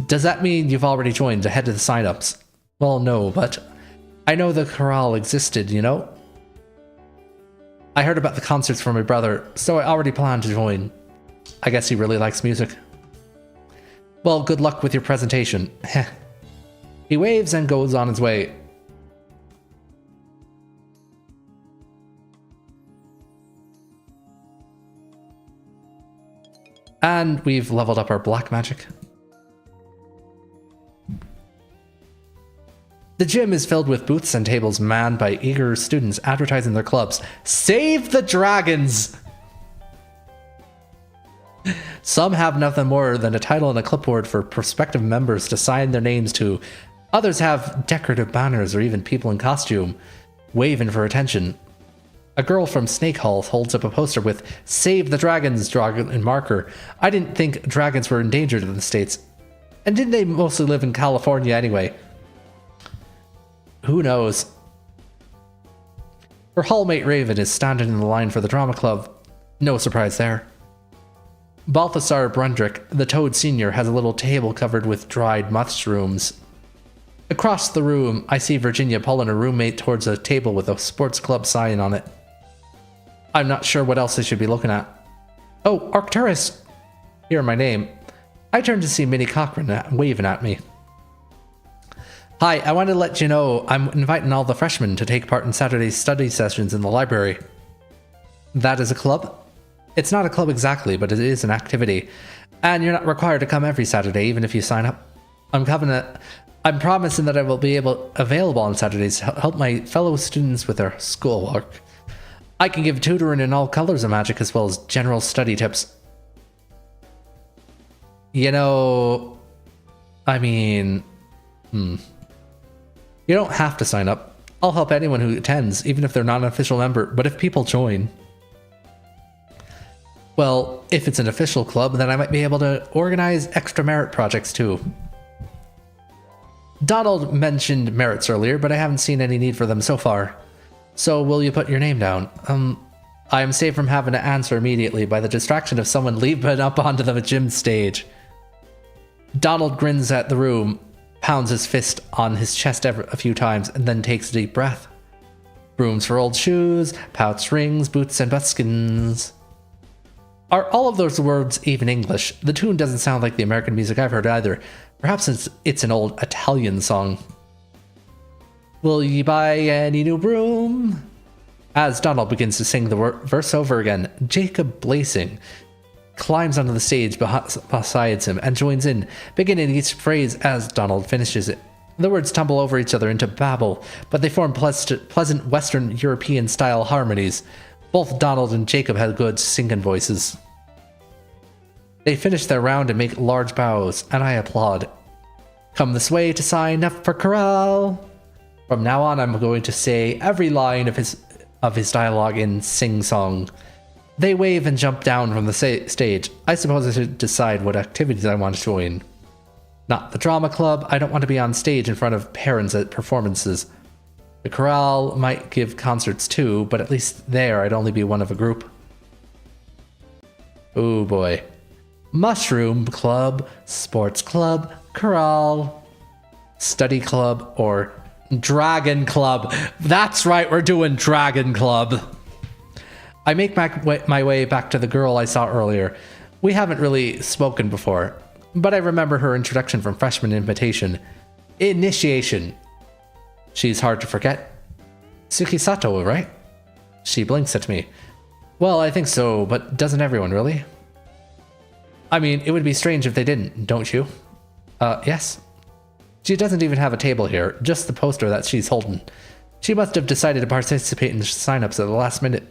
Does that mean you've already joined ahead of the signups? Well, no, but I know the chorale existed, you know? I heard about the concerts from my brother, so I already planned to join. I guess he really likes music. Well, good luck with your presentation. Heh. He waves and goes on his way. And we've leveled up our black magic. The gym is filled with booths and tables manned by eager students advertising their clubs. Save the dragons! Some have nothing more than a title and a clipboard for prospective members to sign their names to. Others have decorative banners or even people in costume, waving for attention. A girl from Snake Hall holds up a poster with Save the Dragons dragon in marker. I didn't think dragons were endangered in the States. And didn't they mostly live in California anyway? Who knows? Her hallmate Raven is standing in the line for the drama club. No surprise there. Balthasar Brundrick, the Toad Senior, has a little table covered with dried mushrooms. Across the room, I see Virginia pulling her roommate towards a table with a sports club sign on it. I'm not sure what else I should be looking at. Oh, Arcturus! Hear my name. I turn to see Minnie Cochran waving at me. Hi, I wanted to let you know I'm inviting all the freshmen to take part in Saturday's study sessions in the library. That is a club? It's not a club exactly, but it is an activity. And you're not required to come every Saturday, even if you sign up. I'm promising that I will be available on Saturdays to help my fellow students with their schoolwork. I can give tutoring in all colors of magic as well as general study tips. You know, I mean, you don't have to sign up. I'll help anyone who attends, even if they're not an official member, but if people join. Well, if it's an official club, then I might be able to organize extra merit projects too. Donald mentioned merits earlier, but I haven't seen any need for them so far. So will you put your name down? I am saved from having to answer immediately by the distraction of someone leaping up onto the gym stage. Donald grins at the room, pounds his fist on his chest a few times, and then takes a deep breath. Brooms for old shoes, pouch rings, boots, and buskins. Are all of those words even English? The tune doesn't sound like the American music I've heard either. Perhaps it's an old Italian song. Will ye buy any new broom? As Donald begins to sing the verse over again, Jacob Blasing climbs onto the stage beside him and joins in, beginning each phrase as Donald finishes it. The words tumble over each other into babble, but they form pleasant Western European-style harmonies. Both Donald and Jacob have good singing voices. They finish their round and make large bows, and I applaud. Come this way to sign up for chorale. From now on, I'm going to say every line of his dialogue in sing-song. They wave and jump down from the stage. I suppose I should decide what activities I want to join. Not the drama club. I don't want to be on stage in front of parents at performances. The chorale might give concerts too, but at least there I'd only be one of a group. Oh boy. Mushroom club, sports club, chorale, study club, or dragon club. That's right, we're doing dragon club. I make my way back to the girl I saw earlier. We haven't really spoken before, but I remember her introduction from freshman initiation. She's hard to forget. Tsukisato, right? She blinks at me. Well, I think so, but doesn't everyone really? I mean, it would be strange if they didn't, don't you? Yes. She doesn't even have a table here, just the poster that she's holding. She must have decided to participate in the sign-ups at the last minute.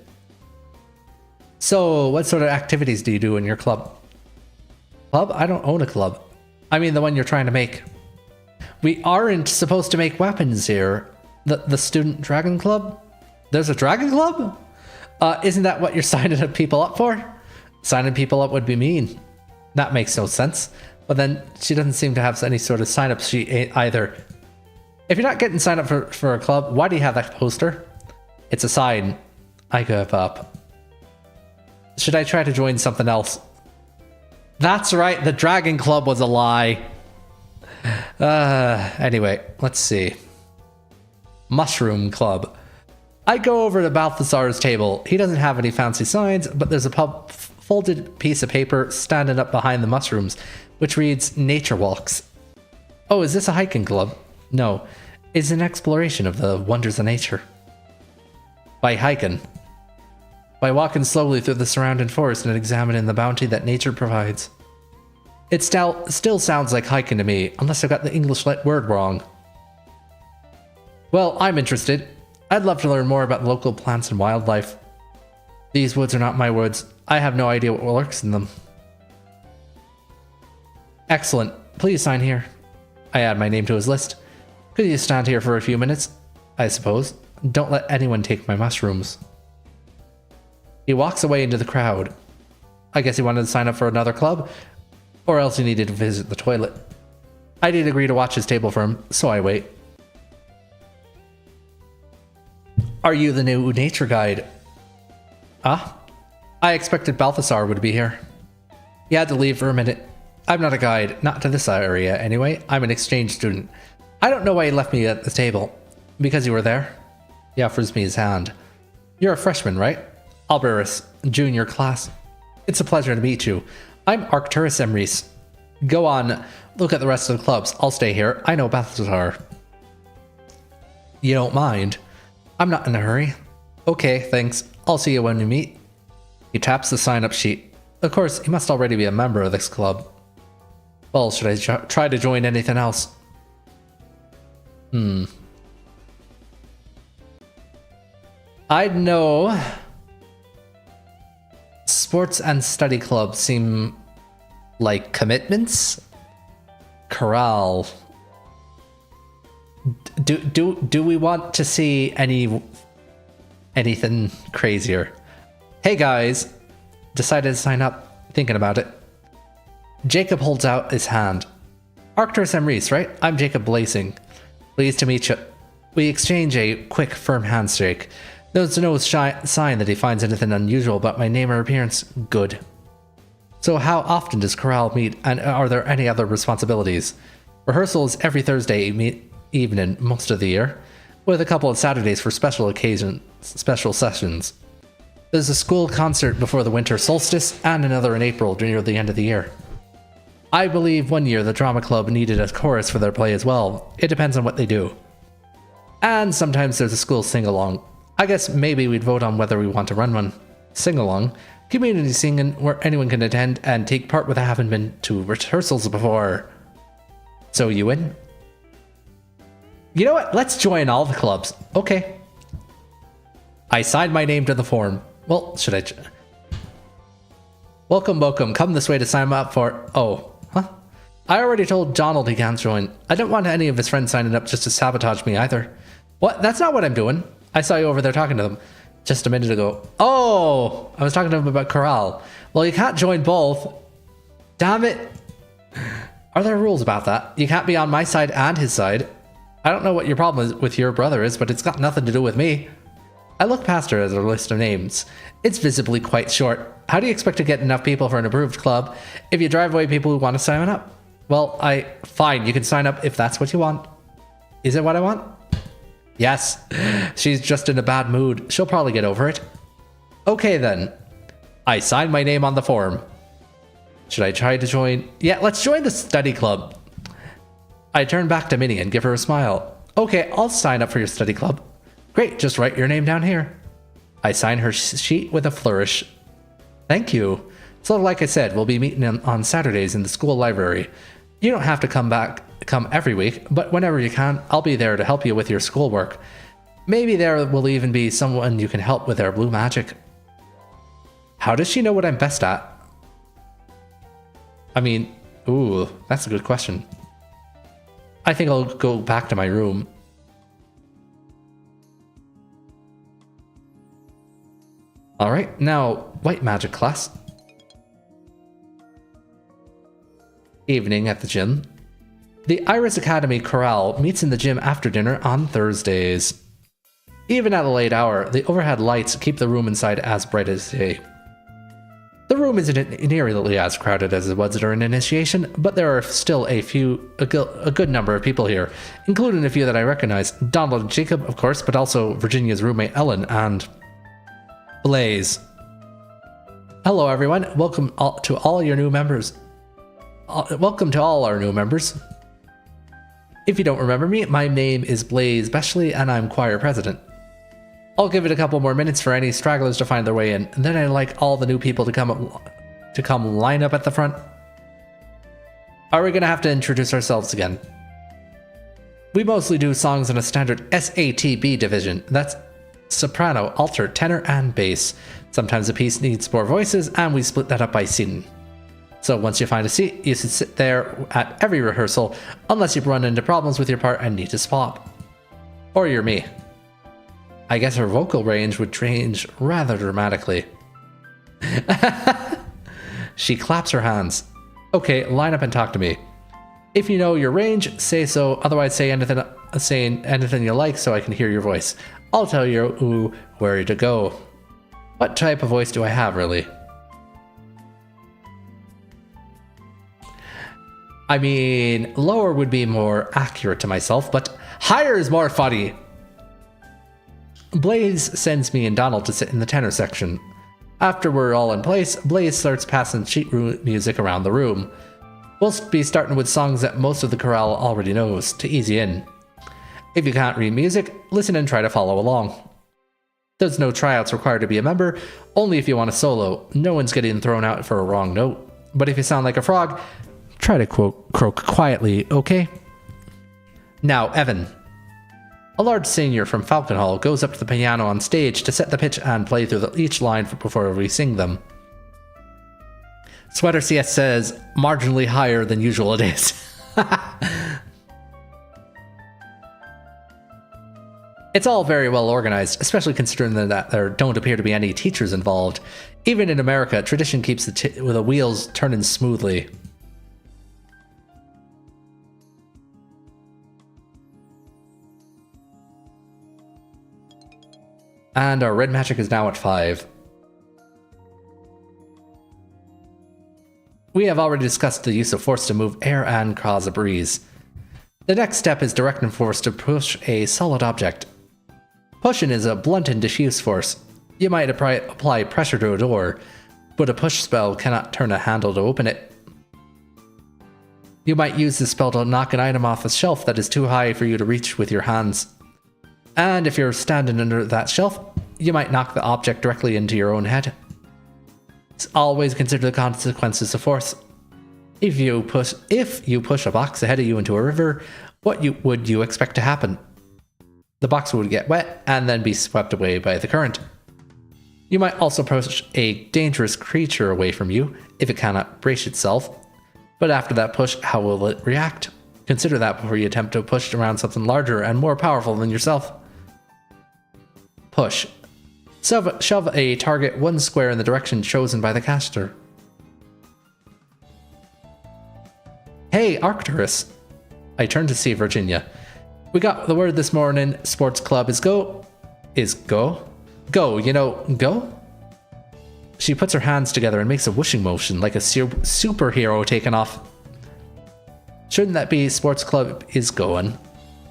So, what sort of activities do you do in your club? Club? I don't own a club. I mean the one you're trying to make. We aren't supposed to make weapons here. The Student Dragon Club? There's a Dragon Club? Isn't that what you're signing people up for? Signing people up would be mean. That makes no sense. But then she doesn't seem to have any sort of sign-up sheet either. If you're not getting signed up for a club, why do you have that poster? It's a sign. I give up. Should I try to join something else? That's right, the Dragon Club was a lie. Anyway, let's see. Mushroom Club. I go over to Balthazar's table. He doesn't have any fancy signs, but there's a folded piece of paper standing up behind the mushrooms, which reads Nature Walks. Oh, is this a hiking club? No, it's an exploration of the wonders of nature. By hiking. By walking slowly through the surrounding forest and examining the bounty that nature provides. It still sounds like hiking to me, unless I got the English word wrong. Well, I'm interested. I'd love to learn more about local plants and wildlife. These woods are not my woods. I have no idea what lurks in them. Excellent. Please sign here. I add my name to his list. Could you stand here for a few minutes? I suppose. Don't let anyone take my mushrooms. He walks away into the crowd. I guess he wanted to sign up for another club, or else he needed to visit the toilet. I did agree to watch his table for him, so I wait. Are you the new nature guide? Ah? I expected Balthazar would be here. He had to leave for a minute. I'm not a guide, not to this area anyway. I'm an exchange student. I don't know why he left me at the table. Because you were there? He offers me his hand. You're a freshman, right? Alberus, junior class. It's a pleasure to meet you. I'm Arcturus Emrys. Go on, look at the rest of the clubs. I'll stay here. I know Balthazar. You don't mind? I'm not in a hurry. Okay, thanks. I'll see you when we meet. He taps the sign-up sheet. Of course, he must already be a member of this club. Well, should I try to join anything else? I know. Sports and study clubs seem like commitments. Corral. Do we want to see anything crazier? Hey guys, decided to sign up. Thinking about it. Jacob holds out his hand. Arcturus Emrys, right? I'm Jacob Blazing. Pleased to meet you. We exchange a quick, firm handshake. There's no sign that he finds anything unusual about my name or appearance. Good. So how often does Corral meet, and are there any other responsibilities? Rehearsals every Thursday evening most of the year, with a couple of Saturdays for special occasions, special sessions. There's a school concert before the winter solstice, and another in April near the end of the year. I believe one year the drama club needed a chorus for their play as well. It depends on what they do. And sometimes there's a school sing-along. I guess maybe we'd vote on whether we want to run one. Sing-along. Community singing where anyone can attend and take part without having been to rehearsals before. So you in? You know what? Let's join all the clubs. Okay. I signed my name to the form. Well, should I... Welcome. Come this way to sign up for... Oh. Huh? I already told Donald he can't join. I don't want any of his friends signing up just to sabotage me either. What? That's not what I'm doing. I saw you over there talking to them just a minute ago. Oh! I was talking to him about Corral. Well, you can't join both. Damn it. Are there rules about that? You can't be on my side and his side. I don't know what your problem is with your brother is, but it's got nothing to do with me. I look past her as a list of names. It's visibly quite short. How do you expect to get enough people for an approved club if you drive away people who want to sign up? Well, fine, you can sign up if that's what you want. Is it what I want? Yes. She's just in a bad mood. She'll probably get over it. Okay then. I signed my name on the form. Should I try to join? Yeah, let's join the study club. I turn back to Minnie and give her a smile. Okay, I'll sign up for your study club. Great, just write your name down here. I sign her sheet with a flourish. Thank you. So like I said, we'll be meeting on Saturdays in the school library. You don't have to come every week, but whenever you can, I'll be there to help you with your schoolwork. Maybe there will even be someone you can help with their blue magic. How does she know what I'm best at? I mean, ooh, that's a good question. I think I'll go back to my room. Alright, now, white magic class. Evening at the gym. The Iris Academy Chorale meets in the gym after dinner on Thursdays. Even at a late hour, the overhead lights keep the room inside as bright as day. The room isn't nearly as crowded as it was during initiation, but there are still a good number of people here, including a few that I recognize. Donald and Jacob, of course, but also Virginia's roommate Ellen and Blaze. Hello everyone, welcome to all your new members. Welcome to all our new members. If you don't remember me, my name is Blaze Beshley and I'm choir president. I'll give it a couple more minutes for any stragglers to find their way in, and then I'd like all the new people to come line up at the front. Are we gonna have to introduce ourselves again? We mostly do songs in a standard SATB division. That's soprano, alto, tenor, and bass. Sometimes a piece needs more voices, and we split that up by scene. So once you find a seat, you should sit there at every rehearsal, unless you've run into problems with your part and need to swap. Or you're me. I guess her vocal range would change rather dramatically. She claps her hands. Okay, line up and talk to me. If you know your range, say so. Otherwise, say anything you like so I can hear your voice. I'll tell you where to go. What type of voice do I have, really? I mean, lower would be more accurate to myself, but higher is more funny. Blaze sends me and Donald to sit in the tenor section. After we're all in place, Blaze starts passing sheet music around the room. We'll be starting with songs that most of the chorale already knows, to ease you in. If you can't read music, listen and try to follow along. There's no tryouts required to be a member, only if you want a solo. No one's getting thrown out for a wrong note. But if you sound like a frog, try to croak quietly, okay? Now, Evan. A large senior from Falcon Hall goes up to the piano on stage to set the pitch and play through each line before we sing them. Sweater CS says, marginally higher than usual it is. It's all very well organized, especially considering that there don't appear to be any teachers involved. Even in America, tradition keeps the wheels turning smoothly. And our red magic is now at 5. We have already discussed the use of force to move air and cause a breeze. The next step is directing force to push a solid object. Pushing is a blunt and diffuse force. You might apply pressure to a door, but a push spell cannot turn a handle to open it. You might use this spell to knock an item off a shelf that is too high for you to reach with your hands. And if you're standing under that shelf, you might knock the object directly into your own head. Always consider the consequences of force. If you push a box ahead of you into a river, what would you expect to happen? The box would get wet and then be swept away by the current. You might also push a dangerous creature away from you if it cannot brace itself. But after that push, how will it react? Consider that before you attempt to push around something larger and more powerful than yourself. Push. Shove a target 1 square in the direction chosen by the caster. Hey, Arcturus. I turned to see Virginia. We got the word this morning, sports club is go. Is go? Go, you know, go? She puts her hands together and makes a whooshing motion like a superhero taking off. Shouldn't that be sports club is going?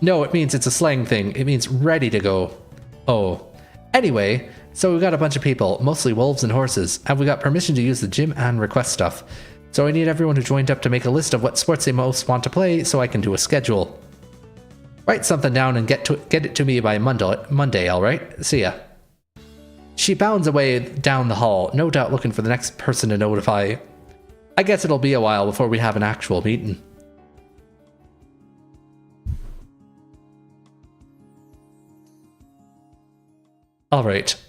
No, it means it's a slang thing. It means ready to go. Oh. Anyway, so we got a bunch of people, mostly wolves and horses, and we got permission to use the gym and request stuff. So I need everyone who joined up to make a list of what sports they most want to play so I can do a schedule. Write something down and get it to me by Monday, alright? See ya. She bounds away down the hall, no doubt looking for the next person to notify. I guess it'll be a while before we have an actual meeting. Alright.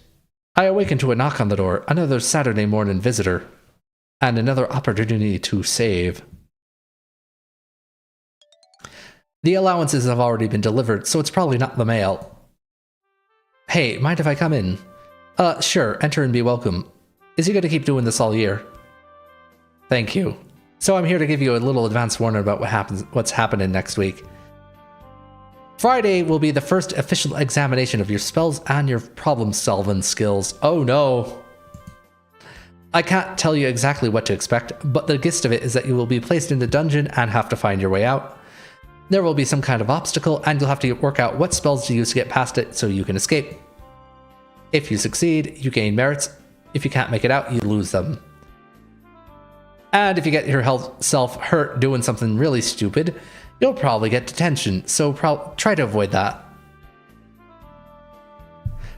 I awaken to a knock on the door, another Saturday morning visitor, and another opportunity to save. The allowances have already been delivered, so it's probably not the mail. Hey, mind if I come in? Sure, enter and be welcome. Is he going to keep doing this all year? Thank you. So I'm here to give you a little advance warning about what's happening next week. Friday will be the first official examination of your spells and your problem-solving skills. Oh no! I can't tell you exactly what to expect, but the gist of it is that you will be placed in a dungeon and have to find your way out. There will be some kind of obstacle, and you'll have to work out what spells to use to get past it so you can escape. If you succeed, you gain merits. If you can't make it out, you lose them. And if you get yourself hurt doing something really stupid, you'll probably get detention, so try to avoid that.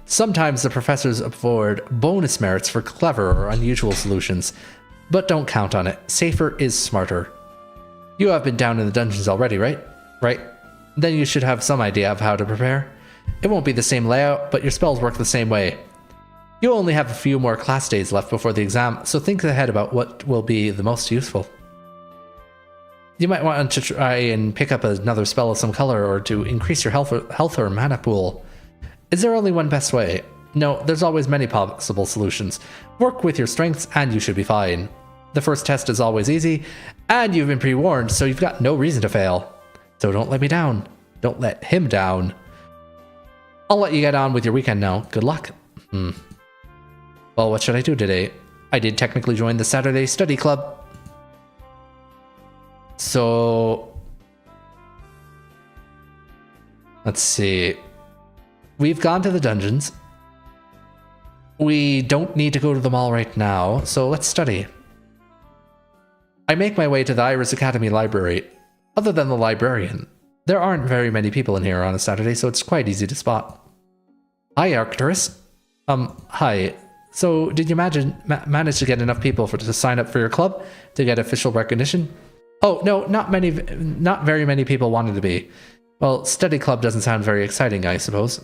Sometimes the professors afford bonus merits for clever or unusual solutions, but don't count on it. Safer is smarter. You have been down in the dungeons already, right? Right. Then you should have some idea of how to prepare. It won't be the same layout, but your spells work the same way. You only have a few more class days left before the exam, so think ahead about what will be the most useful. You might want to try and pick up another spell of some color or to increase your health or mana pool. Is there only one best way? No, there's always many possible solutions. Work with your strengths and you should be fine. The first test is always easy, and you've been pre-warned, so you've got no reason to fail. So don't let me down. Don't let him down. I'll let you get on with your weekend now. Good luck. Well, what should I do today? I did technically join the Saturday study club. So let's see. We've gone to the dungeons. We don't need to go to the mall right now, so let's study. I make my way to the Iris Academy library. Other than the librarian, there aren't very many people in here on a Saturday, so it's quite easy to spot. Hi, Arcturus. Hi. So, did you manage to get enough people to sign up for your club to get official recognition? Oh, no, not very many people wanted to be. Well, study club doesn't sound very exciting, I suppose.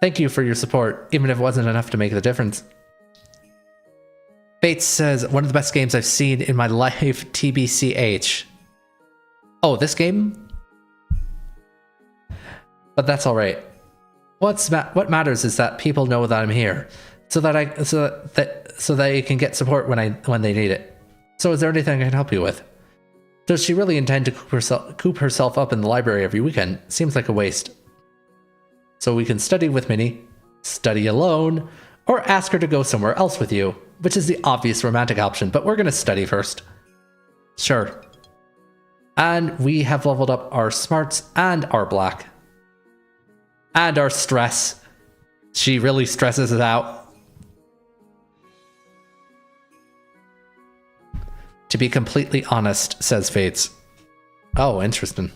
Thank you for your support, even if it wasn't enough to make the difference. Bates says, one of the best games I've seen in my life, TBCH. Oh, this game? But that's alright. What matters is that people know that I'm here, so that they can get support when they need it. So is there anything I can help you with? Does she really intend to coop herself up in the library every weekend? Seems like a waste. So we can study with Minnie, study alone, or ask her to go somewhere else with you, which is the obvious romantic option, but we're going to study first. Sure. And we have leveled up our smarts and our black. And our stress. She really stresses it out. To be completely honest, says Fates. Oh, interesting.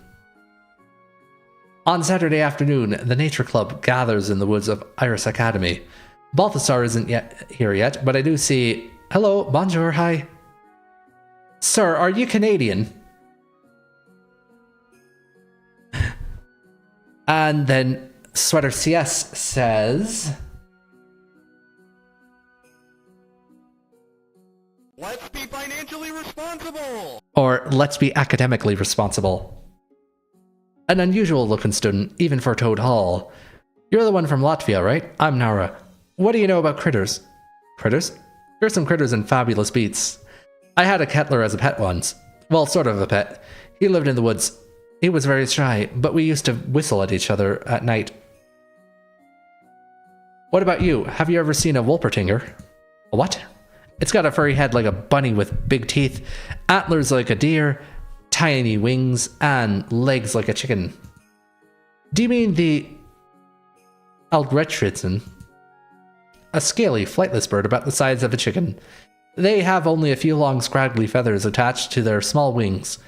On Saturday afternoon, the Nature Club gathers in the woods of Iris Academy. Balthasar isn't here yet, but I do see... Hello, bonjour, hi. Sir, are you Canadian? And then Sweater CS says... Let's be financially responsible! Or let's be academically responsible. An unusual looking student, even for Toad Hall. You're the one from Latvia, right? I'm Nara. What do you know about critters? Critters? Here's some critters in fabulous beats. I had a Kettler as a pet once. Well, sort of a pet. He lived in the woods. He was very shy, but we used to whistle at each other at night. What about you? Have you ever seen a Wolpertinger? A what? It's got a furry head like a bunny with big teeth, antlers like a deer, tiny wings, and legs like a chicken. Do you mean the Aldretritzen? A scaly, flightless bird about the size of a chicken. They have only a few long, scraggly feathers attached to their small wings.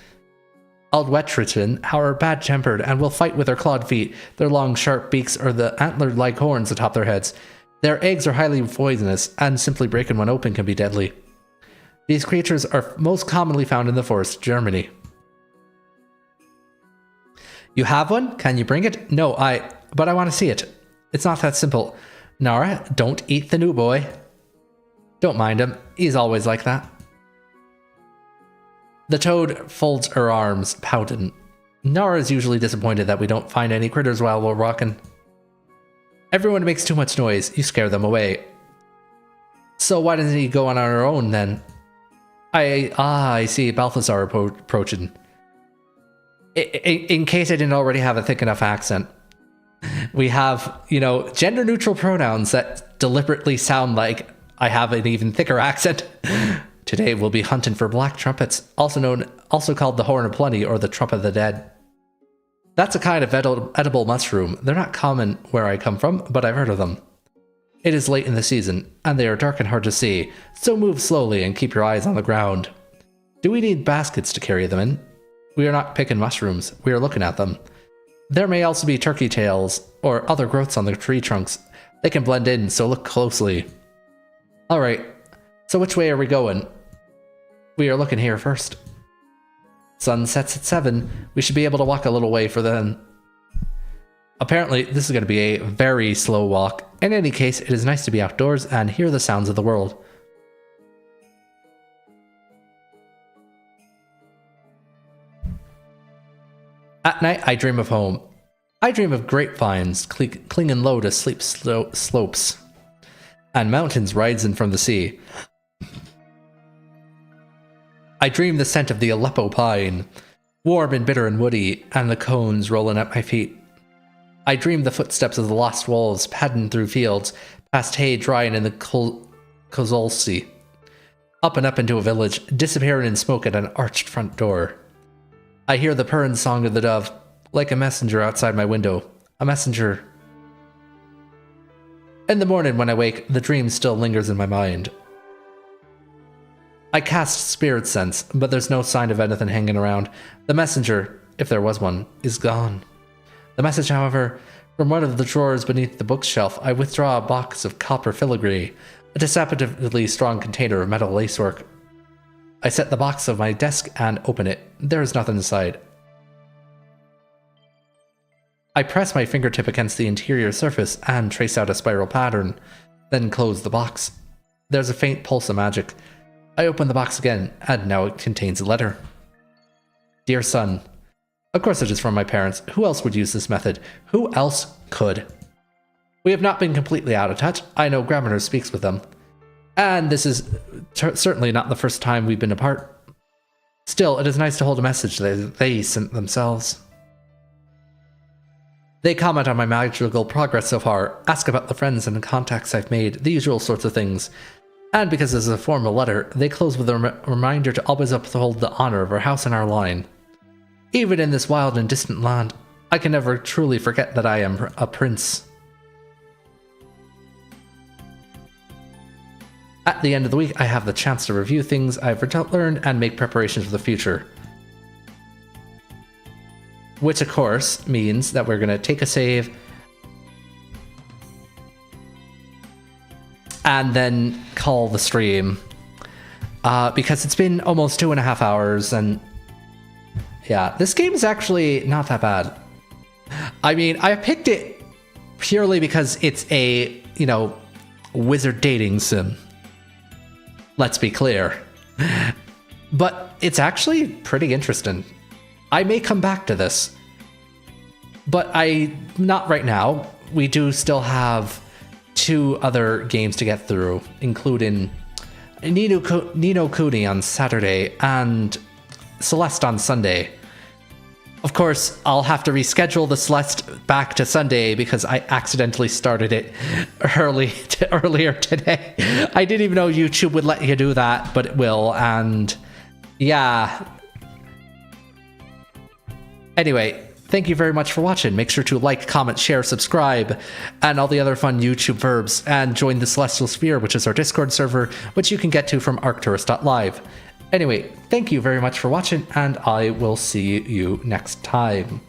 Aldwetritzen are bad-tempered and will fight with their clawed feet, their long, sharp beaks, or the antlered-like horns atop their heads. Their eggs are highly poisonous, and simply breaking one open can be deadly. These creatures are most commonly found in the forest, Germany. You have one? Can you bring it? No, but I want to see it. It's not that simple. Nara, don't eat the new boy. Don't mind him. He's always like that. The toad folds her arms, pouting. Nara is usually disappointed that we don't find any critters while we're walking. Everyone makes too much noise. You scare them away. So why doesn't he go on our own then? I see Balthasar approaching. In case I didn't already have a thick enough accent. We have, gender-neutral pronouns that deliberately sound like I have an even thicker accent. Today we'll be hunting for black trumpets, also called the Horn of Plenty or the Trump of the Dead. That's a kind of edible mushroom. They're not common where I come from, but I've heard of them. It is late in the season, and they are dark and hard to see, so move slowly and keep your eyes on the ground. Do we need baskets to carry them in? We are not picking mushrooms, we are looking at them. There may also be turkey tails or other growths on the tree trunks. They can blend in, so look closely. Alright, so which way are we going? We are looking here first. Sun sets at 7. We should be able to walk a little way for then. Apparently, this is going to be a very slow walk. In any case, it is nice to be outdoors and hear the sounds of the world. At night, I dream of home. I dream of grapevines clinging low to steep slopes, and mountains rising from the sea. I dream the scent of the Aleppo pine, warm and bitter and woody, and the cones rolling at my feet. I dream the footsteps of the lost wolves padding through fields, past hay drying in the Kozolsi, up and up into a village, disappearing in smoke at an arched front door. I hear the purring song of the dove, like a messenger outside my window. A messenger. In the morning when I wake, the dream still lingers in my mind. I cast Spirit Sense, but there's no sign of anything hanging around. The messenger, if there was one, is gone. The message, however, from one of the drawers beneath the bookshelf, I withdraw a box of copper filigree, a deceptively strong container of metal lacework. I set the box on my desk and open it. There is nothing inside. I press my fingertip against the interior surface and trace out a spiral pattern, then close the box. There's a faint pulse of magic. I open the box again, and now it contains a letter. Dear son, of course it is from my parents. Who else would use this method? Who else could? We have not been completely out of touch. I know Grabiner speaks with them. And this is certainly not the first time we've been apart. Still, it is nice to hold a message that they sent themselves. They comment on my magical progress so far, ask about the friends and contacts I've made, the usual sorts of things. And because this is a formal letter, they close with a reminder to always uphold the honor of our house and our line. Even in this wild and distant land, I can never truly forget that I am a prince. At the end of the week, I have the chance to review things I've learned and make preparations for the future. Which, of course, means that we're going to take a save and then call the stream. Because it's been almost 2.5 hours, and yeah, this game is actually not that bad. I mean, I picked it purely because it's a, wizard dating sim. Let's be clear. But it's actually pretty interesting. I may come back to this, but not right now. We do still have 2 other games to get through, including Ni no Kuni on Saturday and Celeste on Sunday. Of course, I'll have to reschedule the Celeste back to Sunday because I accidentally started it earlier today. I didn't even know YouTube would let you do that, but it will, and yeah. Anyway, thank you very much for watching. Make sure to like, comment, share, subscribe, and all the other fun YouTube verbs, and join the Celestial Sphere, which is our Discord server, which you can get to from arctourist.live. Anyway, thank you very much for watching, and I will see you next time.